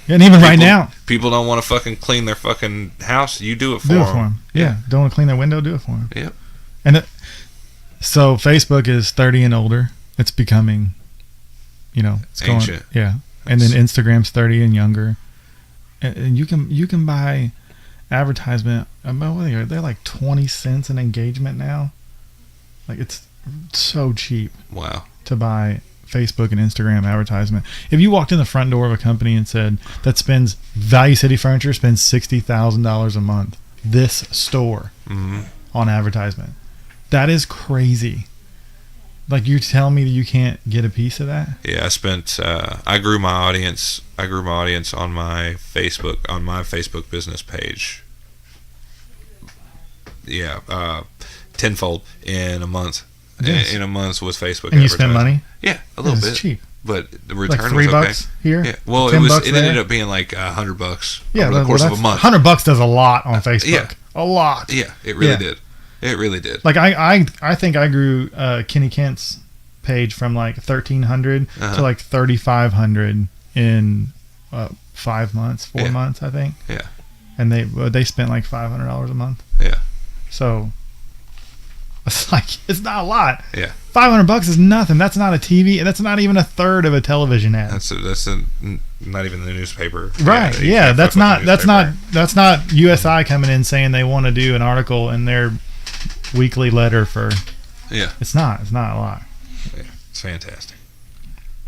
And even right now,
People don't want to fucking clean their fucking house. You do it for
do
them.
it for them. Yeah. Don't want to clean their window, do it for them.
Yep.
And so Facebook is 30 and older. It's becoming, you know, it's going,
Ancient.
yeah. And then Instagram's 30 and younger. And you can buy advertisement. They're like 20 cents an engagement now. Like, it's so cheap
Wow.
to buy Facebook and Instagram advertisement. If you walked in the front door of a company and said Value City Furniture spends $60,000 a month, this store on advertisement, that is crazy. Like, you're telling me that you can't get a piece of that?
Yeah, I grew my audience on my Facebook business page. Yeah, tenfold in a month.
Yes.
In a month with Facebook.
And you spent
advertising.
money?
Yeah, a little
It's
bit.
cheap.
But the
Like
return
$3
was okay.
here?
Yeah. Well, it
$10
ended
there?
up being like $100
Yeah,
over the course of a month.
$100 does a lot on Facebook.
yeah.
A lot.
Yeah, it really
Yeah.
did. It really did.
Like, I think I grew Kenny Kent's page from like 1,300 to like 3,500 in 5 months, 4
Yeah.
months, I think.
Yeah.
And they spent like $500 a month.
Yeah.
So It's like, it's not a lot.
Yeah.
$500 is nothing. That's not a TV, and that's not even a third of a television ad.
That's not even the newspaper.
Right. Yeah. That's not USI coming in saying they want to do an article in their weekly letter for.
Yeah.
It's not a lot.
Yeah. It's fantastic.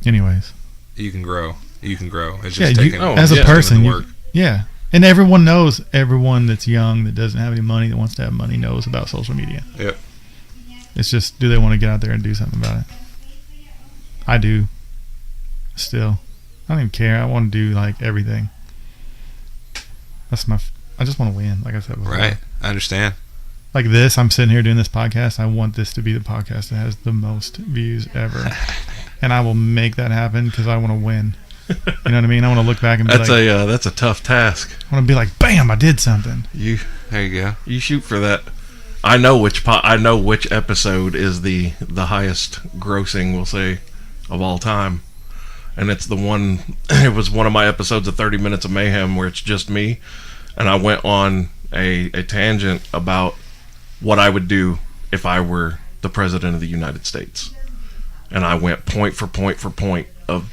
Anyways.
You can grow. It's just
as a person,
work.
Yeah. And everyone that's young that doesn't have any money that wants to have money knows about social media.
Yep.
It's just, do they want to get out there and do something about it? I do. Still. I don't even care. I want to do like everything. I just want to win, like I said before.
Right. I understand.
Like this, I'm sitting here doing this podcast. I want this to be the podcast that has the most views ever. And I will make that happen because I want to win. You know what I mean? I want to look back and be
that's a tough task.
I want to be like, bam, I did something.
There you go.
You shoot for that. I know which episode is the highest grossing, we'll say, of all time, and it's the one. It was one of my episodes of 30 Minutes of Mayhem where it's just me, and I went on a tangent about what I would do if I were the president of the United States, and I went point for point of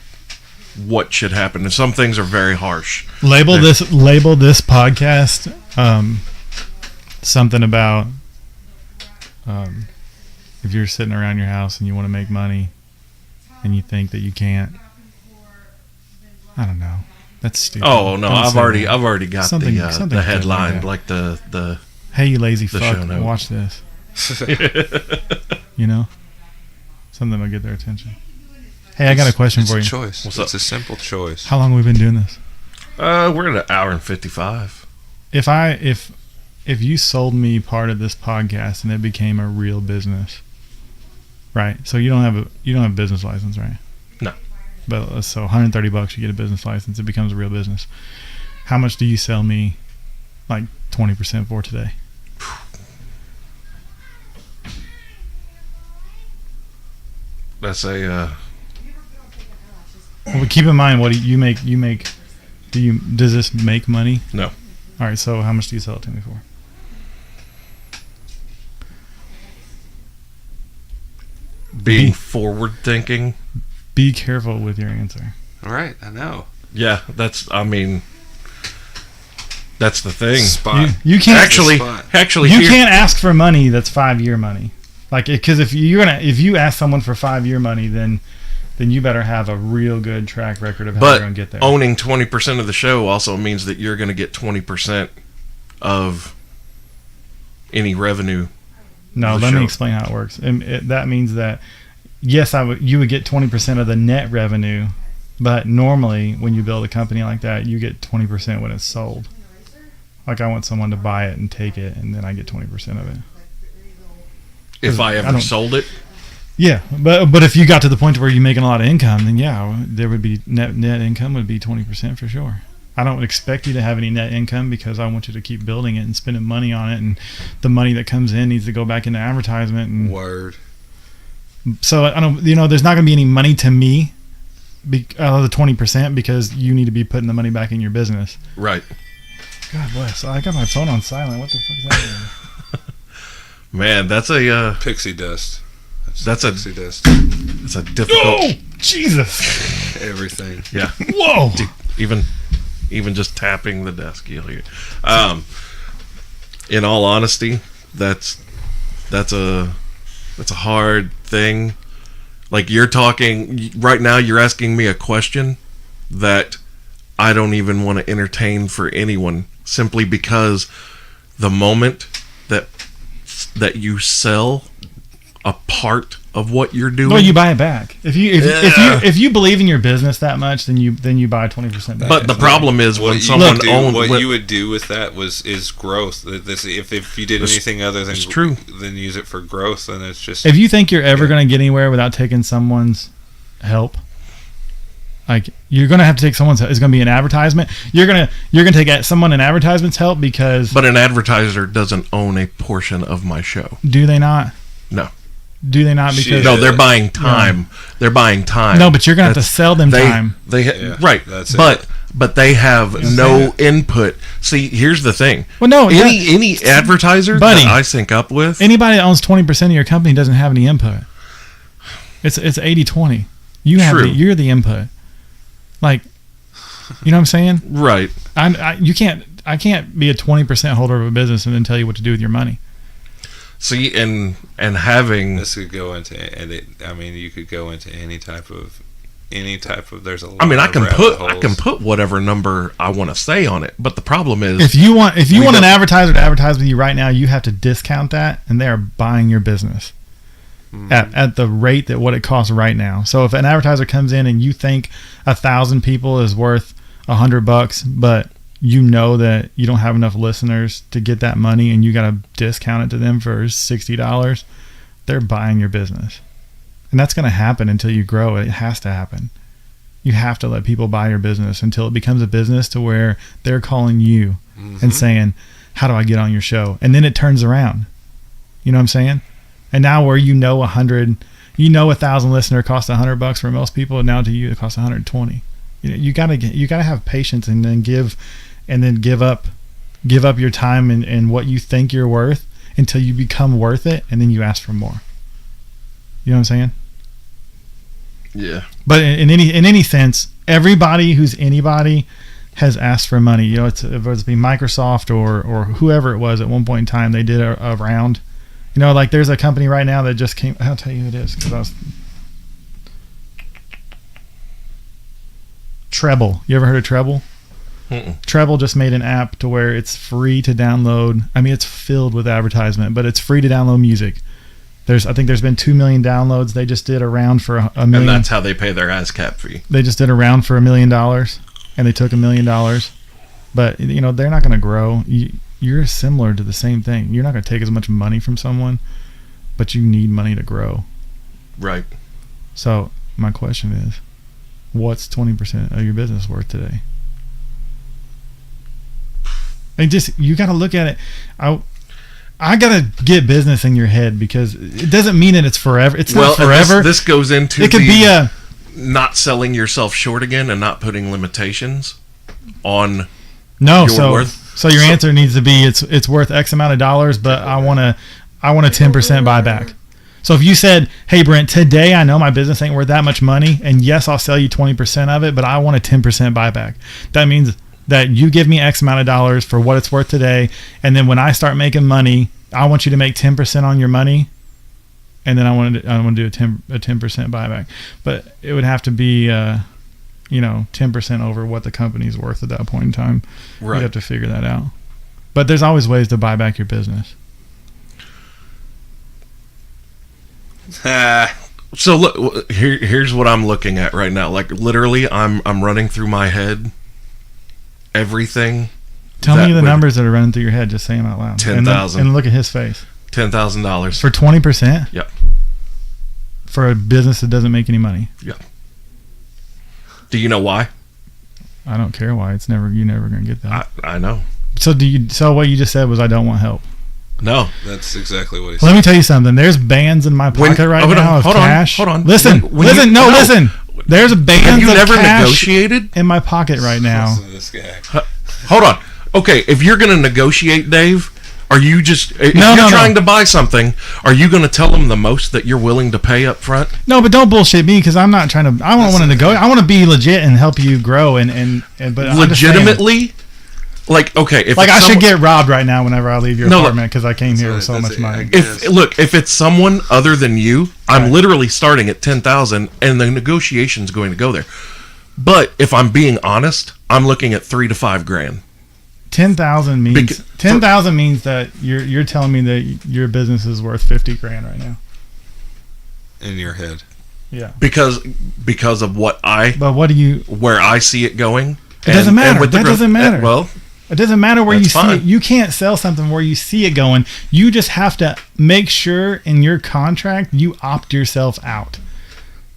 what should happen, and some things are very harsh.
Label this podcast something about. If you're sitting around your house and you want to make money and you think that you can't, I don't know. That's stupid.
Oh no,
Don't
I've
say
already
that.
got
something
the headline,
good
like the
hey, you lazy
the
fuck,
show note.
watch this. You know, something will get their attention. Hey, I got a question for you.
It's a choice.
What's up?
It's a simple choice.
How long have we been doing this?
We're at 1 hour and 55.
If you sold me part of this podcast and it became a real business, right? So you don't have a business license, right?
No.
But so $130 you get a business license, it becomes a real business. How much do you sell me, like 20% for today?
That's a.
Well, keep in mind, what do you make? Does this make money?
No.
All right. So how much do you sell it to me for?
Being forward thinking.
Be careful with your answer.
All right, I know.
Yeah, that's the thing.
Spot.
You can't
Actually,
you can't ask for money that's 5-year money. Like, because if you ask someone for 5-year money, then you better have a real good track record of how you're going to get there.
But owning 20% of the show also means that you're going to get 20% of any revenue.
No, let me explain how it works. That means that, yes, you would get 20% of the net revenue, but normally when you build a company like that, you get 20% when it's sold. Like, I want someone to buy it and take it, and then I get 20% of it.
If I ever sold it?
Yeah, but if you got to the point where you're making a lot of income, then yeah, there would be net income would be 20% for sure. I don't expect you to have any net income because I want you to keep building it and spending money on it, and the money that comes in needs to go back into advertisement. And
Word.
So I don't, there's not going to be any money to me out of the 20% because you need to be putting the money back in your business.
Right.
God bless. I got my phone on silent. What the fuck is that?
Man, that's a
pixie dust.
That's a
pixie dust.
It's a difficult.
Oh, Jesus!
Everything.
Yeah.
Whoa!
Dude, even just tapping the desk, you'll hear. In all honesty, that's a hard thing. Like, you're talking right now, you're asking me a question that I don't even want to entertain for anyone, simply because the moment that you sell a part of what you're doing,
well, you buy it back. If you believe in your business that much, then you buy 20% back.
But the problem is when
what you would do with that is growth. If you did anything other than than use it for growth, then it's just.
If you think you're ever going to get anywhere without taking someone's help, like, you're going to have to take someone's help. It's going to be an advertisement. You're going to take someone in advertisement's help because.
But an advertiser doesn't own a portion of my show.
Do they not?
No.
Do they not? Because
they're buying time. Yeah. They're buying time.
No, but you're gonna have to sell them time.
Right.
That's
but but they have no input. See, here's the thing.
Well, no,
any advertiser
buddy,
that I sync up with,
anybody that owns 20% of your company doesn't have any input. It's 80-20. You're the input. Like, you know what I'm saying?
Right.
I can't be a 20% holder of a business and then tell you what to do with your money.
See, and having
this could go into, you could go into any type of. There's a lot.
I mean, I can
holes.
put whatever number I want to say on it, but the problem is,
if you want an advertiser to advertise with you right now, you have to discount that, and they are buying your business at the rate that what it costs right now. So if an advertiser comes in and you think 1,000 people is worth $100, but you know that you don't have enough listeners to get that money, and you got to discount it to them for $60, they're buying your business. And that's going to happen until you grow. It has to happen. You have to let people buy your business until it becomes a business to where they're calling you and saying, how do I get on your show? And then it turns around. You know what I'm saying? And now where 1,000 listener costs $100 for most people, and now to you it costs $120. You gotta have patience and then give up your time and what you think you're worth until you become worth it, and then you ask for more. You know what I'm saying?
Yeah.
But in any sense, everybody who's anybody has asked for money. You know, it's be Microsoft or whoever it was at one point in time. They did a round. You know, like there's a company right now that just came. I'll tell you who it is because Treble. You ever heard of Treble?
Mm-mm.
Treble just made an app to where it's free to download. I mean, it's filled with advertisement, but it's free to download music. I think there's been 2 million downloads. They just did a round for $1 million.
And that's how they pay their ASCAP fee.
They just did a round for $1 million, and they took $1 million. But you know they're not going to grow. You're similar to the same thing. You're not going to take as much money from someone, but you need money to grow.
Right.
So my question is, what's 20% of your business worth today? And you got to look at it. I gotta get business in your head because it doesn't mean that it's forever. It's not forever.
This goes into
it could be a
not selling yourself short again and not putting limitations on
your
worth.
So your answer needs to be it's worth X amount of dollars, but I want a 10% buyback. So if you said, hey Brent, today I know my business ain't worth that much money, and yes, I'll sell you 20% of it, but I want a 10% buyback. That means that you give me X amount of dollars for what it's worth today, and then when I start making money, I want you to make 10% on your money, and then I want to do a 10% buyback. But it would have to be 10% over what the company's worth at that point in time.
Right.
You have to figure that out. But there's always ways to buy back your business.
So look, here's what I'm looking at right now. Like literally, I'm running through my head everything.
Tell me the numbers that are running through your head. Just say them out loud.
10,000.
And look at his face.
$10,000
for 20%.
Yep.
For a business that doesn't make any money.
Yep. Do you know why?
I don't care why. You're never gonna get that.
I know.
So what you just said was I don't want help.
No.
That's exactly what he said.
Let me tell you something. There's bands in my pocket now of cash.
Hold on.
Listen. Listen. There's bands of
never
cash
negotiated
in my pocket right now.
Listen to this guy.
Hold on. Okay, if you're going to negotiate, Dave, are you just if you're trying to buy something, are you going to tell them the most that you're willing to pay up front?
No, but don't bullshit me because I'm not trying to. I don't want to negotiate. I want to be legit and help you grow but
legitimately. Like okay, if
I should get robbed right now whenever I leave your apartment because I came here with so much money.
If it's someone other than you, I'm literally starting at 10,000, and the negotiation's going to go there. But if I'm being honest, I'm looking at $3,000 to $5,000.
10,000 means 10,000 means that you're telling me that your business is worth $50,000 right now.
In your head.
Yeah.
Because of where I see it going.
It doesn't matter. That doesn't matter.
Well,
it doesn't matter where you see it. You can't sell something where you see it going. You just have to make sure in your contract you opt yourself out.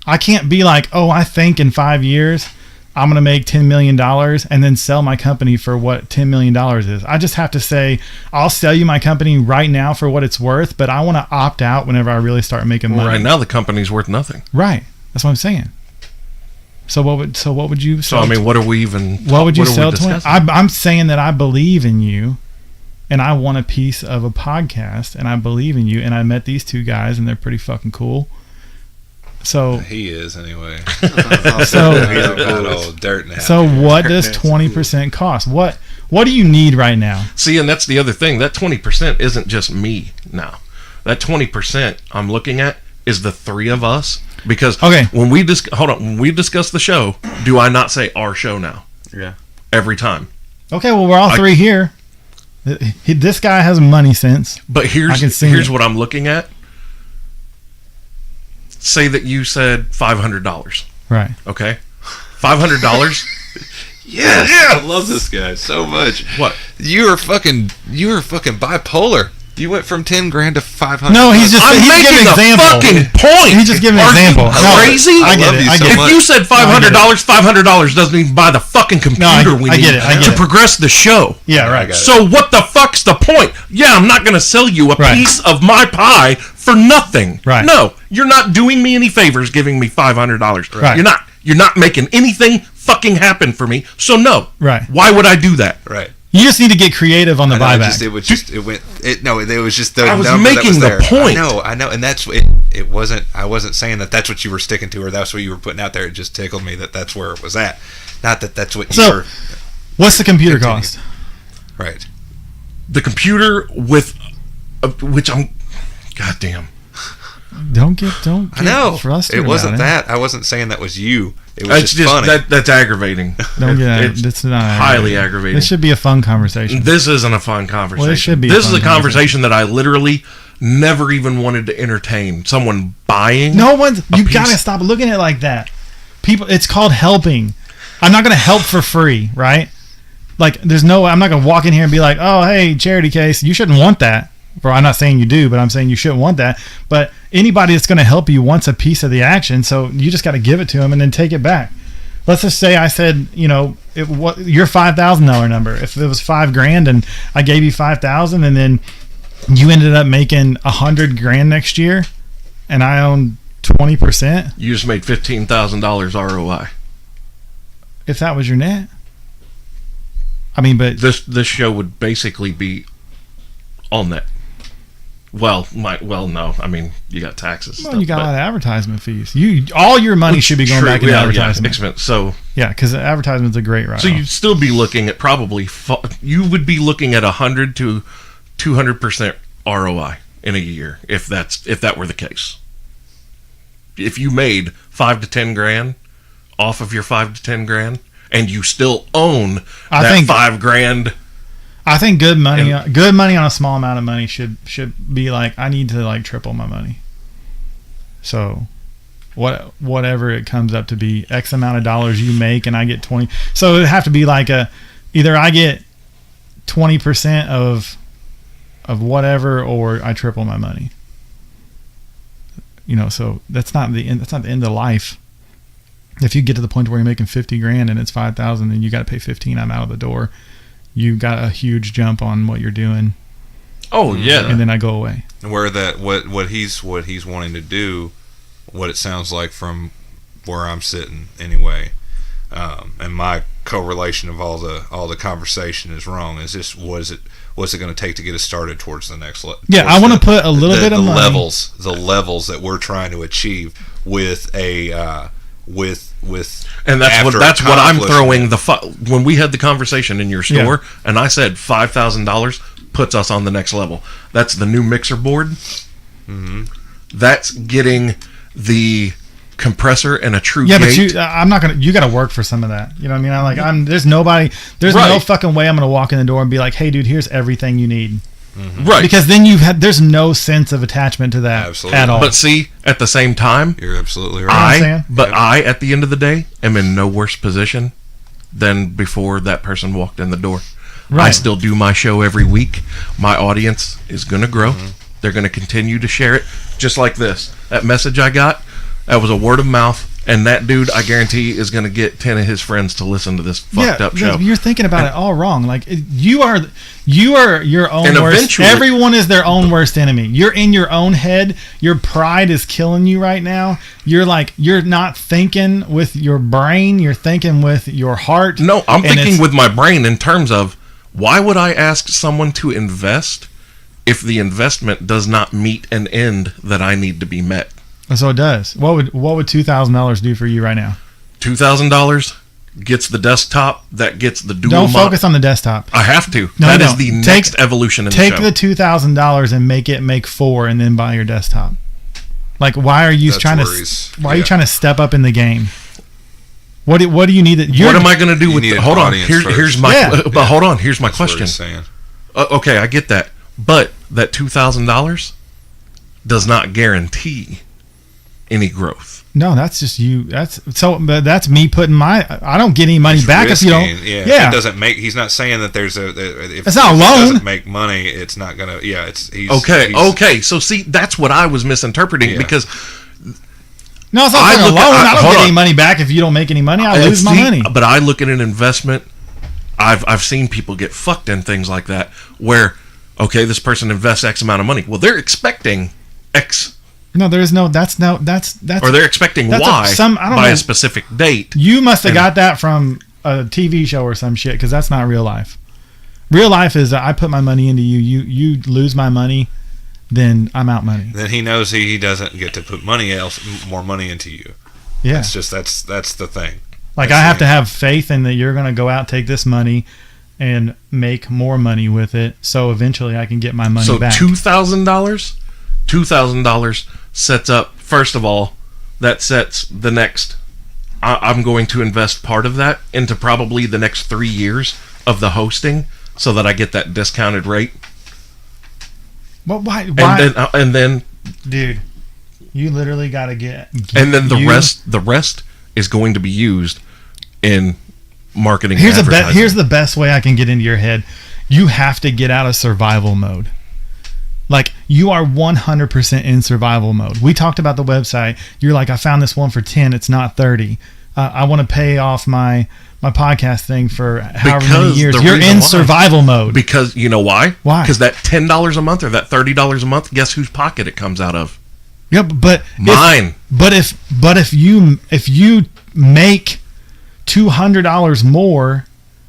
I can't be like, oh, I think in 5 years I'm going to make $10 million and then sell my company for what $10 million is. I just have to say, I'll sell you my company right now for what it's worth, but I want to opt out whenever I really start making money.
Right now the company's worth nothing.
Right. That's what I'm saying. So what would you?
So I mean, what are we even?
What would you
are we
sell to him?
discussing?
I'm saying that I believe in you, and I want a piece of a podcast, and I believe in you, and I met these two guys, and they're pretty fucking cool. So
He is anyway.
So-
He's that old Dirtnap.
So what does 20% cost? What do you need right now?
See, and that's the other thing. That 20% isn't just me now. That 20% I'm looking at is the three of us. Because
Okay.
when we discuss the show, do I not say our show now?
Yeah.
Every time.
Okay, well we're all three here. This guy has money sense.
But
I can
here's
see it.
what I'm looking at. Say that you said $500.
Right.
Okay? $500.
Yes, I love this guy so much.
What?
You are fucking bipolar. You went from 10 grand to 500.
No, he's
I'm
giving
making
an
a
example.
fucking point.
He's just giving an
Are
example.
you
No,
crazy?
I get
love
it.
you
I
so
get it.
much.
If you said $500, $500 doesn't even buy the fucking computer we
I
need
get it, I get
to
it.
progress the show.
Yeah,
I
right.
got it.
So what the fuck's the point? Yeah, I'm not going to sell you a
Right.
piece of my pie for nothing.
Right.
No, you're not doing me any favors giving me $500.
Right.
You're not making anything fucking happen for me. So no.
Right.
Why would I do that?
Right.
You just need to get creative on the
I know,
buyback.
it was just the
I was
number that
making
was
the
there.
point.
I know, and that's it. It wasn't. I wasn't saying that that's what you were sticking to, or that's what you were putting out there. It just tickled me that that's where it was at. Not that that's what you
So-
were.
What's the computer
Continue.
cost?
Right.
The computer with which I'm goddamn.
Don't get
I know.
frustrated.
It wasn't
about
that. I wasn't saying that was you. It was
It's
just funny.
that's aggravating.
Don't get
It's
It's not
highly aggravating.
This should be a fun conversation.
This isn't a fun conversation.
Well, it should be a
This
fun
is a conversation that I literally never even wanted to entertain. Someone buying.
No one's. You
piece-
gotta stop looking at it like that. People, it's called helping. I'm not gonna help for free, right? Like, I'm not gonna walk in here and be like, oh, hey, charity case. You shouldn't want that. Bro, I'm not saying you do, but I'm saying you shouldn't want that. But anybody that's gonna help you wants a piece of the action, so you just got to give it to them and then take it back. Let's just say I said, your $5,000 number. If it was $5,000 and I gave you $5,000, and then you ended up making $100,000 next year, and I own 20%.
You just made $15,000 ROI.
If that was your net, I mean, but
This show would basically be all net. No. I mean, you got taxes. and
well,
stuff,
you got a
but-
lot of advertisement fees. All your money should be going
True,
back into
yeah,
advertisement.
expense. So
Because advertisement's a great write-off.
So you'd still be looking at you would be looking at 100 to 200% ROI in a year if that were the case. If you made $5 to $10,000 off of your $5 to $10,000 and you still own that $5,000,
I think good money on a small amount of money should be like, I need to like triple my money. So whatever it comes up to be, X amount of dollars you make and I get 20. So it'd have to be like either I get 20% of whatever, or I triple my money. So that's not the end of life. If you get to the point where you're making $50,000 and it's $5,000 and you got to pay $15,000, I'm out of the door. You got a huge jump on what you're doing.
Oh yeah,
And then I go away.
Where that what he's wanting to do, what it sounds like from where I'm sitting anyway, and my correlation of all the conversation is wrong. Is this what's it going to take to get us started towards the next level?
Yeah, I want to put a little bit of money.
The levels that we're trying to achieve with a
and that's what I'm throwing when we had the conversation in your store, and I said $5,000 puts us on the next level. That's the new mixer board.
Mm-hmm.
That's getting the compressor and a true
Yeah,
gate.
but I'm not gonna. You got to work for some of that. You know what I mean? There's no
Right.
fucking way I'm gonna walk in the door and be like, hey, dude, here's everything you need.
Mm-hmm.
Right.
Because then there's no sense of attachment to that
Absolutely.
at all.
But see, at the same time,
You're absolutely right.
I, at the end of the day, am in no worse position than before that person walked in the door.
Right.
I still do my show every week. My audience is going to grow. They're going to continue to share it, just like this. That message I got, that was a word of mouth And that dude, I guarantee, is going to get 10 of his friends to listen to this fucked up show.
You're thinking about it all wrong. Like you are your own
And
worst.
eventually-
Everyone is their own worst enemy. You're in your own head. Your pride is killing you right now. You're not thinking with your brain. You're thinking with your heart.
No, I'm
And
thinking with my brain in terms of, why would I ask someone to invest if the investment does not meet an end that I need to be met?
So it does. What would $2,000 do for you right now?
$2,000 gets the desktop. That gets the dual.
Don't focus on the desktop.
I have to.
No,
That
no.
is the next evolution in the show.
Take the $2,000 and make it make $4,000 and then buy your desktop. Like, why are you
That's
trying
where
to?
he's-
Why are you
yeah.
trying to step up in the game? What do you need?
What am I going to do
You
with?
need an
Hold on.
audience
Here's
first.
my.
Yeah.
But hold on. Here's my
That's what
question.
he's saying.
Okay, I get that, but that $2,000 does not guarantee any growth.
No, that's just you. That's me putting my. I don't get any money
He's
back if you don't.
risking, yeah.
Yeah.
If it doesn't make. He's not saying that there's if
It's not a
if
loan.
It doesn't make money. It's not gonna. Yeah. He's
Okay.
he's-
Okay. So see, that's what I was misinterpreting
Yeah.
because
No, it's not
I
like a
look-
loan.
I-
I don't
hold
get
on.
any money back if you don't make any money. I lose my
see,
money.
But I look at an investment. I've seen people get fucked in things like that where, okay, this person invests X amount of money. Well, they're expecting X,
No, there is no. That's
or they're expecting
that's
Y
I don't
by
know.
a specific date.
You must have
And-
got that from a TV show or some shit, because that's not real life. Real life is I put my money into you. You lose my money, then I'm out money.
Then he knows he doesn't get to put more money into you.
Yeah.
That's just that's the thing.
Like,
That's
I have
the
to have faith in that you're going to go out, take this money, and make more money with it, so eventually I can get my money
So
back.
$2,000 sets up. First of all, that sets the next. I'm going to invest part of that into probably the next 3 years of the hosting, so that I get that discounted rate.
But why?
And then
Dude, you literally got to get.
and then the
you-
rest is going to be used in marketing.
Here's
and advertising.
here's the best way I can get into your head. You have to get out of survival mode. Like, you are 100% in survival mode. We talked about the website. You're like, I found this one for 10. It's not 30. I want to pay off my podcast thing for however many
Because
years.
the
You're
reason
in
why-
survival mode.
Because you know why?
Why?
Because that $10 a month or that $30 a month, guess whose pocket it comes out of?
Yeah, but
Mine.
If you make $200 more,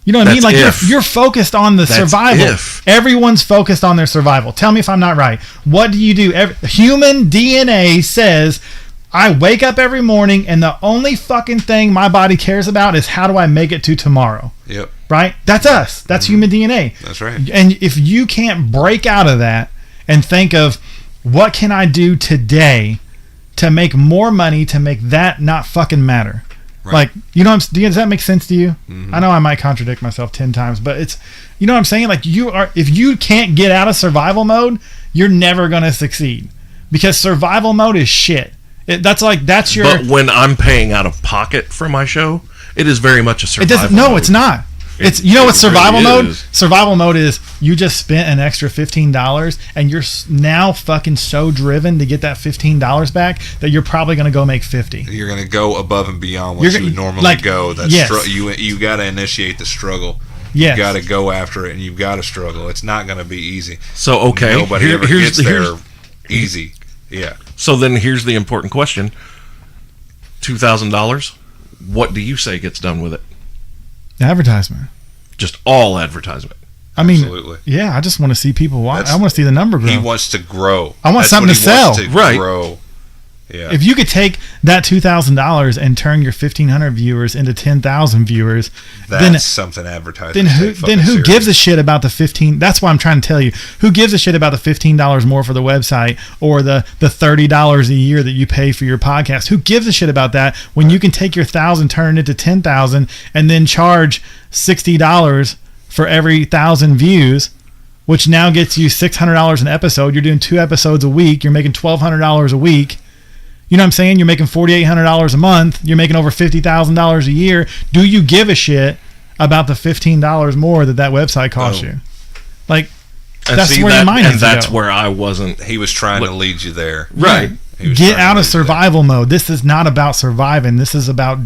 you know what I mean?
That's
Like,
if.
you're focused on the
That's
survival.
if.
Everyone's focused on their survival. Tell me if I'm not right. What do you do? Human DNA says, I wake up every morning and the only fucking thing my body cares about is how do I make it to tomorrow?
Yep.
Right? That's us. That's human DNA.
That's right.
And if you can't break out of that and think of, what can I do today to make more money, to make that not fucking matter?
Right.
Like, you know, does that make sense to you? I know I might contradict myself 10 times, but it's, you know what I'm saying? Like, if you can't get out of survival mode, you're never going to succeed, because survival mode is shit. That's your.
But when I'm paying out of pocket for my show, it is very much a
It
survival
doesn't. No,
mode.
it's not. It's, you know what
it
survival
really
mode?
is.
Survival mode is you just spent an extra $15 and you're now fucking so driven to get that $15 back that you're probably going to go make $50.
You're gonna go above and beyond what
You're
you would
gonna-
normally
like,
go. That's
yes.
you got to initiate the struggle.
Yes.
You got to go after it, and you've got to struggle. It's not gonna be easy.
So okay,
Nobody ever
here's
gets there easy. Yeah.
So then here's the important question: $2,000. What do you say gets done with it?
Advertisement.
Just all advertisement.
I mean,
Absolutely.
yeah, I just want to see people watch.
That's-
I want to see the number grow.
He wants to grow.
I want
That's
something
what
to
he wants
sell.
to
Right.
Grow. Yeah.
If you could take that $2,000 and turn your 1,500 viewers into 10,000 viewers,
That's something advertising.
then who gives a shit about the 15? That's why I'm trying to tell you. Who gives a shit about the $15 more for the website or the $30 a year that you pay for your podcast? Who gives a shit about that when you can take your 1,000, turn it into 10,000, and then charge $60 for every 1,000 views, which now gets you $600 an episode. You're doing 2 episodes a week. You're making $1,200 a week. You know what I'm saying? You're making $4,800 a month. You're making over $50,000 a year. Do you give a shit about the $15 more that website costs
No.
you? Like, That's where your mind
and
needs to
that's
go.
where I wasn't.
He was trying to lead you there.
Right.
He was
Get
trying to
out
lead
of
you
survival mode. This is not about surviving. This is about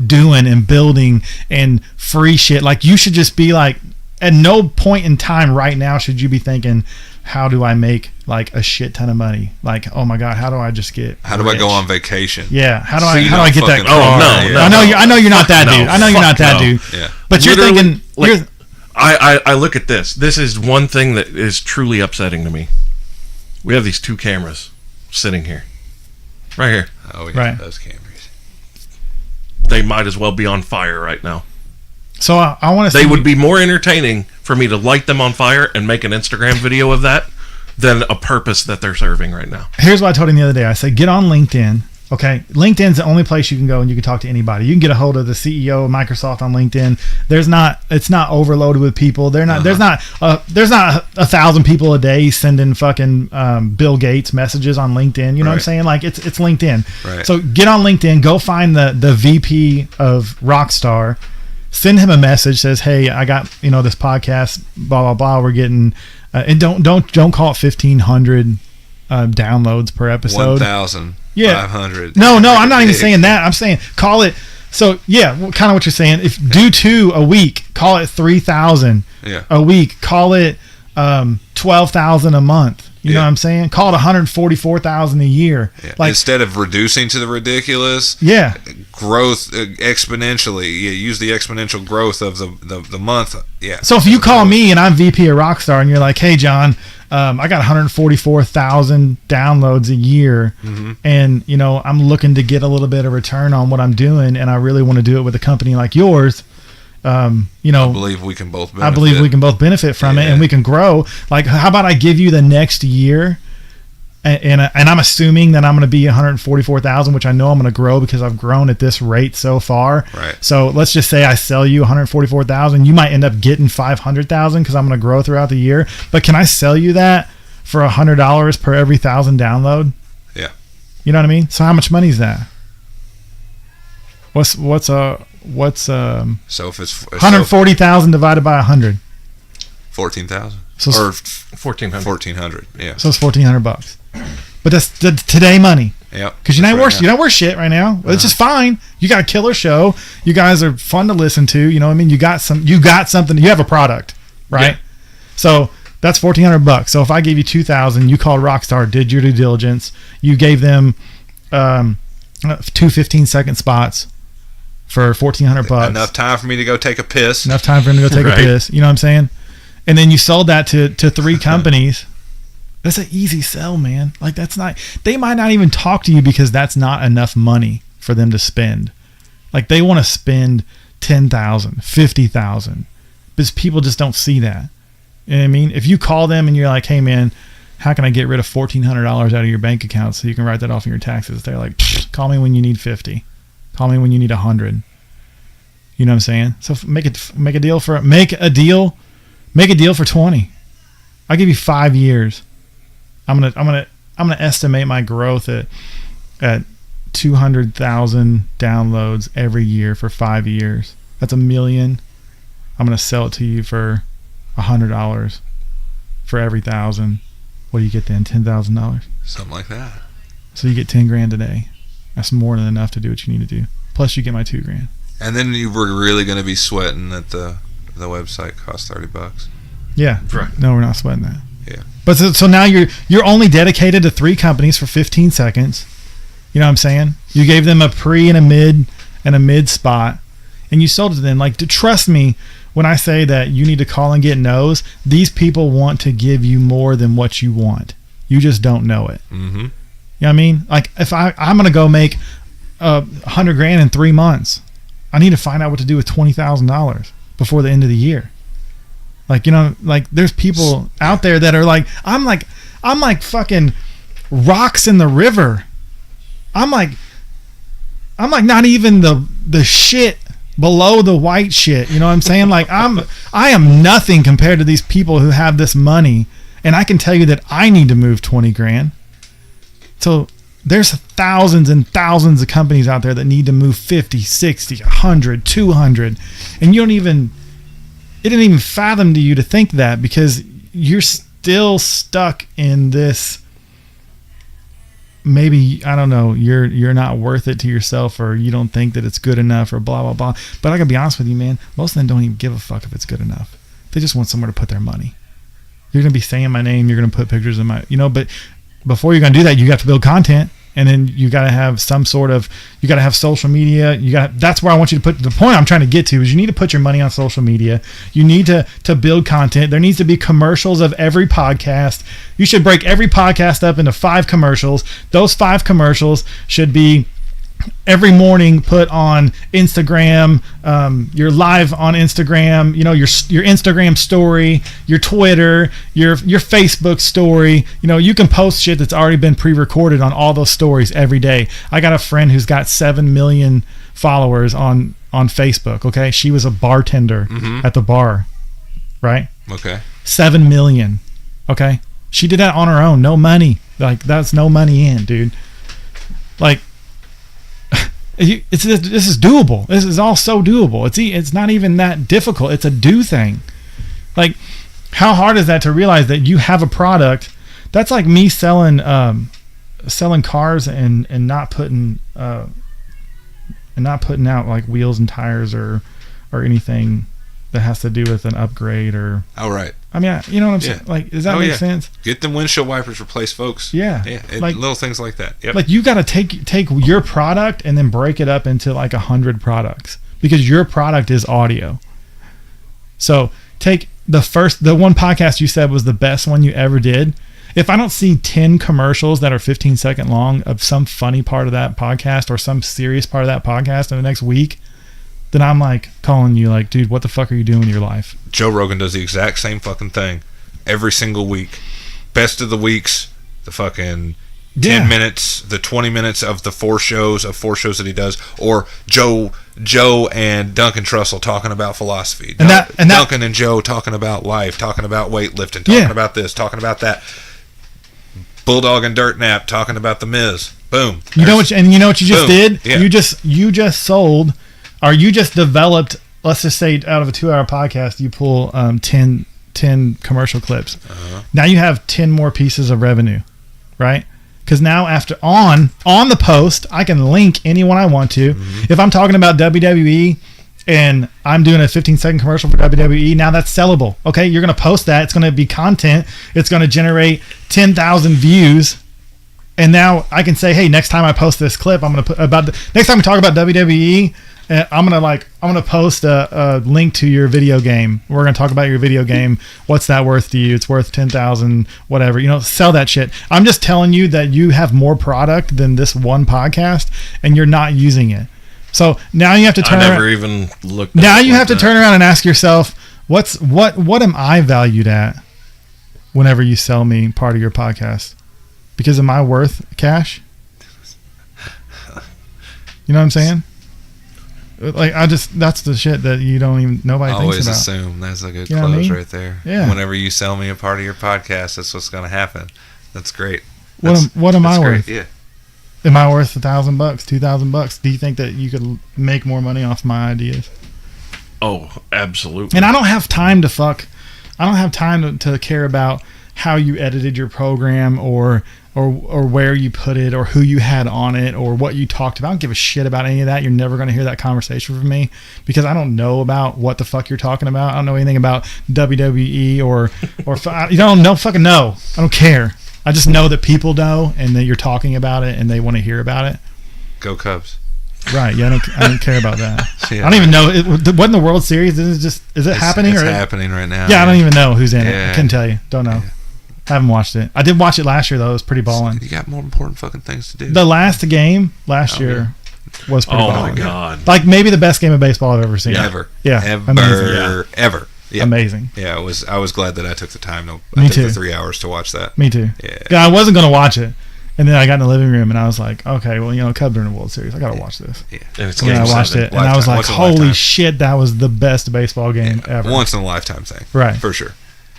doing and building and free shit. Like, you should just be like, at no point in time right now should you be thinking, how do I make like a shit ton of money? Like, oh my God, how do I just get
How do I
rich?
go on vacation?
Yeah, how do
So
I
you
how do I
don't
get that
fucking-
car?
Oh, no,
I know you're not that
No,
dude. I know you're not
fuck
that
no.
dude.
Yeah.
But you're
Literally,
thinking
like, I look at this. This is one thing that is truly upsetting to me. We have these two cameras sitting here. Right here.
Oh, yeah,
Right.
those cameras.
They might as well be on fire right now.
so I want to
They would be more entertaining for me to light them on fire and make an Instagram video of that than a purpose that they're serving right now.
Here's what I told him the other day. I said, get on LinkedIn. Okay, LinkedIn's the only place you can go and you can talk to anybody. You can get a hold of the CEO of Microsoft on LinkedIn. It's not overloaded with people. There's not 1,000 people a day sending fucking Bill Gates messages on LinkedIn. You know what I'm
Right.
saying? Like, it's LinkedIn.
Right.
So get on LinkedIn. Go find the VP of Rockstar. Send him a message. Says, hey, I got this podcast. Blah blah blah. We're getting and don't call it 1,500 downloads per episode.
1,500.
No, I'm not even saying that. I'm saying call it. So yeah, kind of what you're saying. If do 2 a week, call it 3,000
Yeah.
a week. Call it 12,000 a month. You know
Yeah.
what I'm saying? Call it 144,000 a year.
Yeah.
Like,
Instead of reducing to the ridiculous,
yeah,
growth exponentially. You use the exponential growth of the month. Yeah.
So if you call me and I'm VP of Rockstar and you're like, hey, John, I got 144,000 downloads a year, and I'm looking to get a little bit of return on what I'm doing, and I really want to do it with a company like yours.
I believe we can both benefit.
I believe we can both benefit from it,
Yeah.
and we can grow. Like, how about I give you the next year, and I'm assuming that I'm going to be 144,000, which I know I'm going to grow because I've grown at this rate so far.
Right.
So let's just say I sell you 144,000. You might end up getting 500,000 because I'm going to grow throughout the year. But can I sell you that for $100 per every 1,000 download?
Yeah.
You know what I mean? So how much money is that? What's
So if it's
140,000 divided by 100?
14,000
So
or
1,400.
1,400. Yeah.
So it's $1,400. But that's the today money.
Yep.
Because you're
That's
not
right
worth
now.
shit right now. It's just fine. You got a killer show. You guys are fun to listen to. You know what I mean? You got something. You have a product, right?
Yeah.
So that's $1,400. So if I gave you 2,000, you called Rockstar, did your due diligence, you gave them 2 15-second spots for $1,400.
Enough time for me to go take a piss.
Enough time for him to go take
Right.
a piss. You know what I'm saying? And then you sold that to 3 companies. That's an easy sell, man. Like, that's not. They might not even talk to you because that's not enough money for them to spend. Like, they want to spend 10,000, 50,000, because people just don't see that. You know what I mean? If you call them and you're like, "Hey, man, how can I get rid of $1,400 out of your bank account so you can write that off in your taxes?" They're like, "Call me when you need 50. Call me when you need 100." You know what I'm saying? So make a deal for 20. I'll give you 5 years. I'm gonna estimate my growth at 200,000 downloads every year for 5 years. That's $1 million. I'm gonna sell it to you for $100 for every 1,000. What do you get then? $10,000.
Something like that.
So you get 10 grand a day. That's more than enough to do what you need to do. Plus you get my 2 grand.
And then you were really going to be sweating that the website cost $30.
Yeah.
Right.
No, we're not sweating that.
Yeah.
But so now you're only dedicated to 3 companies for 15 seconds. You know what I'm saying? You gave them a pre and a mid spot, and you sold it to them. Like, trust me when I say that you need to call and get no's. These people want to give you more than what you want. You just don't know it.
Mm-hmm.
You know what I mean? Like, if I'm gonna go make $100 grand in 3 months, I need to find out what to do with $20,000 before the end of the year. Like, you know, like, there's people out there that are like, I'm like fucking rocks in the river. I'm like not even the shit below the white shit. You know what I'm saying? Like, I am nothing compared to these people who have this money, and I can tell you that I need to move 20 grand. So there's thousands and thousands of companies out there that need to move 50, 60, 100, 200, and it didn't even fathom to you to think that, because still stuck in this, maybe, I don't know, you're not worth it to yourself, or you don't think that it's good enough, or blah blah blah. But I gotta be honest with you, man, most of them don't even give a fuck if it's good enough. They just want somewhere to put their money. You're gonna be saying my name, you're gonna put pictures of my, but before you're gonna do that, you have to build content. And then you got to have you got to have social media. That's where I want you to put, the point I'm trying to get to is you need to put your money on social media. You need to build content. There needs to be commercials of every podcast. You should break every podcast up into 5 commercials. Those 5 commercials should be every morning put on Instagram. You're live on Instagram, your Instagram story, your Twitter, your Facebook story. You can post shit that's already been pre-recorded on all those stories every day. I got a friend who's got 7 million followers on Facebook. Okay. She was a bartender at the bar, right?
Okay.
7 million. Okay. She did that on her own. No money. Like, that's no money in, dude. Like, this is doable. This is all so doable. It's not even that difficult. It's a do thing. Like, how hard is that to realize that you have a product? That's like me selling cars and not putting out like wheels and tires or anything that has to do with an upgrade or.
Oh, right.
I mean, you know what I'm saying? Like, does that make sense?
Get them windshield wipers replaced, folks.
Yeah.
Like, little things like that. Yep.
Like, you got to take your product and then break it up into like 100 products, because your product is audio. So take the one podcast you said was the best one you ever did. If I don't see 10 commercials that are 15-second long of some funny part of that podcast or some serious part of that podcast in the next week, then I'm like calling you like, dude, what the fuck are you doing with your life?
Joe Rogan does the exact same fucking thing every single week. Best of the weeks, the fucking 10 minutes, the 20 minutes of the 4 shows that he does, or Joe and Duncan Trussell talking about philosophy. Duncan and Joe talking about life, talking about weightlifting, talking about this, talking about that. Bulldog and Dirtnap talking about the Miz. Boom.
You know what you just did?
Yeah.
You just sold. Or you just developed, let's just say out of a 2-hour podcast, you pull 10 commercial clips. Now you have 10 more pieces of revenue, right? Because now after on the post, I can link anyone I want to. If I'm talking about WWE and I'm doing a 15-second commercial for WWE, now that's sellable. Okay, you're going to post that. It's going to be content. It's going to generate 10,000 views. And now I can say, hey, next time I post this clip, I'm going to put next time we talk about WWE, I'm gonna post a link to your video game. We're gonna talk about your video game. What's that worth to you? It's worth 10,000, whatever. Sell that shit. I'm just telling you that you have more product than this one podcast, and you're not using it. So now you have to turn.
I never even looked.
Now you have to turn around and ask yourself, what am I valued at? Whenever you sell me part of your podcast, because am I worth cash? You know what I'm saying? Like, that's the shit that nobody
always
thinks about.
Assume that's a good
close
right there.
Yeah.
Whenever you sell me a part of your podcast, that's what's going to happen. That's great.
What am I worth?
Yeah.
Am I worth $1,000, $2,000? Do you think that you could make more money off my ideas?
Oh, absolutely.
And I don't have time to care about how you edited your program or where you put it or who you had on it or what you talked about. I don't give a shit about any of that. You're never going to hear that conversation from me because I don't know about what the fuck you're talking about. I don't know anything about WWE or you don't fucking know. I don't care. I just know that people know and that you're talking about it and they want to hear about it.
Go Cubs.
Right. Yeah. I don't care about that.
Yeah.
I don't even know. Wasn't the World Series? Is it happening?
It's happening right now.
Yeah. I don't even know who's in it. I couldn't tell you. Don't know.
Yeah.
I haven't watched it. I did watch it last year though. It was pretty balling.
You got more important fucking things to do.
The last game last year was pretty balling.
Oh my god!
Like maybe the best game of baseball I've ever seen.
Ever.
Yeah.
Ever. Ever. Yeah.
Amazing.
Yeah. I was glad that I took the time.
Me
took
too.
the 3 hours to watch that.
Me too.
Yeah.
I wasn't gonna watch it, and then I got in the living room and I was like, okay, well, Cubs are in the World Series. I gotta watch this.
Yeah.
And it's
I watched it, and I was like, holy shit, that was the best baseball game ever.
Once in a lifetime thing.
Right.
For sure.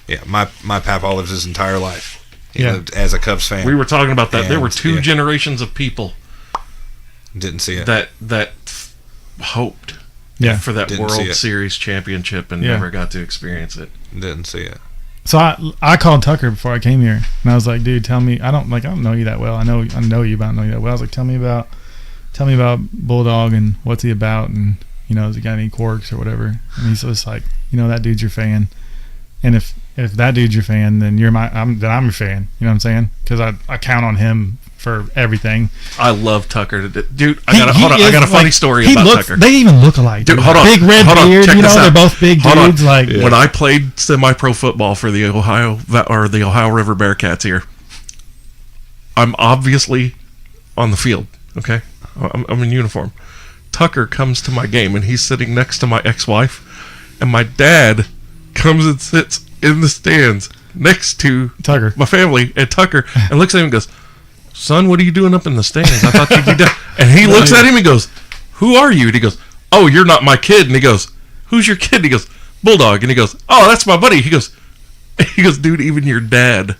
Yeah. My papa lives his entire life. He
Yeah.
lived as a Cubs fan.
We were talking about that. There were
And,
2 generations of people
Didn't see it.
that hoped
Yeah.
for that
Didn't see
World
it.
Series championship and
Yeah.
never got to experience it.
Didn't see it.
So I called Tucker before I came here, and I was like, dude, tell me. I don't know you that well. I know you, but I don't know you that well. I was like, tell me about Bulldog and what's he about, and has he got any quirks or whatever. And he's just like, that dude's your fan, and if that dude's your fan, then I'm your fan. You know what I'm saying? Because I count on him for everything.
I love Tucker. Dude, I got a funny story about Tucker.
They even look alike.
Dude, hold on.
Big red beard.
Check this out.
They're both big dudes. Like
when I played semi-pro football for the Ohio River Bearcats here, I'm obviously on the field. Okay, I'm in uniform. Tucker comes to my game, and he's sitting next to my ex-wife, and my dad comes and sits in the stands next to
Tucker,
my family, and Tucker, and looks at him and goes, "Son, what are you doing up in the stands? I thought you'd be down." And he looks at him and goes, "Who are you?" And he goes, "Oh, you're not my kid." And he goes, "Who's your kid?" And he goes, "Bulldog." And he goes, "Oh, that's my buddy." He goes, "Dude, even your dad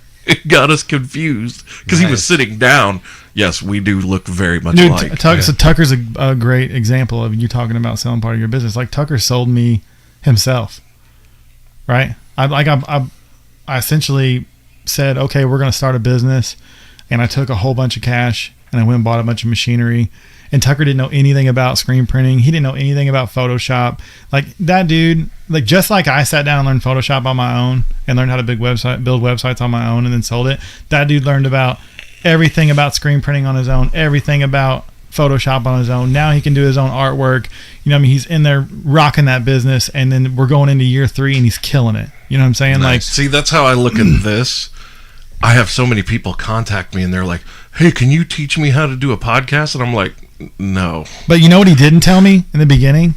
got us confused because he was sitting down." Yes, we do look very much alike.
So Tucker's a great example of you talking about selling part of your business. Like Tucker sold me himself, right? I essentially said, okay, we're going to start a business. And I took a whole bunch of cash and I went and bought a bunch of machinery. And Tucker didn't know anything about screen printing. He didn't know anything about Photoshop. Like that dude, like just like I sat down and learned Photoshop on my own and learned how to build websites on my own and then sold it. That dude learned about everything about screen printing on his own, everything about Photoshop on his own. Now he can do his own artwork. He's in there rocking that business. And then we're going into year 3 and he's killing it. You know what I'm saying?
Nice.
Like,
see, that's how I look at this. I have so many people contact me and they're like, "Hey, can you teach me how to do a podcast?" And I'm like, no.
But you know what he didn't tell me in the beginning?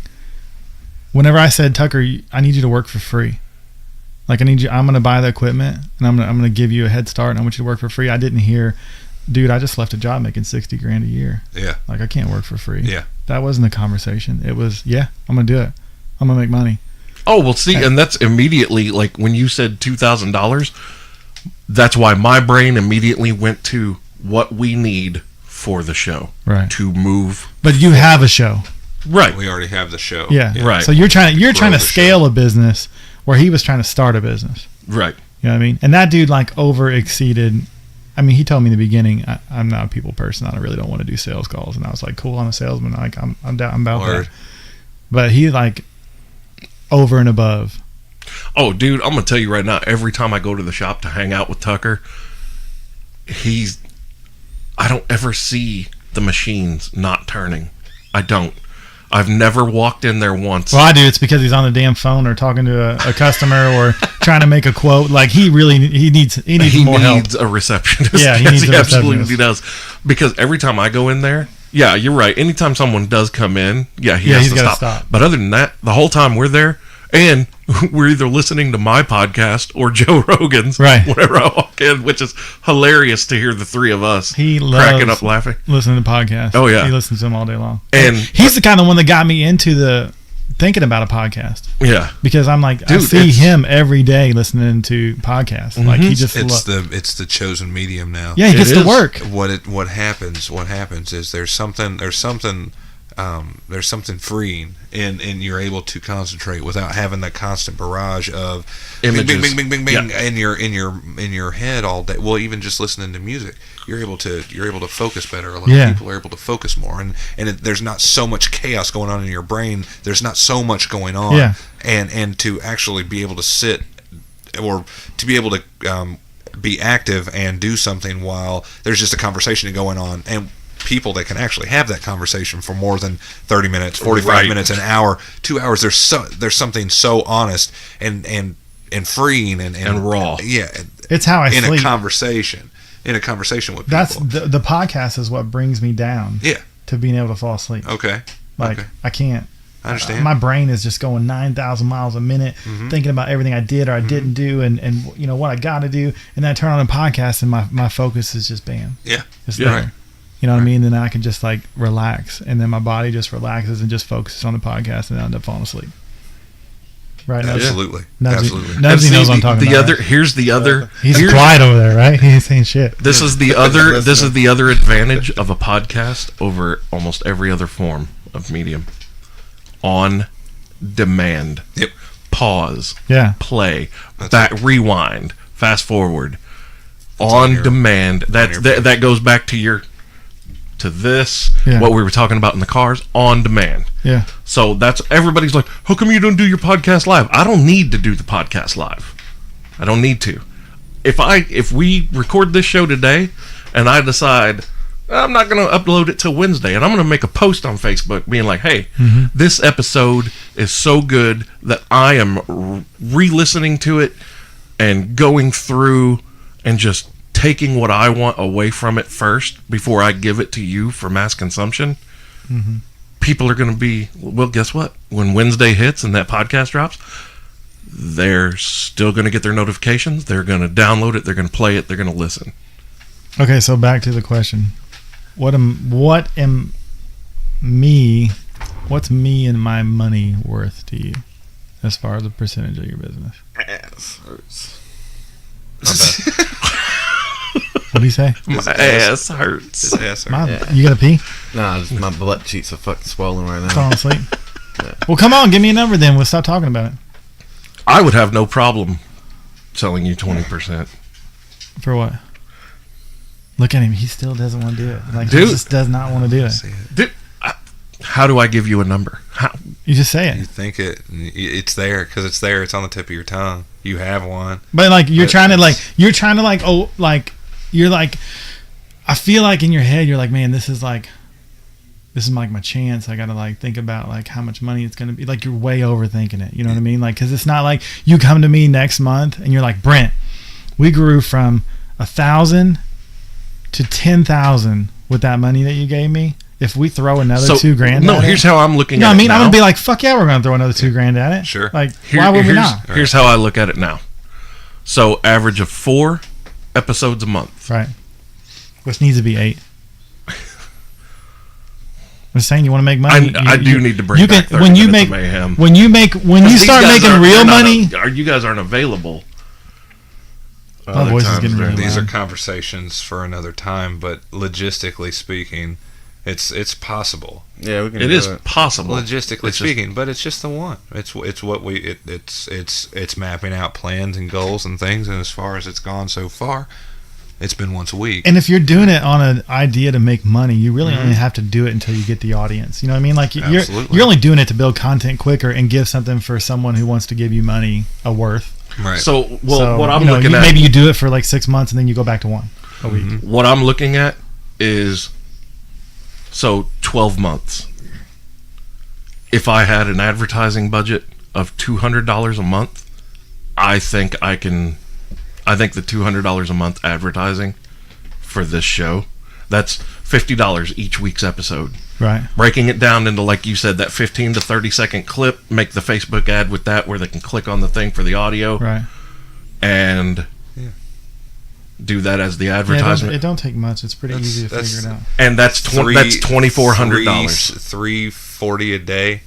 Whenever I said, "Tucker, I need you to work for free. Like I'm going to buy the equipment and I'm going to give you a head start and I want you to work for free." I didn't hear, "Dude, I just left a job making $60,000 a year.
Yeah.
Like I can't work for free."
Yeah.
That wasn't the conversation. It was, "Yeah, I'm going to do it. I'm going to make money."
Oh, well, see, and that's immediately, like when you said $2,000, that's why my brain immediately went to what we need for the show.
Right.
To move.
But you have a show.
Right.
We already have the show.
Yeah.
Right.
So you're trying to scale a business where he was trying to start a business.
Right.
You know what I mean? And that dude like over exceeded. I mean, he told me in the beginning, I'm not a people person. I really don't want to do sales calls. And I was like, cool, I'm a salesman. Like I'm about that. But he like over and above.
Oh, dude, I'm going to tell you right now, every time I go to the shop to hang out with Tucker, I don't ever see the machines not turning. I don't. I've never walked in there once.
Well, I do. It's because he's on the damn phone or talking to a customer or trying to make a quote. Like he needs more help. He needs
a receptionist.
Yeah, he needs a receptionist.
Absolutely does. Because every time I go in there, yeah, you're right. Anytime someone does come in, he has to stop. But other than that, the whole time we're there, and we're either listening to my podcast or Joe Rogan's,
right?
Whenever I walk in, which is hilarious to hear the three of us cracking up laughing,
listening to podcasts.
Oh yeah,
he listens to them all day long.
And
he's the kind of one that got me into thinking about a podcast.
Yeah,
because I'm like, dude, I see him every day listening to podcasts. Mm-hmm. Like he just
it's the chosen medium now.
Yeah, he gets to work.
What happens is there's something freeing, and you're able to concentrate without having that constant barrage of images. Bing, bing, bing, bing, bing, in your head all day. Well, even just listening to music, you're able to focus better. A lot of people are able to focus more, and there's not so much chaos going on in your brain. There's not so much going on, and to actually be able to sit or to be able to be active and do something while there's just a conversation going on, and people that can actually have that conversation for more than 30 minutes, 45 minutes, an hour, 2 hours. There's something so honest and freeing and
raw.
Yeah,
it's how I sleep.
In a conversation with people.
That's the podcast is what brings me down.
Yeah, to
being able to fall asleep.
Okay,
I can't.
I understand.
My brain is just going 9,000 miles a minute, thinking about everything I did or I didn't do, and what I got to do. And then I turn on a podcast, and my focus is just bam.
Yeah,
it's there. Right. You know what I mean? Then I can just like relax, and then my body just relaxes and just focuses on the podcast, and I end up falling asleep. Right?
Absolutely.
Nubsie knows what I'm talking about.
Here's the other.
He's quiet over there, right? He's saying shit.
This is the other. This is the other advantage of a podcast over almost every other form of medium. On demand.
Yep.
pause,
Yeah.
play, back, rewind, fast forward, on demand. That goes back to this, what we were talking about in the cars, on demand.
Yeah.
So that's, everybody's like, how come you don't do your podcast live? I don't need to do the podcast live. I don't need to. If we record this show today and I decide I'm not going to upload it till Wednesday, and I'm going to make a post on Facebook being like, hey, this episode is so good that I am re-listening to it and going through and just taking what I want away from it first before I give it to you for mass consumption. People are going to be, well, guess what? When Wednesday hits and that podcast drops, they're still going to get their notifications. They're going to download it. They're going to play it. They're going to listen.
Okay, so back to the question. What's me and my money worth to you as far as a percentage of your business?
Ass hurts.
What do you say?
My ass hurts.
His ass hurts.
You gotta pee?
Nah, just my butt cheeks are fucking swollen right now.
Falling asleep? Well, come on, give me a number then. We'll stop talking about it.
I would have no problem selling you 20%.
For what? Look at him. He still doesn't want to do it. Like,
Dude.
he just does not want to do it.
Dude, how do I give you a number? How?
You just say
You
it.
think it's there because it's there. It's on the tip of your tongue. You have one.
But like you're trying to like I feel like in your head you're like, man, this is like my chance. I gotta like think about like how much money it's gonna be. Like you're way overthinking it. You know what I mean? Like, because it's not like you come to me next month and you're like, Brent, we grew from 1,000 to 10,000 with that money that you gave me. If we throw another $2,000,
no. Here's how I'm looking.
You know
at
what I mean?
it now.
I'm gonna be like, fuck yeah, we're gonna throw another $2,000 at it.
Sure.
Like, why would we not?
Here's how I look at it now. So average of 4 episodes a month.
Right. Which needs to be 8. I'm just saying, you want to make money.
I do need to bring back 30
when you
minutes
make
of mayhem.
when you start making real money.
You guys aren't available.
My voice is getting really
These are
loud.
conversations for another time, but logistically speaking, it's possible.
Yeah, we can.
It
do
is
it.
possible.
Logistically speaking, but it's just the one. It's what it's mapping out plans and goals and things. And as far as it's gone so far, it's been once a week.
And if you're doing it on an idea to make money, you really only have to do it until you get the audience. You know what I mean? Like you're only doing it to build content quicker and give something for someone who wants to give you money a worth.
Right.
So,
So,
what I'm
you know,
looking at,
maybe you do it for like 6 months and then you go back to 1 a week.
what I'm looking at is 12 months. If I had an advertising budget of $200 a month, I think the $200 a month advertising for this show, that's $50 each week's episode.
Right.
Breaking it down into, like you said, that 15 to 30 second clip, make the Facebook ad with that where they can click on the thing for the audio,
Right.
and do that as the
Yeah,
advertisement.
it don't take much. It's pretty easy to
that's-
figure it out.
And that's $2,400.
$340 a day,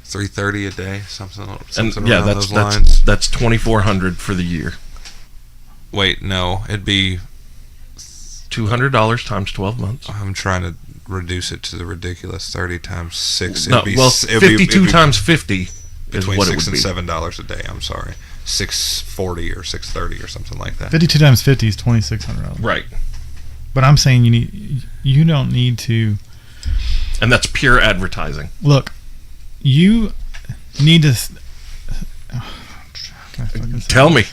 $330 a day, something
And
around
yeah,
those lines.
that's $2,400 for the year.
Wait, no, it'd be.
$200 times 12 months.
I'm trying to reduce it to the ridiculous 30 times 6.
No,
It'd be,
well,
it'd be-
52
it'd be
times 50 is
between
what it
$6
would
and
be.
$7 a day. I'm sorry, $640 or $630 or something like that.
52 times 50 is $2,600.
Right,
But I'm saying you don't need to
and that's pure advertising.
look. You need to. Can I fucking say
Tell me.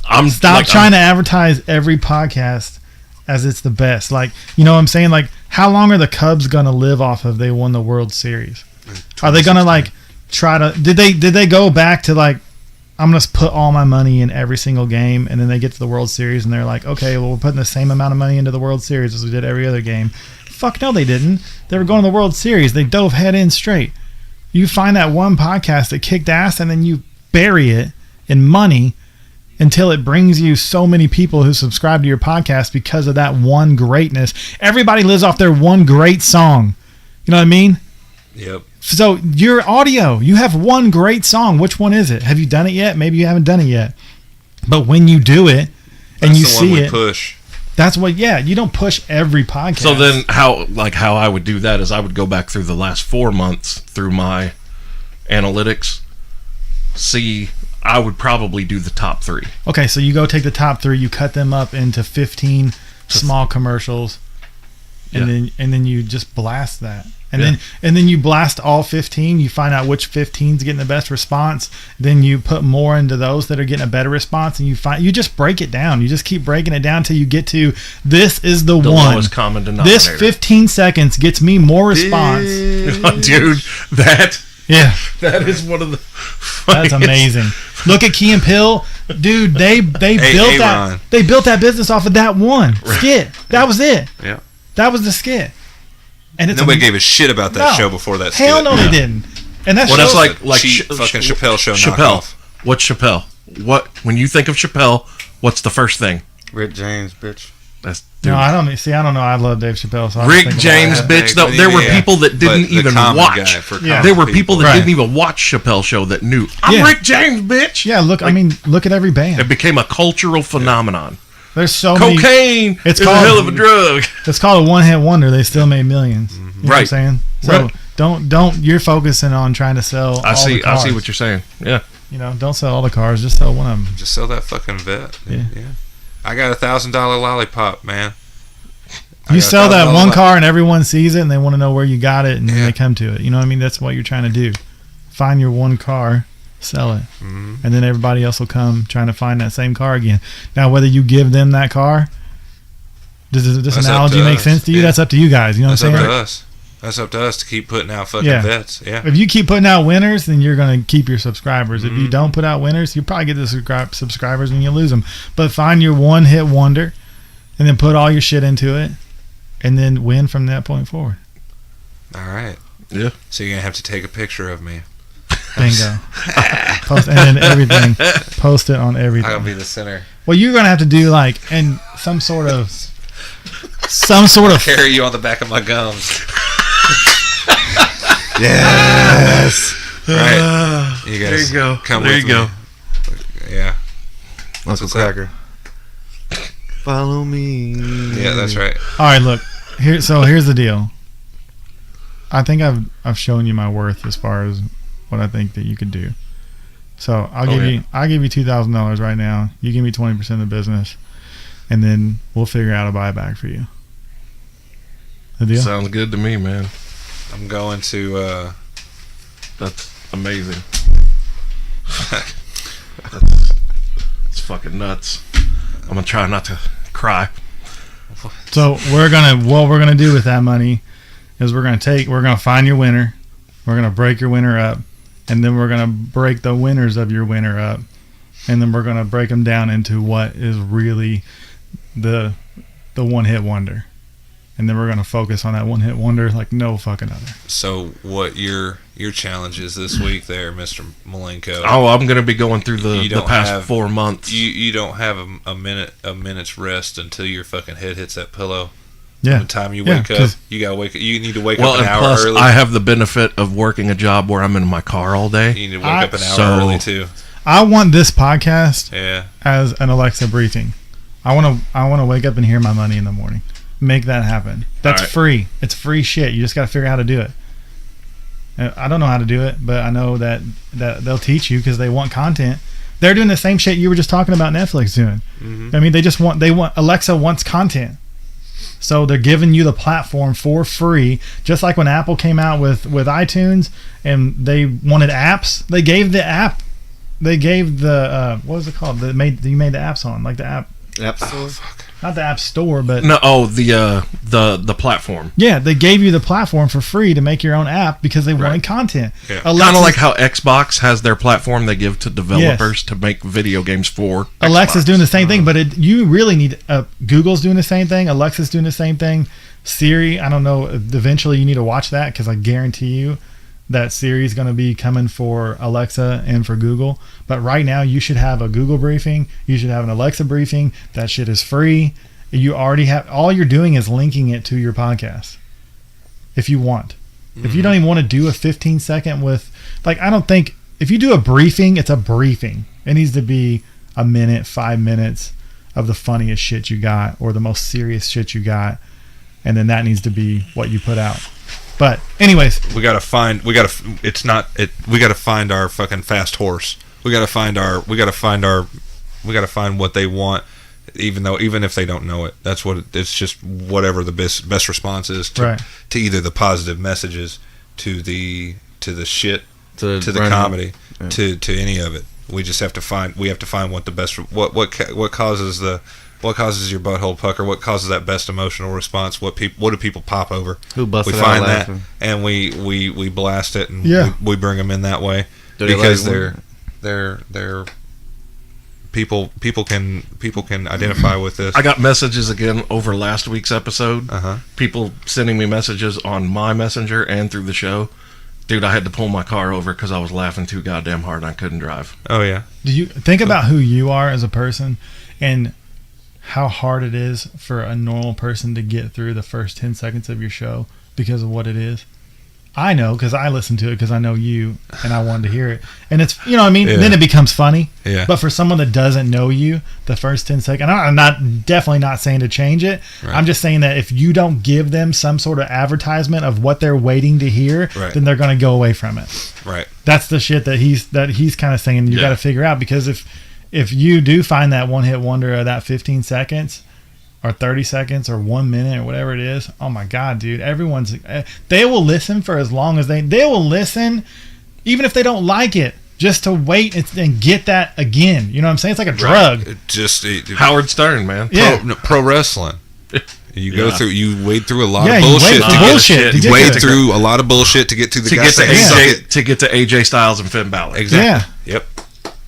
I'm
Stop trying to advertise every podcast as it's the best. Like, you know what I'm saying? Like, how long are the Cubs gonna live off of they won the World Series? Are they gonna like try to did they go back to like, I'm gonna put all my money in every single game, and then they get to the World Series and they're like, okay, well, we're putting the same amount of money into the World Series as we did every other game? Fuck no, they didn't. They were going to the World Series. They dove head in straight. You find that one podcast that kicked ass, and then you bury it in money until it brings you so many people who subscribe to your podcast because of that one greatness. Everybody lives off their one great song. You know what I mean?
Yep.
So your audio, you have one great song. Which one is it? Have you done it yet? Maybe you haven't done it yet. But when you do it and
That's
you
the one
see
we
it,
push.
that's what, yeah, you don't push every podcast.
So then how I would do that is I would go back through the last 4 months through my analytics see, I would probably do the top 3.
Okay, so you go take the top 3, you cut them up into 15 small commercials, and then you just blast that. And then you blast all 15. You find out which 15's getting the best response. Then you put more into those that are getting a better response, and you just break it down. You just keep breaking it down till you get to this is the one.
Lowest common denominator.
This 15 seconds gets me more response.
Dude, that is one of the
That's amazing. Look at Key and Peele, dude. They built that. They built that business off of that one skit. That was it.
Yeah,
that was the skit. And it's
nobody gave a shit about that show before that skit.
Hell no, they didn't. And that's
that's like
fucking Chappelle show.
Chappelle.
Knockoff.
What's Chappelle? What when you think of Chappelle? What's the first thing?
Rick James, bitch.
No, I don't know. I love Dave Chappelle. So
Rick James, bitch. No, there were people that didn't even watch. There were people that didn't even watch Chappelle show that knew. I'm Rick James, bitch.
Yeah, look. Look at every band.
It became a cultural phenomenon.
There's so
cocaine.
Many, it's
a hell of a drug.
It's called a one-hit wonder. They still made millions. You know what I'm saying? So don't. You're focusing on trying to sell.
I see what you're saying. Yeah.
Don't sell all the cars. Just sell one of them.
Just sell that fucking vet. Yeah. I got $1,000 lollipop, man.
You sell that one car and everyone sees it and they want to know where you got it and then they come to it. You know what I mean? That's what you're trying to do. Find your one car, sell it, and then everybody else will come trying to find that same car again. Now, whether you give them that car, does this analogy make sense to you? That's up to you guys. You know what I'm saying?
That's up to us. That's up to us to keep putting out fucking vets. Yeah.
If you keep putting out winners, then you're going to keep your subscribers. If you don't put out winners, you probably get the subscribers and you lose them. But find your one-hit wonder and then put all your shit into it and then win from that point forward.
All right.
Yeah.
So you're going to have to take a picture of me.
Bingo. Post and then everything. Post it on everything.
I'll be the center.
Well, you're going to have to do some sort of
carry you on the back of my gums.
Yes.
Right. You guys.
There you go.
Come
there
with
you go.
Me. Yeah.
Uncle Cracker. Follow me.
Yeah, that's right.
All right, look. Here's the deal. I think I've shown you my worth as far as what I think that you could do. So I'll give you $2,000 right now. You give me 20% of the business, and then we'll figure out a buyback for you. The deal?
Sounds good to me, man.
I'm going to.
That's amazing. That's fucking nuts. I'm gonna try not to cry.
So what we're gonna do with that money is we're gonna find your winner, we're gonna break your winner up, and then we're gonna break the winners of your winner up, and then we're gonna break them down into what is really the one-hit wonder. And then we're going to focus on that one-hit wonder like no fucking other.
So what your challenge is this week there, Mr. Malenko?
Oh, I'm going to be going through the past 4 months.
You don't have a minute's rest until your fucking head hits that pillow.
Yeah.
By the time you wake up, you need to wake up an hour
plus,
early.
I have the benefit of working a job where I'm in my car all day.
You need to wake up an hour early too.
I want this podcast as an Alexa briefing. I want to wake up and hear my money in the morning. Make that happen. That's free. It's free shit. You just got to figure out how to do it. I don't know how to do it, but I know that they'll teach you because they want content. They're doing the same shit you were just talking about Netflix doing. I mean, they want Alexa wants content. So they're giving you the platform for free, just like when Apple came out with iTunes and they wanted apps. They gave the app. They gave the what was it called? You made the apps on, like the app
Store.
Not the App Store, but
the platform.
Yeah, they gave you the platform for free to make your own app because they wanted content.
Yeah. Kind of like how Xbox has their platform they give to developers to make video games for.
Alexa's doing the same thing, but you really need Google's doing the same thing. Alexa's doing the same thing. Siri, I don't know. Eventually, you need to watch that because I guarantee you that Siri is going to be coming for Alexa and for Google. But right now, you should have a Google briefing. You should have an Alexa briefing. That shit is free. You already have. All you're doing is linking it to your podcast. If you want. If you don't even want to do a 15-second with, I don't think if you do a briefing, it's a briefing. It needs to be a minute, 5 minutes of the funniest shit you got or the most serious shit you got, and then that needs to be what you put out. But anyways,
we gotta find our fucking fast horse. we got to find what they want, even if they don't know it. That's what it's just whatever the best response is to either the positive messages, to the shit, to the comedy, to any of it. We just have to find what the best what causes your butthole pucker, what causes that best emotional response, what do people pop over.
Who busted
we
out
find
laughing?
that and we blast it, and we bring them in that way because they're people can identify with this.
I got messages again over last week's episode.
Uh-huh.
People sending me messages on my messenger and through the show. Dude, I had to pull my car over because I was laughing too goddamn hard and I couldn't drive.
Oh yeah.
Do you think about who you are as a person and how hard it is for a normal person to get through the first 10 seconds of your show because of what it is? I know because I listened to it because I know you and I wanted to hear it. And it's, you know what I mean?
Yeah.
Then it becomes funny.
Yeah.
But for someone that doesn't know you, the first 10 seconds, I'm definitely not saying to change it.
Right.
I'm just saying that if you don't give them some sort of advertisement of what they're waiting to hear, then they're going to go away from it.
Right.
That's the shit that he's kind of saying you got to figure out, because if you do find that one hit wonder of that 15 seconds or 30 seconds or 1 minute or whatever it is, oh my God, dude, they will listen for as long as they will listen, even if they don't like it, just to wait and get that again. You know what I'm saying? It's like a drug.
Howard Stern, man.
Pro wrestling. You wade through a lot of
bullshit.
You wade through a lot of bullshit to get to
to get to AJ Styles and Finn Balor.
Exactly. Yeah. Yep.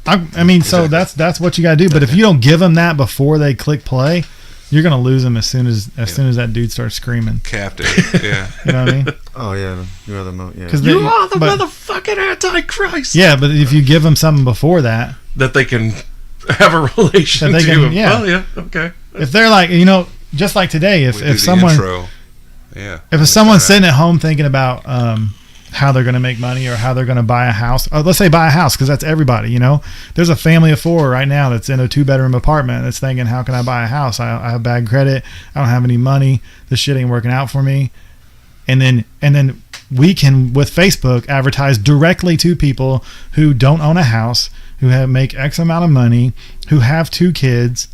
I mean, so that's what you got to do. But if you don't give them that before they click play, you're gonna lose them as soon as that dude starts screaming.
Captive. Yeah.
You know what I mean?
Oh yeah, you are the
you are the motherfucking Antichrist.
Yeah, but if you give them something before that
they can have a relation to him.
Yeah.
Well, yeah, okay.
If they're like, just like today, if someone, if someone's sitting at home thinking about how they're going to make money or how they're going to buy a house, let's say buy a house, because that's everybody. There's a family of 4 right now that's in a 2-bedroom apartment that's thinking, how can I buy a house? I have bad credit. I don't have any money. This shit ain't working out for me. And then we can, with Facebook, advertise directly to people who don't own a house, who make X amount of money, who have 2 kids,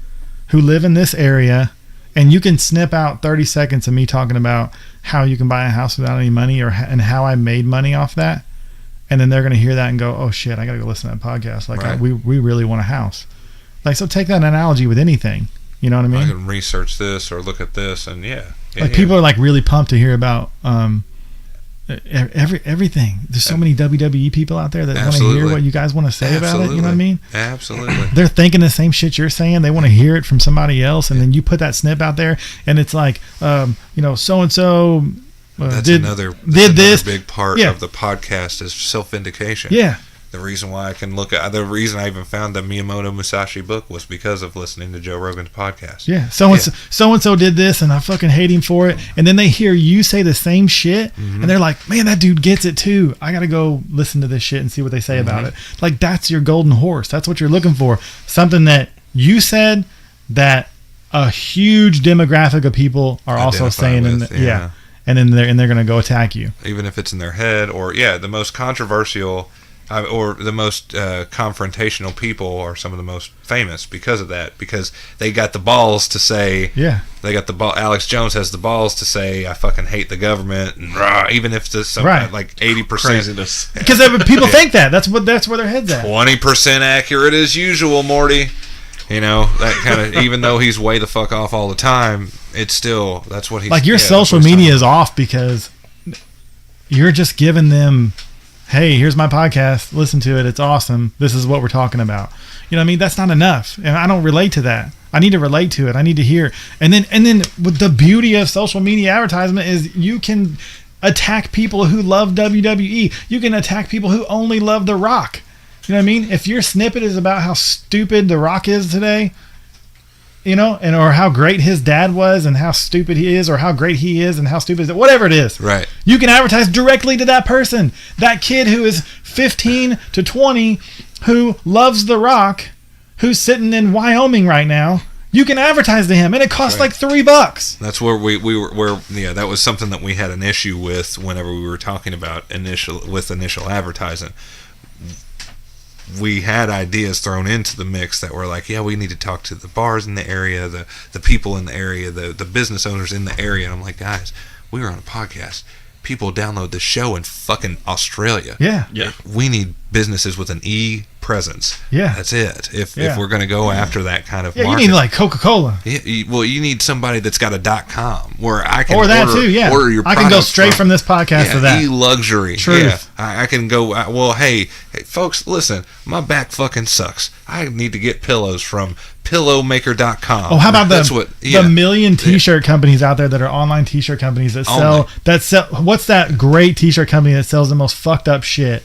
who live in this area. And you can snip out 30 seconds of me talking about how you can buy a house without any money, and how I made money off that. And then they're going to hear that and go, oh shit, I got to go listen to that podcast. Like, we really want a house. Like, so take that analogy with anything. You know what I mean?
I can research this or look at this, and
people are like really pumped to hear about everything. There's so many WWE people out there that want to hear what you guys want to say about it. You know what I mean?
Absolutely.
They're thinking the same shit you're saying. They want to hear it from somebody else, and then you put that snip out there, and it's like, so and so.
That's another big part of the podcast is self-vindication.
Yeah.
The reason why I can look at the reason I even found the Miyamoto Musashi book was because of listening to Joe Rogan's podcast.
Yeah, so and so did this, and I fucking hate him for it. And then they hear you say the same shit, and they're like, "Man, that dude gets it too. I gotta go listen to this shit and see what they say about it." Like, that's your golden horse. That's what you're looking for. Something that you said that a huge demographic of people are also saying, and then they're gonna go attack you,
even if it's in their head or the most controversial. Or the most confrontational people are some of the most famous because of that, because they got the balls to say, they got the ball. Alex Jones has the balls to say, I fucking hate the government, and even if it's like 80%,
because people think that's where their head's at.
20% accurate as usual, Morty. That kind of, even though he's way the fuck off all the time, it's still that's what he's
like. Your social media is off because you're just giving them, hey, here's my podcast. Listen to it. It's awesome. This is what we're talking about. You know what I mean? That's not enough. And I don't relate to that. I need to relate to it. I need to hear. And then with the beauty of social media advertisement is you can attack people who love WWE. You can attack people who only love The Rock. You know what I mean? If your snippet is about how stupid The Rock is today, or how great his dad was and how stupid he is, or how great he is and how stupid is, whatever it is.
Right.
You can advertise directly to that person. That kid who is 15 to 20 who loves The Rock, who's sitting in Wyoming right now. You can advertise to him, and it costs like $3.
That's where we were. That was something that we had an issue with whenever we were talking about initial advertising. we had ideas thrown into the mix that were like, yeah, we need to talk to the bars in the area, the people in the area, the business owners in the area. And I'm like, guys, we were on a podcast. People download the show in fucking Australia.
Yeah.
Yeah.
We need businesses with an E presence.
Yeah.
That's it. If
Yeah.
we're going to go after that kind of
Yeah,
market.
you need like Coca-Cola.
Yeah, you need somebody that's got a .com where I can
Or that
order,
too, yeah.
order your
I can go
products
straight from this podcast to that.
E-luxury.
Truth.
Yeah, I can go, well, hey, folks, listen, my back fucking sucks. I need to get pillows from pillowmaker.com.
Oh, how about
the
million T-shirt companies out there that are online T-shirt companies that sell what's that great T-shirt company that sells the most fucked up shit?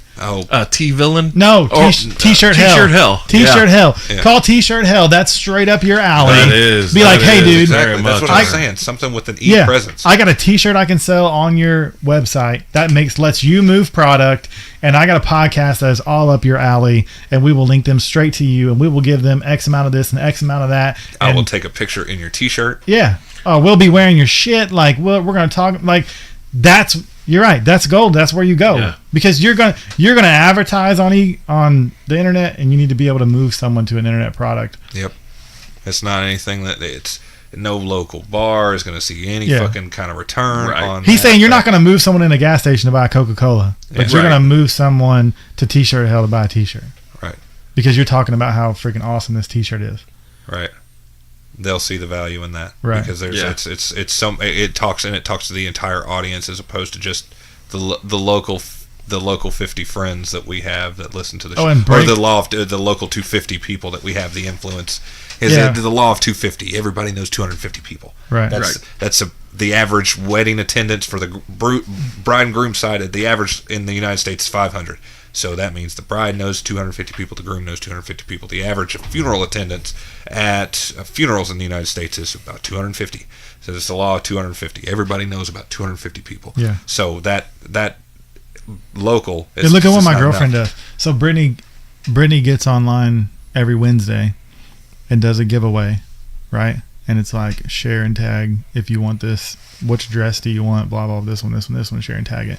T-Villain?
No, T-shirt Hell.
T-shirt Hell.
T-shirt Hell.
Yeah.
Call T-shirt Hell. That's straight up your alley.
That is.
Be like, hey, dude.
Exactly. That's what I'm saying. Something with an E presence.
I got a T-shirt I can sell on your website that lets you move product, and I got a podcast that is all up your alley, and we will link them straight to you, and we will give them X amount of this and X amount of that.
I will take a picture in your T-shirt.
Yeah. Oh, we'll be wearing your shit. Like, we're going to talk. Like, you're right. That's gold. That's where you go.
Yeah.
Because you're gonna advertise on the internet, and you need to be able to move someone to an internet product.
Yep. It's not anything that it's no local bar is going to see any fucking kind of return on.
He's saying you're not going to move someone in a gas station to buy a Coca-Cola, but you're going to move someone to T-shirt Hell to buy a T-shirt.
Right.
Because you're talking about how freaking awesome this T-shirt is.
Right. They'll see the value in that,
right?
Because it talks to the entire audience as opposed to just the local 50 friends that we have that listen to the show, or the local 250 people that we have the influence. The law of 250. Everybody knows 250 people.
Right.
That's the average wedding attendance for the bride and groom side. The average in the United States is 500. So that means the bride knows 250 people, the groom knows 250 people. The average funeral attendance at funerals in the United States is about 250. So it's the law of 250. Everybody knows about 250 people.
Yeah.
So that local.
Is look at what my girlfriend does. So Brittany gets online every Wednesday and does a giveaway, right? And it's like share and tag if you want this. Which dress do you want? Blah blah. This one. Share and tag it.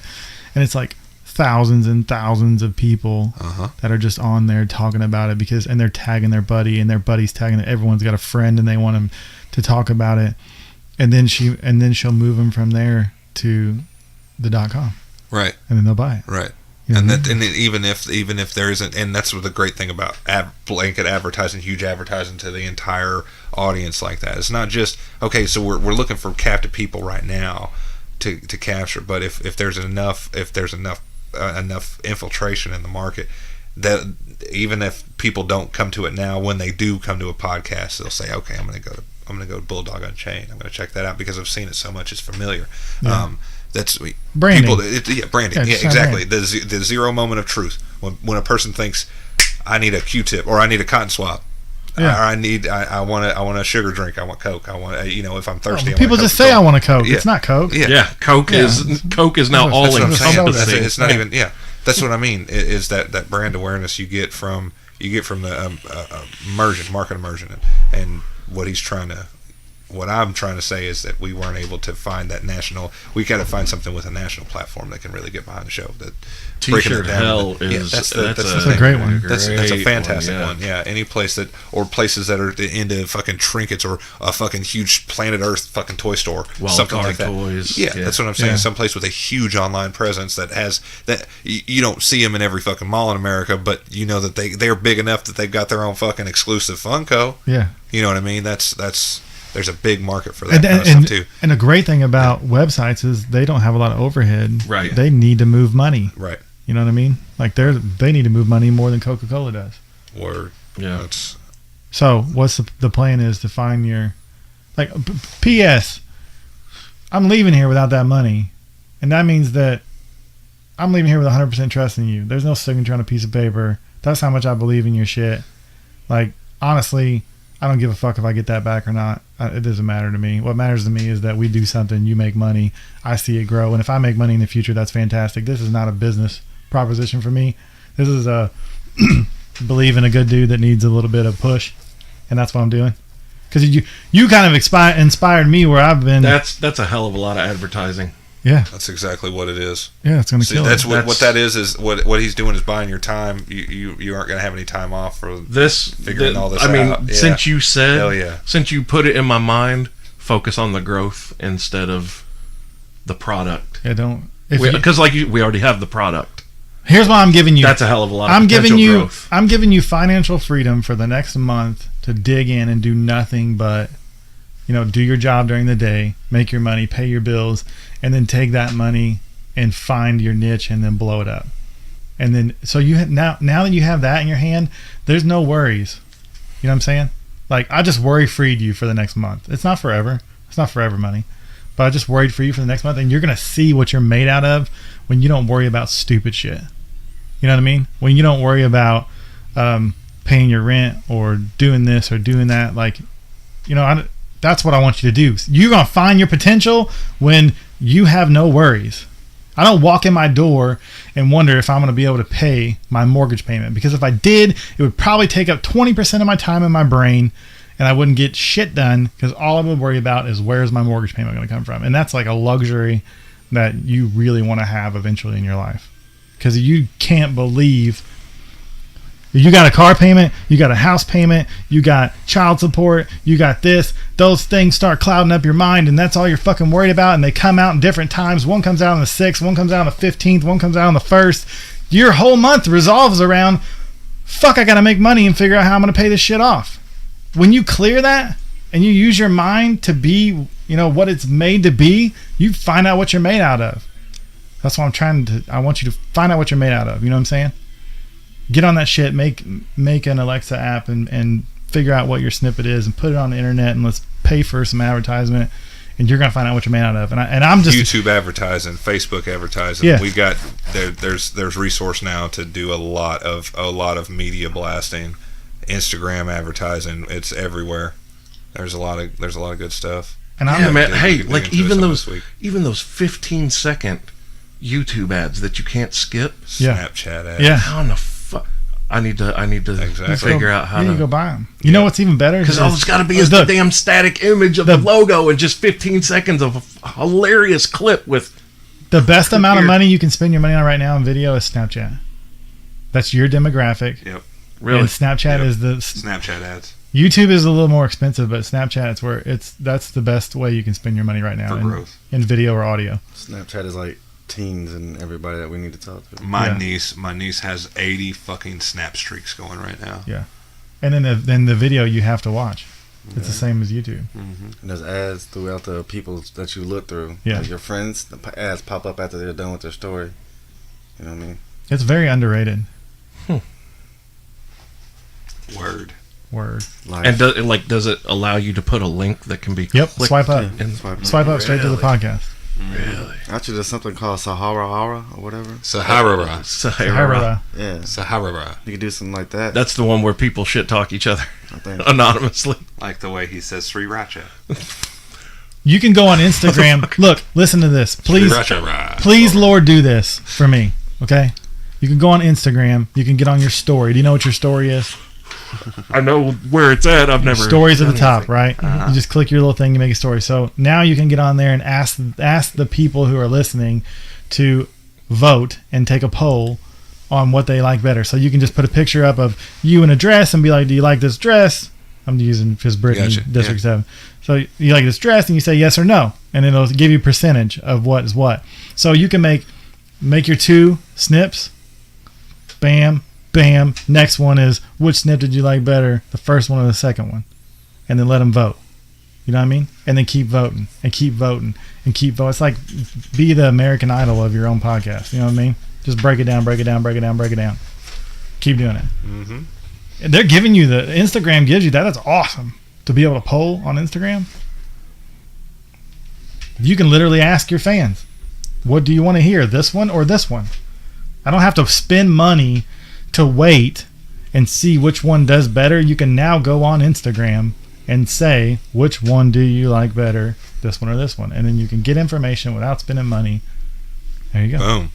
And it's like thousands and thousands of people that are just on there talking about it and they're tagging their buddy and their buddy's tagging it. Everyone's got a friend and they want them to talk about it, and then she'll move them from there to the .com,
right?
And then they'll buy it,
right?
You know
and even if there isn't, and that's what the great thing about blanket advertising, huge advertising to the entire audience like that. It's not just okay. So we're looking for captive people right now to capture, but if there's enough infiltration in the market, that even if people don't come to it now, when they do come to a podcast, they'll say, okay, I'm going to go to Bulldog Unchained. I'm going to check that out because I've seen it so much. It's familiar.
Yeah.
That's
branding.
Branding. Yeah, exactly. The zero moment of truth. When a person thinks, I need a Q-tip or I need a cotton swab.
Yeah.
Or I want a sugar drink. I want Coke. I want if I'm thirsty.
People just say I want a Coke. Yeah. It's not Coke.
Yeah. Coke is now all encompassing.
It's not even. Yeah, that's what I mean. Is that brand awareness you get from the market immersion, and what I'm trying to say is that we weren't able to find that national. We got to find something with a national platform that can really get behind the show. That
T-shirt Hell is
that's
a great one.
That's a fantastic one. Yeah, any place or places that are into fucking trinkets or a fucking huge Planet Earth fucking toy store, something like that.
Toys.
Yeah, that's what I'm saying.
Yeah.
Some place with a huge online presence that has that you don't see them in every fucking mall in America, but you know that they're big enough that they've got their own fucking exclusive Funko.
Yeah,
you know what I mean. That's. There's a big market for that kind of stuff too.
And the great thing about websites is they don't have a lot of overhead.
Right.
They need to move money.
Right.
You know what I mean? Like they need to move money more than Coca-Cola does.
Word.
Yeah.
So what's the plan is to find your P.S. I'm leaving here without that money, and that means that I'm leaving here with 100% trust in you. There's no signature on a piece of paper. That's how much I believe in your shit. Like honestly, I don't give a fuck if I get that back or not. It doesn't matter to me. What matters to me is that we do something, you make money, I see it grow, and if I make money in the future, that's fantastic. This is not a business proposition for me. This is a believe in a good dude that needs a little bit of push, and that's what I'm doing. Because you kind of inspired me where I've been.
That's a hell of a lot of advertising.
Yeah.
That's exactly what it is.
Yeah, it's going to
See,
kill
that's
it.
what that is what he's doing is buying your time. You aren't going to have any time off for figuring all this out.
I mean,
Yeah.
since you said,
Hell yeah.
since you put it in my mind, focus on the growth instead of the product.
Yeah, don't.
Because we already have the product.
Here's what I'm giving you.
That's a hell of a lot of
I'm
potential
giving you.
growth.
I'm giving you financial freedom for the next month to dig in and do nothing but, do your job during the day, make your money, pay your bills, and then take that money and find your niche and then blow it up. And then so now that you have that in your hand, there's no worries. You know what I'm saying? Like, I just worry freed you for the next month. It's not forever. It's not forever money. But I just worried for you for the next month, and you're going to see what you're made out of when you don't worry about stupid shit. You know what I mean? When you don't worry about paying your rent or doing this or doing that. Like, that's what I want you to do. You're going to find your potential when you have no worries. I don't walk in my door and wonder if I'm going to be able to pay my mortgage payment, because if I did, it would probably take up 20% of my time in my brain, and I wouldn't get shit done, because all I would worry about is where's my mortgage payment going to come from. And that's like a luxury that you really want to have eventually in your life, because you can't believe you got a car payment, you got a house payment, you got child support, you got this. Those things start clouding up your mind, and that's all you're fucking worried about. And they come out in different times. One comes out on the 6th, one comes out on the 15th, one comes out on the 1st. Your whole month resolves around, fuck, I got to make money and figure out how I'm going to pay this shit off. When you clear that and you use your mind to be, what it's made to be, you find out what you're made out of. That's what I want you to find out what you're made out of. You know what I'm saying? Get on that shit, make an Alexa app and figure out what your snippet is and put it on the internet, and let's pay for some advertisement, and you're gonna find out what you're made out of. And I'm just
YouTube advertising, Facebook advertising.
Yeah.
We got there's resource now to do a lot of media blasting, Instagram advertising. It's everywhere. There's a lot of good stuff.
And
Yeah, man. Hey,
dig
like
into
even
this
those
this week.
15-second YouTube ads that you can't skip.
Yeah.
Snapchat ads.
yeah.
How in the fuck? I need to
Exactly.
figure out how
You
to
go buy them. You know what's even better?
Because all it's got to be is the damn static image of the logo and just 15 seconds of a hilarious clip with
the best amount of money you can spend your money on right now in video is Snapchat. That's your demographic.
Yep.
really.
And Snapchat is the
Snapchat ads
YouTube is a little more expensive, but Snapchat is where that's the best way you can spend your money right now
for
in,
growth.
in video or audio.
Snapchat is like teens and everybody that we need to talk to.
My
Yeah.
niece has 80 fucking snap streaks going right now.
Yeah, and then the video you have to watch. It's the same as YouTube.
And there's ads throughout the people that you look through.
Yeah.
Like your friends, the ads pop up after they're done with their story. You know what I mean?
It's very underrated.
Word.
Word.
Like,
And does it allow you to put a link that can be
Yep.
clicked?
Swipe up.
And
Swipe up straight to the podcast.
really?
actually, there's something called Sahara or whatever.
Sahara.
Sahara.
Yeah.
Sahara.
You could do something like that.
That's the one where people shit talk each other
I think.
anonymously.
Like the way he says Sriracha.
You can go on Instagram. Look, listen to this. Please,
Sriracha.
please, Lord, do this for me. Okay? You can go on Instagram. You can get on your story. Do you know what your story is?
I know where it's at. I've never.
Stories at the top, right? You just click your little thing, you make a story. So now you can get on there and ask the people who are listening to vote and take a poll on what they like better. So you can just put a picture up of you in a dress and be like, do you like this dress? I'm using just Brittany,
Gotcha,
District
yeah.
7. So you like this dress, and you say yes or no, and it'll give you percentage of what is what. So you can make your 2 snips. Bam, bam. Next one is, which snip did you like better, the first one or the second one? And then let them vote. You know what I mean? And then keep voting and keep voting and keep voting. It's like be the American Idol of your own podcast. You know what I mean? Just break it down, break it down, break it down, break it down. Keep doing it.
Mm-hmm.
And they're giving you Instagram gives you that. That's awesome to be able to poll on Instagram. You can literally ask your fans, what do you want to hear, this one or this one? I don't have to spend money to wait and see which one does better. You can now go on Instagram and say, which one do you like better, this one or this one? And then you can get information without spending money. There you go.
Boom.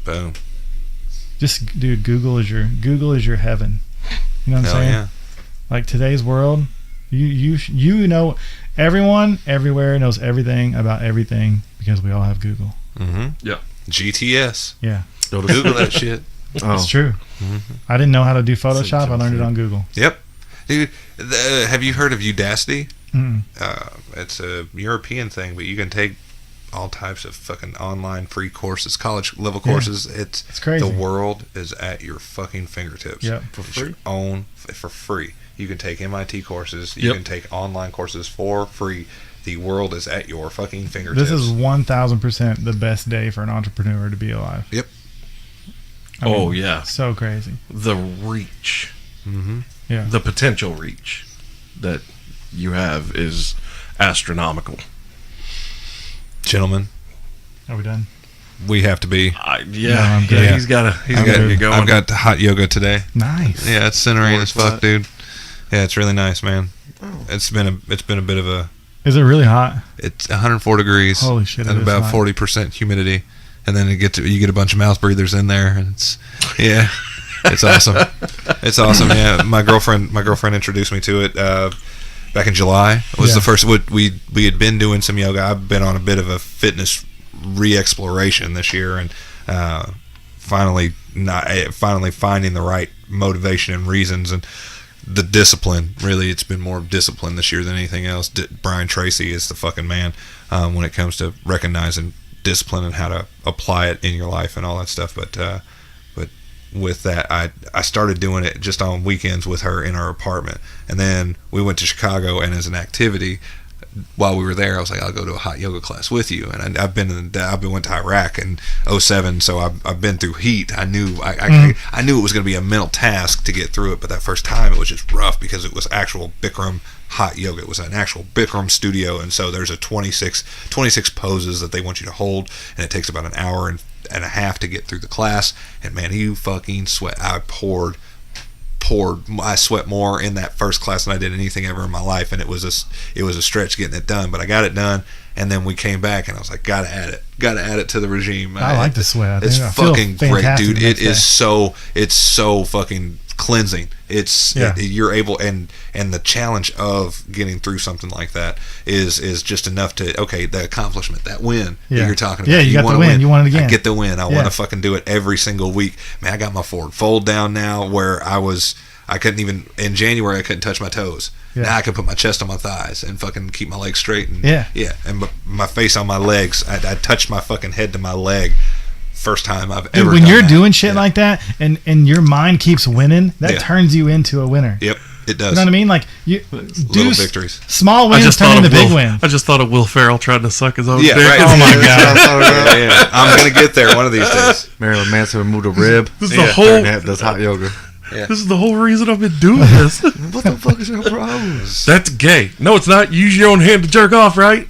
Boom.
Just, dude, Google is your heaven. You know what I'm
Hell
saying?
yeah.
Like today's world, you know, Everyone, everywhere knows everything about everything because we all have Google.
Yeah.
GTS.
Yeah,
Google that shit.
it's true. I didn't know how to do Photoshop. I learned it on Google.
Yep. Dude, have you heard of Udacity?
Mm.
It's a European thing, but you can take all types of fucking online free courses, college level courses. It's
crazy.
The world is at your fucking fingertips.
Yep.
For free. For free. You can take MIT courses. You
Yep.
can take online courses for free. The world is at your fucking fingertips.
This is 1,000% the best day for an entrepreneur to be alive.
Yep.
I mean,
Oh, yeah.
so crazy.
The reach,
Yeah,
the potential reach that you have is astronomical.
Gentlemen,
are we done?
we have to be.
No, I'm good.
He's got to get going.
I've got hot yoga today.
Nice.
Yeah, it's centering as fuck, dude. Yeah, it's really nice, man. It's been a bit of a.
Is it really hot?
It's 104 degrees.
Holy shit, it
and
is
about
hot.
40% humidity, and then you get a bunch of mouth breathers in there, and it's awesome. It's awesome. Yeah, my girlfriend introduced me to it back in July. It was the first. We had been doing some yoga. I've been on a bit of a fitness re-exploration this year, and finally finding the right motivation and reasons and the discipline. Really, it's been more discipline this year than anything else. Brian Tracy is the fucking man when it comes to recognizing discipline and how to apply it in your life and all that stuff. But with that, I started doing it just on weekends with her in our apartment, and then we went to Chicago, and as an activity while we were there, I was like, I'll go to a hot yoga class with you. And I've went to Iraq in 2007, so I've been through heat. I knew I knew it was going to be a mental task to get through it, but that first time it was just rough because it was actual Bikram hot yoga. It was an actual Bikram studio, and so there's a 26 poses that they want you to hold, and it takes about an hour and a half to get through the class. And man, you fucking sweat. I sweat more in that first class than I did anything ever in my life, and it was a stretch getting it done, but I got it done. And then we came back, and I was like, gotta add it to the regime.
I like the sweat.
It's
I feel
fucking great,
fantastic
dude.
the next
It's so fucking cleansing. You're able, and the challenge of getting through something like that is just enough to, the accomplishment, that win that you're talking about.
Yeah, you got the win.
Win.
You want it again.
I get the win. I want to fucking do it every single week. Man, I got my forward fold down now where I couldn't even, in January, I couldn't touch my toes.
Yeah.
Now I can put my chest on my thighs and fucking keep my legs straight. And, and my face on my legs. I touched my fucking head to my leg. First time I've ever
when
done
you're
that.
doing shit like that, and your mind keeps winning, that turns you into a winner.
Yep, it does.
You know what I mean? Like, you
little victories.
Small wins turn into big wins.
I just thought of Will Ferrell trying to suck his own dick.
Right.
Oh my god!
Yeah. I'm gonna get there one of these days.
Marilyn Manson removed a rib.
This is the whole.
Dirtnap does hot yoga.
This is the whole reason I've been doing this.
What the fuck is your problem?
That's gay. No, it's not. Use your own hand to jerk off, right?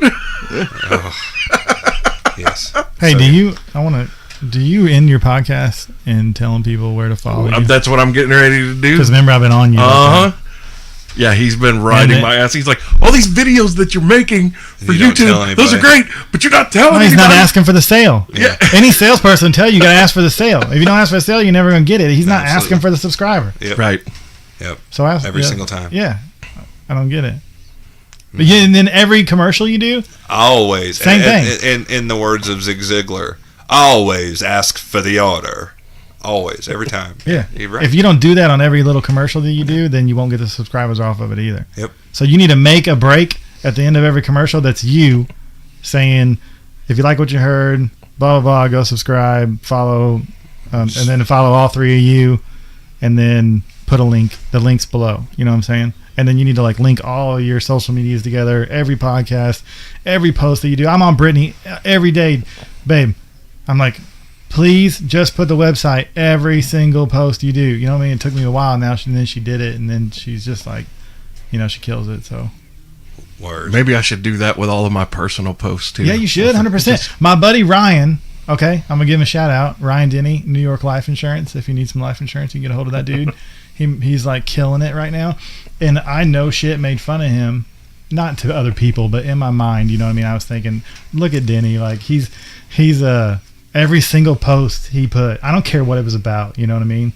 Yes.
Hey, do you end your podcast and telling people where to follow you?
That's what I'm getting ready to do.
Because remember, I've been on you.
Yeah, he's been riding my ass. He's like, all these videos that you're making for
You don't tell
YouTube,
anybody.
those are great, but you're not telling
No, he's
anybody.
not asking for the sale.
Yeah.
Any salesperson tell you got to ask for the sale. If you don't ask for the sale, you're never going to get it. He's not
Absolutely.
asking for the subscriber.
Yep.
Right.
Yep.
So ask
Every single time.
Yeah, I don't get it. But yeah, and then every commercial you do,
Always.
Same thing.
In the words of Zig Ziglar, always ask for the order. Always, every time.
yeah.
You're right.
If you don't do that on every little commercial that you do, then you won't get the subscribers off of it either.
Yep.
So you need to make a break at the end of every commercial that's you saying, if you like what you heard, blah, blah, blah, go subscribe, follow, and then follow all three of you, and then put the links below. You know what I'm saying? And then you need to link all your social medias together, every podcast, every post that you do. I'm on Brittany every day, babe. I'm like, please just put the website every single post you do. You know what I mean? It took me a while now, and then she did it, and then she's just like, she kills it. So
Word.
Maybe I should do that with all of my personal posts too.
yeah, you should 100%. My buddy Ryan. Okay, I'm gonna give him a shout out. Ryan Denny, New York Life Insurance. If you need some life insurance, you can get a hold of that dude. He's killing it right now, and I know shit made fun of him, not to other people, but in my mind, you know what I mean. I was thinking, look at Denny, he's every single post he put, I don't care what it was about, you know what I mean.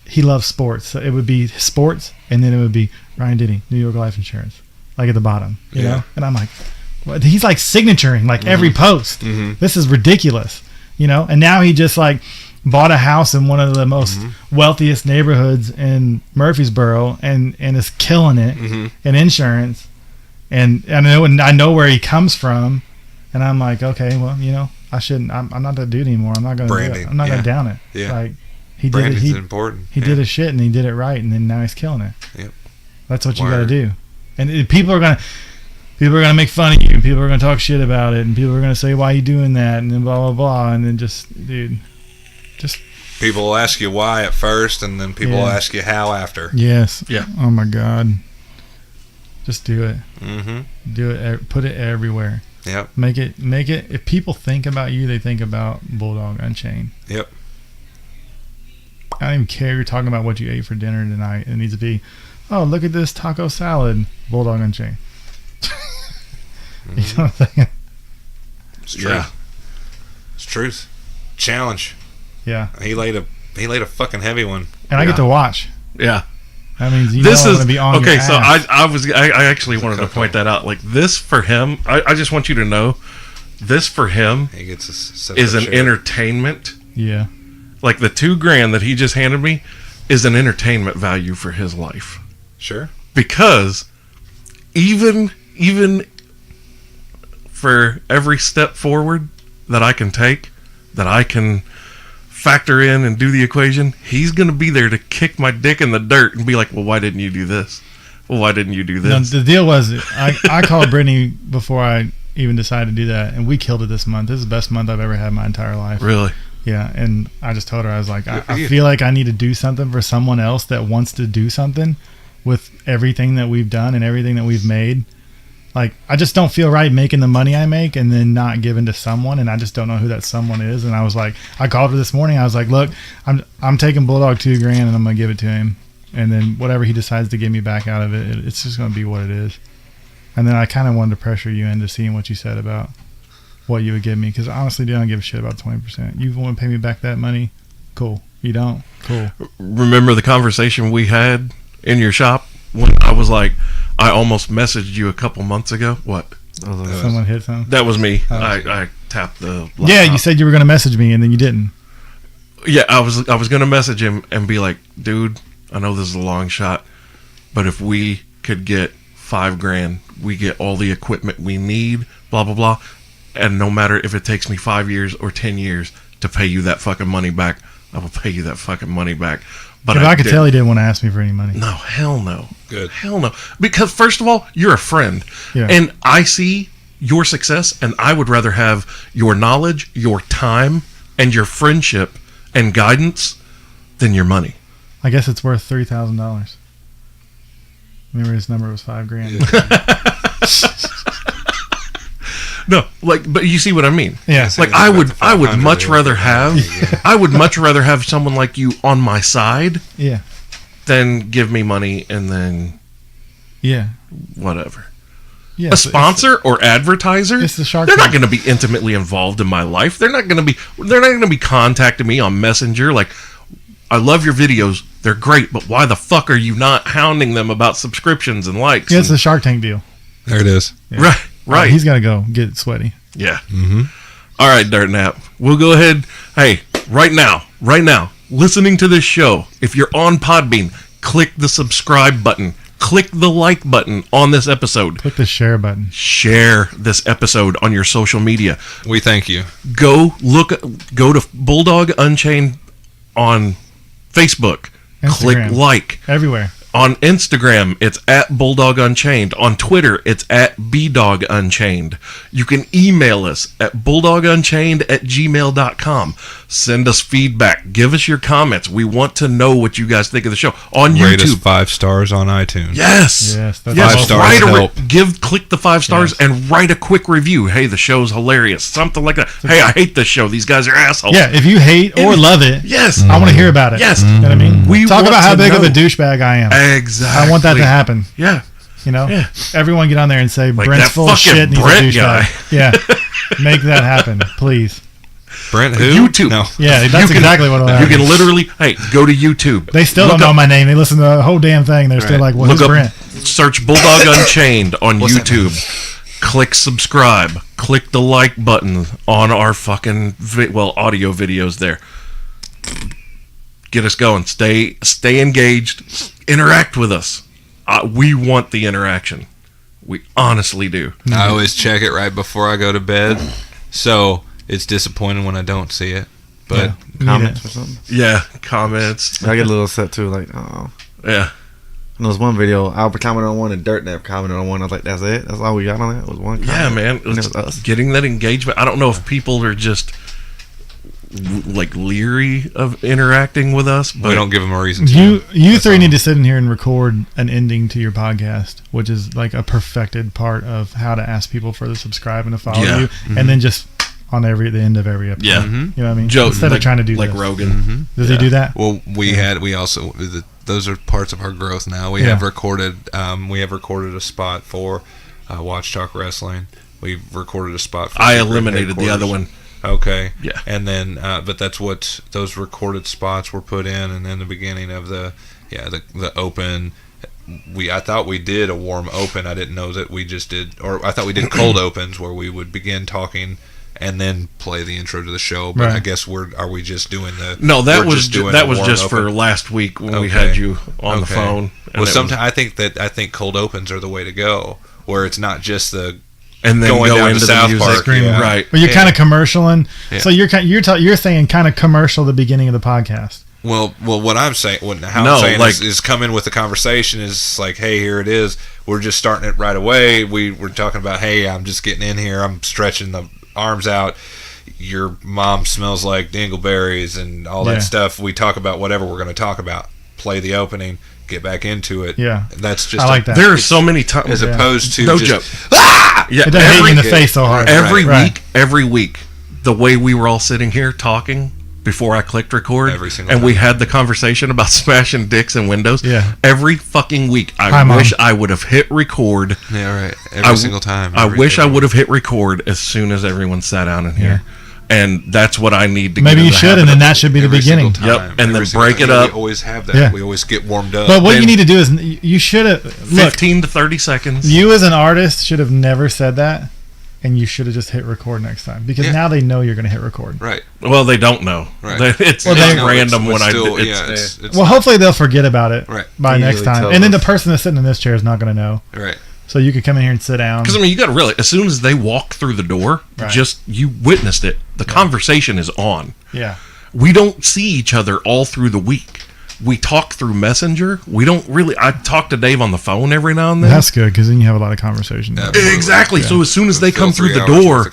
He loves sports, so it would be sports, and then it would be Ryan Denny, New York Life Insurance. like at the bottom, you know? And I'm like, what? He's like signaturing like every post. This is ridiculous, you know? And now he just like bought a house in one of the most wealthiest neighborhoods in Murfreesboro and is killing it in insurance. And I know where he comes from, and I'm like, okay, well, you know, I shouldn't. I'm not that dude anymore. I'm not gonna do it. I'm not gonna down it.
Yeah.
Like he
Branding's
did it.
important.
He did his shit and he did it right, and then now he's killing it.
Yep.
That's what you got to do. And people are gonna make fun of you, and people are gonna talk shit about it, and people are gonna say, why are you doing that, and then blah blah blah, and then just
people will ask you why at first, and then people will ask you how after.
Yes.
Yeah.
Oh my God. Just do it.
Mm-hmm.
Do it. Put it everywhere.
Yep.
Make it. If people think about you, they think about Bulldog Unchained.
Yep.
I don't even care if you're talking about what you ate for dinner tonight. It needs to be, oh, look at this taco salad, Bulldog Unchained. You know what I'm saying?
It's true.
Yeah.
It's truth. Challenge.
Yeah.
He laid a fucking heavy one.
And I get to watch.
Yeah.
That means
This
I'm
is
going to be on
okay.
your
So
ass.
I actually wanted to point that out. Like this for him, I just want you to know, this for him
He gets a set
is
of
an
share.
entertainment.
Yeah.
Like the $2,000 that he just handed me is an entertainment value for his life.
Sure.
Because even for every step forward that I can take, that I can factor in and do the equation, he's going to be there to kick my dick in the dirt and be like, well, why didn't you do this? Well, why didn't you do
No,
this?
the deal was, I called Brittany before I even decided to do that, and we killed it this month. This is the best month I've ever had in my entire life.
Really?
Yeah, and I just told her, I was like,
Good for
I
you.
feel like I need to do something for someone else that wants to do something with everything that we've done and everything that we've made. Like, I just don't feel right making the money I make and then not giving to someone, and I just don't know who that someone is. And I was like, I called her this morning. I was like, look, I'm taking Bulldog $2,000 and I'm gonna give it to him, and then whatever he decides to give me back out of it, it's just gonna be what it is. And then I kind of wanted to pressure you into seeing what you said about what you would give me, because honestly, dude, I don't give a shit about 20%. You want to pay me back that money? Cool. You don't? Cool.
Remember the conversation we had in your shop when I was like, I almost messaged you a couple months ago? What?
Someone hit something?
That was me.
Oh.
I tapped the laptop.
Yeah, you said you were going to message me, and then you didn't.
Yeah, I was going to message him and be like, dude, I know this is a long shot, but if we could get $5,000, we get all the equipment we need, blah, blah, blah. And no matter if it takes me 5 years or 10 years to pay you that fucking money back, I will pay you that fucking money back. But
If I could
didn't.
tell he didn't want to ask me for any money.
No, hell no.
Good.
Hell no. Because first of all, you're a friend.
Yeah.
And I see your success, and I would rather have your knowledge, your time, and your friendship and guidance than your money.
I guess it's worth $3,000. Remember his number was $5,000.
No, like, but you see what I mean.
Yeah.
Like I would much rather have I would much rather have someone like you on my side
Yeah.
than give me money and then
Yeah.
whatever.
Yeah.
A sponsor or advertiser,
it's the Shark
they're not
Tank.
going to be intimately involved in my life. They're not going to be contacting me on Messenger like, I love your videos. They're great, but why the fuck are you not hounding them about subscriptions and likes?
Yeah, it's the Shark Tank deal.
There it is.
Right. Right.
He's got to go get sweaty.
Yeah. Mm-hmm. All right, Dirtnap. We'll go ahead. Hey, right now, listening to this show, if you're on Podbean, click the subscribe button. Click the like button on this episode.
Click the share button.
Share this episode on your social media.
We thank you.
Go to Bulldog Unchained on Facebook. Click
Instagram.
like.
Everywhere.
On Instagram, it's at Bulldog Unchained. On Twitter, it's at BDog Unchained. You can email us at bulldogunchained@gmail.com. Send us feedback. Give us your comments. We want to know what you guys think of the show. On
Rate us
YouTube.
5 stars on iTunes.
Yes.
Yes, that's
Yes.
5 stars
Write
help.
click the 5 stars and write a quick review. Hey, the show's hilarious. Something like that. Hey, I hate this show. These guys are assholes.
Yeah, if you hate or love it,
Yes.
I want to hear about it.
Yes.
You know what I mean?
We
Talk
want
about how
to
big of a
know.
douchebag I am.
Exactly.
I want that to happen.
Yeah.
You know?
Yeah.
Everyone get on there and say,
Like
Brent's
that
full of
fucking
shit and he's
Brent
a douchebag.
guy.
Yeah. Make that happen, please.
Brent who?
YouTube.
No.
Yeah, that's exactly what
You can literally, go to YouTube.
They still don't know my name. They listen to the whole damn thing. They're still like, "What is Brent?"
Search Bulldog Unchained on YouTube. Click subscribe. Click the like button on our fucking audio videos there. Get us going. Stay engaged. Interact with us. We want the interaction. We honestly do.
I always check it right before I go to bed, so it's disappointing when I don't see it. But
Comments or something.
Yeah, comments.
I get a little upset too, like, oh.
Yeah.
And there was one video, I commented on one and Dirtnap commented on one. I was like, that's it? That's all we got on that? Was one comment?
Yeah, man.
And it was us.
Getting that engagement. I don't know if people are just like leery of interacting with us, but
we don't give them a reason to.
You three need to sit in here and record an ending to your podcast, which is like a perfected part of how to ask people for the subscribe and to follow you, and then just on the end of every episode.
Yeah.
You know what I mean?
Joe,
Instead of trying to do
like
this.
Rogan.
Does he do that?
Well, we also those are parts of our growth now. We have recorded a spot for Watch Talk Wrestling. We've recorded a spot for
I eliminated the other one.
Okay.
Yeah.
And then but that's what those recorded spots were put in, and then the beginning of the open, I thought we did a warm open. I didn't know that we just did, or I thought we did cold opens where we would begin talking and then play the intro to the show. But I guess are we just doing the?
No, that was just for last week when we had you on the phone.
Well, sometimes I think cold opens are the way to go, where it's not just the
and then
going
go
down
into
to
the
South
music,
Park,
right?
But you're kind of commercialing. Yeah. So you're saying kind of commercial the beginning of the podcast.
Well, what I'm saying, is come in with the conversation is like, hey, here it is. We're just starting it right away. We're talking about, hey, I'm just getting in here. I'm stretching the arms out. Your mom smells like dingleberries and all that stuff. We talk about whatever we're going to talk about. Play the opening. Get back into it.
Yeah,
that's just.
I like that.
There are so many times,
as opposed to
no
just,
joke.
Yeah, it doesn't hit you in the face so hard.
Every week, the way we were all sitting here talking before I clicked record, and we had the conversation about smashing dicks and windows.
Yeah.
Every fucking week, I wish I would have hit record.
Yeah, right. Every single time.
I wish I would have hit record as soon as everyone sat down in here. Yeah. And that's what I need to.
Maybe you should, and then that should be the beginning.
Yep, and then break it up.
We always have that.
Yeah.
We always get warmed up.
But what you need to do is you should have
15 to 30 seconds.
You as an artist should have never said that, and you should have just hit record next time because now they know you're going to hit record.
Right.
Well, they don't know.
Right.
It's random when I do
it.
Well, hopefully they'll forget about it by next time, and then the
us.
person that's sitting in this chair is not going to know.
Right.
So you could come in here and sit down.
Because, I mean, you got to realize, as soon as they walk through the door, you witnessed it. The conversation is on.
Yeah.
We don't see each other all through the week. We talk through Messenger. We don't really... I talk to Dave on the phone every now and then.
That's good, because then you have a lot of conversation.
Exactly. So as soon as they come through the door...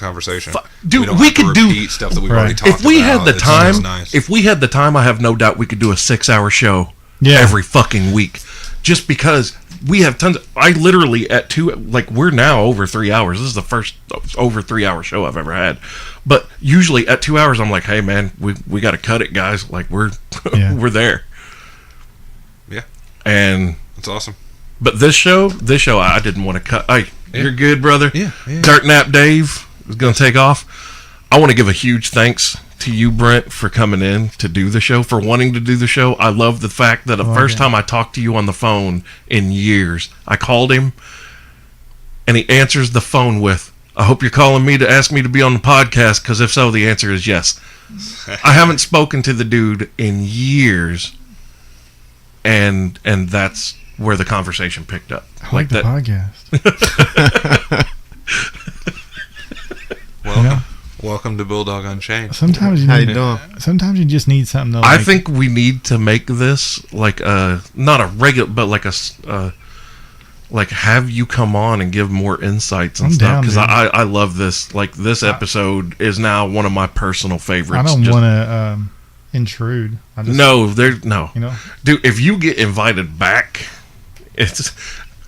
Dude, we could do...
stuff that we've already talked
if we
about.
had the time... If we had the time, I have no doubt we could do a 6-hour show every fucking week. Just because... We have tons of, I literally at 2, like we're now over 3 hours. This is the first over 3 hour show I've ever had. But usually at 2 hours, I'm like, hey man, we got to cut it, guys. Like we're there.
Yeah.
And
that's awesome.
But this show, I didn't want to cut. Hey, you're good, brother.
Yeah.
Dirtnap Dave is going to take off. I want to give a huge thanks to you, Brent, for coming in to do the show, for wanting to do the show. I love the fact that the first time I talked to you on the phone in years, I called him, and he answers the phone with, I hope you're calling me to ask me to be on the podcast, because if so, the answer is yes. I haven't spoken to the dude in years, and that's where the conversation picked up.
I like the podcast.
Welcome. Welcome to Bulldog Unchained.
Sometimes you
How you doing?
Sometimes you just need something to
I think we need to make this like not a regular, but like a like have you come on and give more insights and stuff, because I love this. Like this episode is now one of my personal favorites.
I don't want to intrude.
No.
You know,
dude, if you get invited back, it's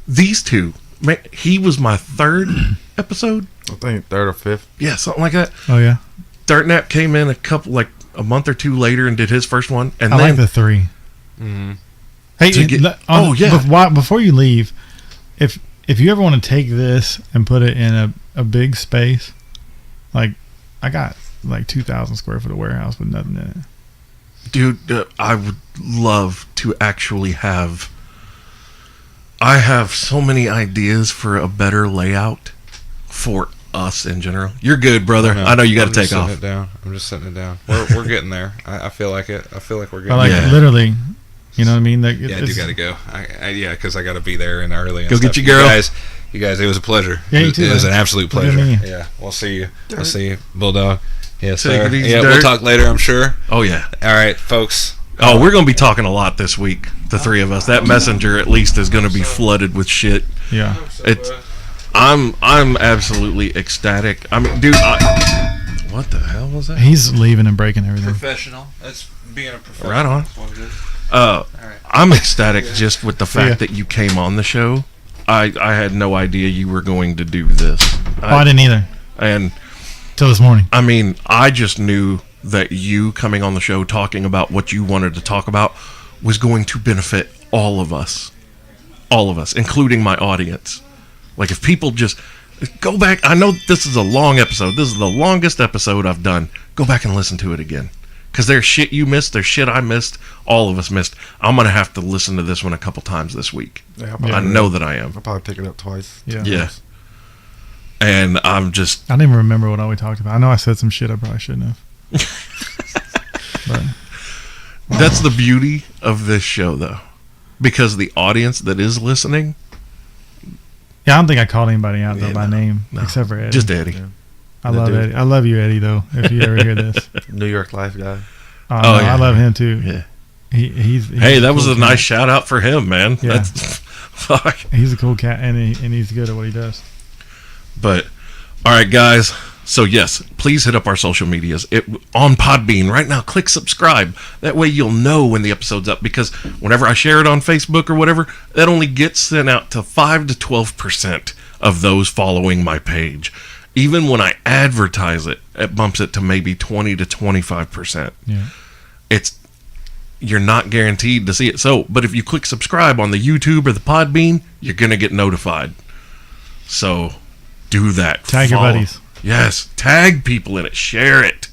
these two. Man, he was my third episode.
I think third or fifth.
Yeah, something like that.
Oh yeah.
Dirtnap came in a month or two later and did his first one, and
I
then
like the 3.
Mm-hmm.
Hey, before you leave, if you ever want to take this and put it in a big space, like I got like 2,000 square foot of warehouse with nothing in it.
Dude, I would love to actually have. I have so many ideas for a better layout for us in general. You're good, brother. I know you got to take off.
I'm just setting it down. We're getting there. I feel like it. I feel like we're getting
But like
there.
literally, you know what I mean? Like,
Yeah, I do got to go. Yeah, because I got to be there and early. And
Go
stuff.
get your girl.
You guys, it was a pleasure.
Yeah, you too,
It was
man.
an absolute
Look at
pleasure.
me.
Yeah, we'll see you. I'll see you, Bulldog. Yes,
Take
sir.
it easy,
Yeah,
Dirt.
we'll talk later, I'm sure.
Oh, yeah.
All right, folks.
Oh, we're going to be talking a lot this week, the three of us. That messenger, at least, is going to be flooded with shit.
Yeah.
It's. I'm absolutely ecstatic. I mean, dude, what the hell was that?
He's leaving and breaking everything.
Professional. That's being a professional.
Right on.
That's what it is.
I'm ecstatic just with the fact that you came on the show. I had no idea you were going to do this.
I didn't either.
And
Till this morning.
I mean, I just knew that you coming on the show talking about what you wanted to talk about was going to benefit all of us, including my audience. Like, if people just go back, I know this is a long episode. This is the longest episode I've done. Go back and listen to it again. Because there's shit you missed, there's shit I missed, all of us missed. I'm going to have to listen to this one a couple times this week.
Yeah,
I know that I am.
I'll probably pick it up twice.
Yeah.
Yeah. And I'm just,
I don't even remember what all we talked about. I know I said some shit I probably shouldn't have. But
that's the beauty of this show, though. Because the audience that is listening,
yeah, I don't think I called anybody out though
Yeah,
by
no,
name
no.
except for Eddie.
just Eddie.
Yeah.
I
That
love
dude.
Eddie. I love you, Eddie. Though, if you ever hear this,
New York Life guy.
oh,
Oh,
no,
yeah.
I love him too.
Yeah.
He's
Hey, that was
cool
a nice
cat.
shout out for him, man.
Yeah.
That's fuck.
He's a cool cat, and he's good at what he does.
But all right, guys. So yes, please hit up our social medias. On Podbean right now. Click subscribe. That way you'll know when the episode's up. Because whenever I share it on Facebook or whatever, that only gets sent out to 5 to 12% of those following my page. Even when I advertise it, it bumps it to maybe 20 to 25%.
Yeah.
You're not guaranteed to see it. So, but if you click subscribe on the YouTube or the Podbean, you're gonna get notified. So, do that.
Tag your buddies.
Yes, tag people in it. Share it.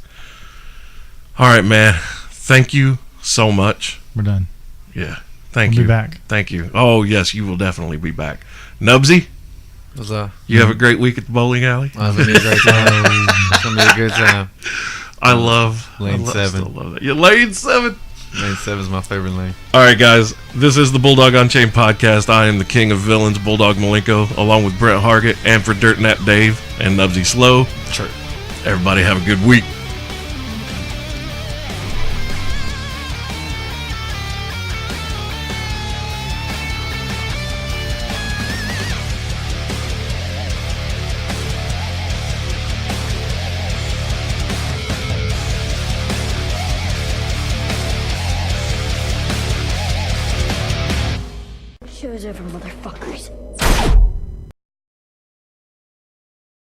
All right, man. Thank you so much.
We're done.
Yeah. Thank
We'll
you.
be back.
Thank you. Oh, yes, you will definitely be back. Nubsie,
What's up?
you have a great week at the bowling alley.
It's gonna be a great time. It's gonna be a good time.
I love
Lane 7.
Still love that. Yeah, Lane 7.
Lane 7 is my favorite lane.
All right, guys. This is the Bulldog Unchained Podcast. I am the king of villains, Bulldog Malenko, along with Brent Hargett, and for Dirtnap Dave and Knubsie Slow.
Sure.
Everybody have a good week.
Show's over, motherfuckers.